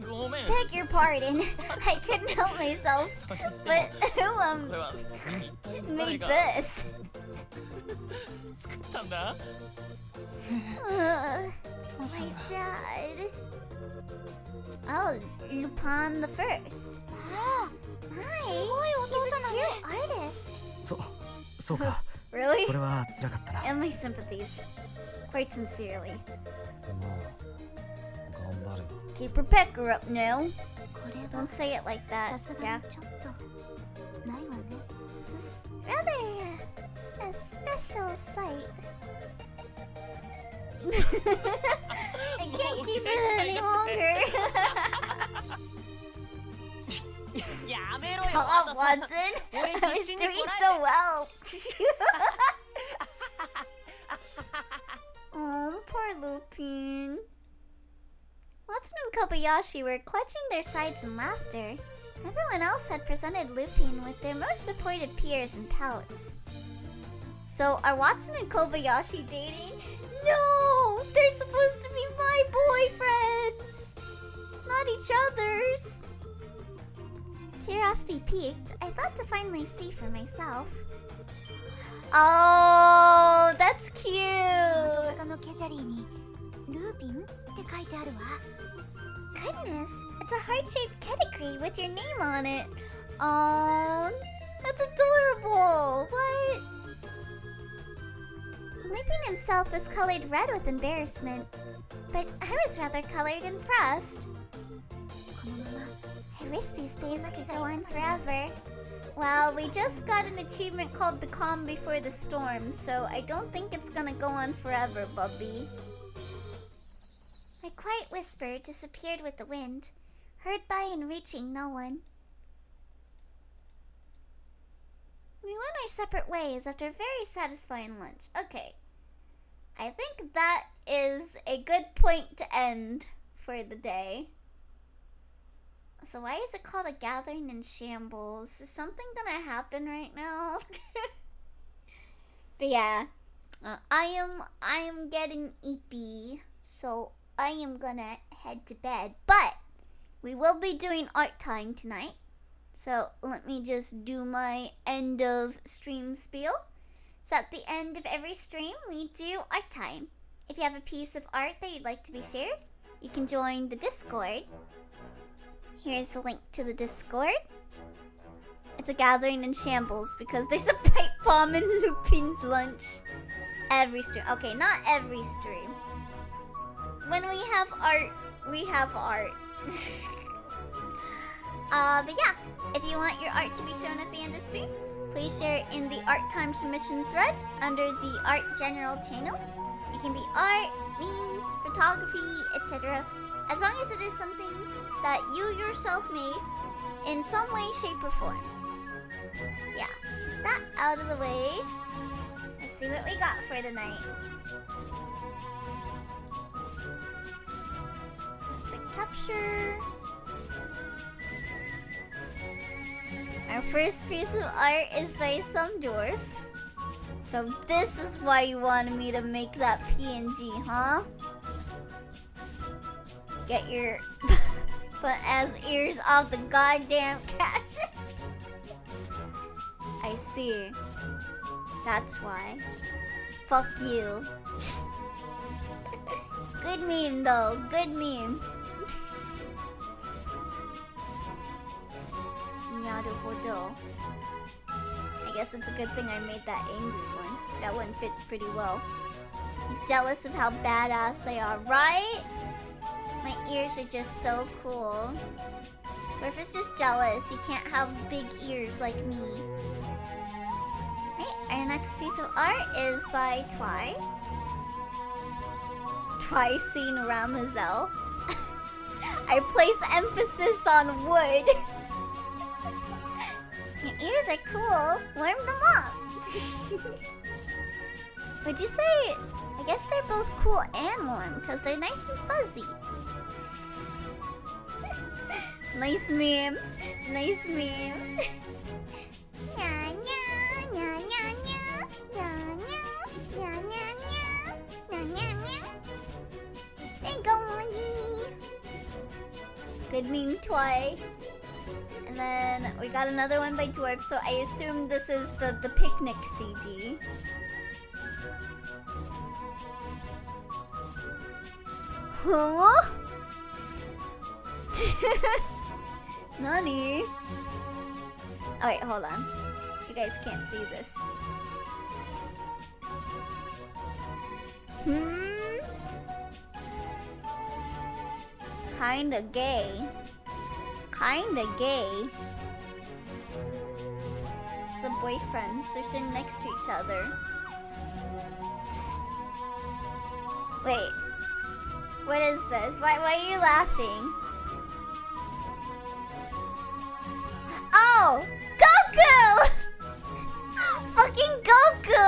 ごめん Beg your pardon. I couldn't help myself. それにしても But これは一体誰 made が this? 作ったんだ 父さん My が dad. Oh, Lupin the First. Hi. He's a true artist. そうか Really? それは辛かったな And my sympathies. Quite sincerely. まあ頑張るよ Keep her pecker up now. これ Don't は say it like さ that, すが Jack. にちょっとないわね This is rather a special sight. I can't keep it any longer. やめろよ Stop, ワトソン Watson. 俺 I 必 was 死に doing こらえ so well. Oh, poor Lupin. Watson and Kobayashi were clutching their sides in laughter. Everyone else had presented Lupin with their most supportive peers and pouts. So, are Watson and Kobayashi dating? No! They're supposed to be my boyfriends! Not each other's! Curiosity piqued, I thought to finally see for myself. Oh, that's cute! 動画のケジャリーにルーピンって書いてあるわ Goodness, it's a heart-shaped pedigree with your name on it. Oh, that's adorable. What? Lupin himself was colored red with embarrassment, but I was rather colored impressed. このまま I wish these days could go on forever. Well, we just got an achievement called the calm before the storm, so I don't think it's gonna go on forever, Bubby. My quiet whisper disappeared with the wind, heard by and reaching no one. We went our separate ways after a very satisfying lunch. Okay. I think that is a good point to end for the day. So why is it called a gathering in shambles? Is something gonna happen right now? But yeah, I am getting eepy, so I am gonna head to bed. But we will be doing art time tonight. So let me just do my end of stream spiel. So at the end of every stream, we do art time. If you have a piece of art that you'd like to be shared, you can join the Discord. Here's the link to the Discord. It's a gathering in shambles because there's a pipe bomb in Lupin's lunch. Every stream. Okay, not every stream. When we have art, we have art. But yeah, if you want your art to be shown at the end of stream, please share it in the Art Time submission thread under the Art General channel. It can be art, memes, photography, etc. As long as it is something that you yourself made in some way, shape, or form. Yeah, that out of the way. Let's see what we got for tonight. Quick capture. Our first piece of art is by some dwarf. So this is why you wanted me to make that PNG, huh? Get your butt ass ears off the goddamn caption. I see. That's why. Fuck you. Good meme though, good meme. Naruhodo. I guess it's a good thing I made that angry one. That one fits pretty well. He's jealous of how badass they are, right? My ears are just so cool. Dwarf is just jealous. He can't have big ears like me. Right, our next piece of art is by Twy. Twy seen Ramazel. I place emphasis on wood. Your ears are cool. Warm them up. Would you say? I guess they're both cool and warm because they're nice and fuzzy. Nice meme. Nice meme. Nya, nya, nya, nya, nya, nya, nya, nya, nya, nya, nya, nya. There you go, Maggie. Good meme, Twy. And then we got another one by Dwarf, so I assume this is the picnic CG. Huh? Nani? Oh wait, hold on. You guys can't see this. Kinda gay. Kinda gay. The boyfriends, they're sitting next to each other. Wait. What is this? Why are you laughing? Oh! Goku! Fucking Goku!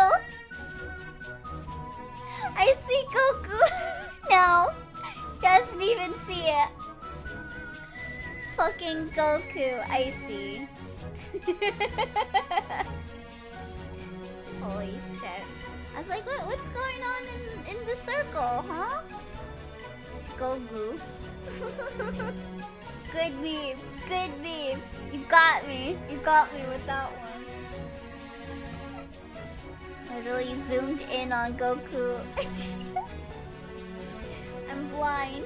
I see Goku now. Doesn't even see it. Fucking Goku, I see. Holy shit. I was like, what's going on in the circle, huh? Goku. Good meme. Good meme. You got me. You got me with that one. I really zoomed in on Goku. I'm blind.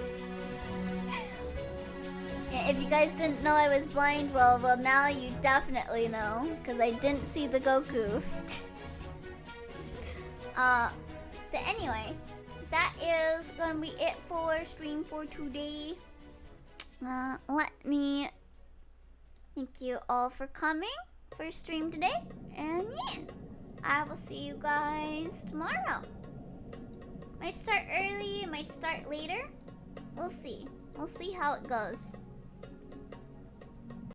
Yeah, if you guys didn't know I was blind, well now you definitely know, because I didn't see the Goku. But anyway, that is gonna be it for stream for today. Let me thank you all for coming for stream today, and yeah, I will see you guys tomorrow. Might start early, might start later. We'll see. We'll see how it goes.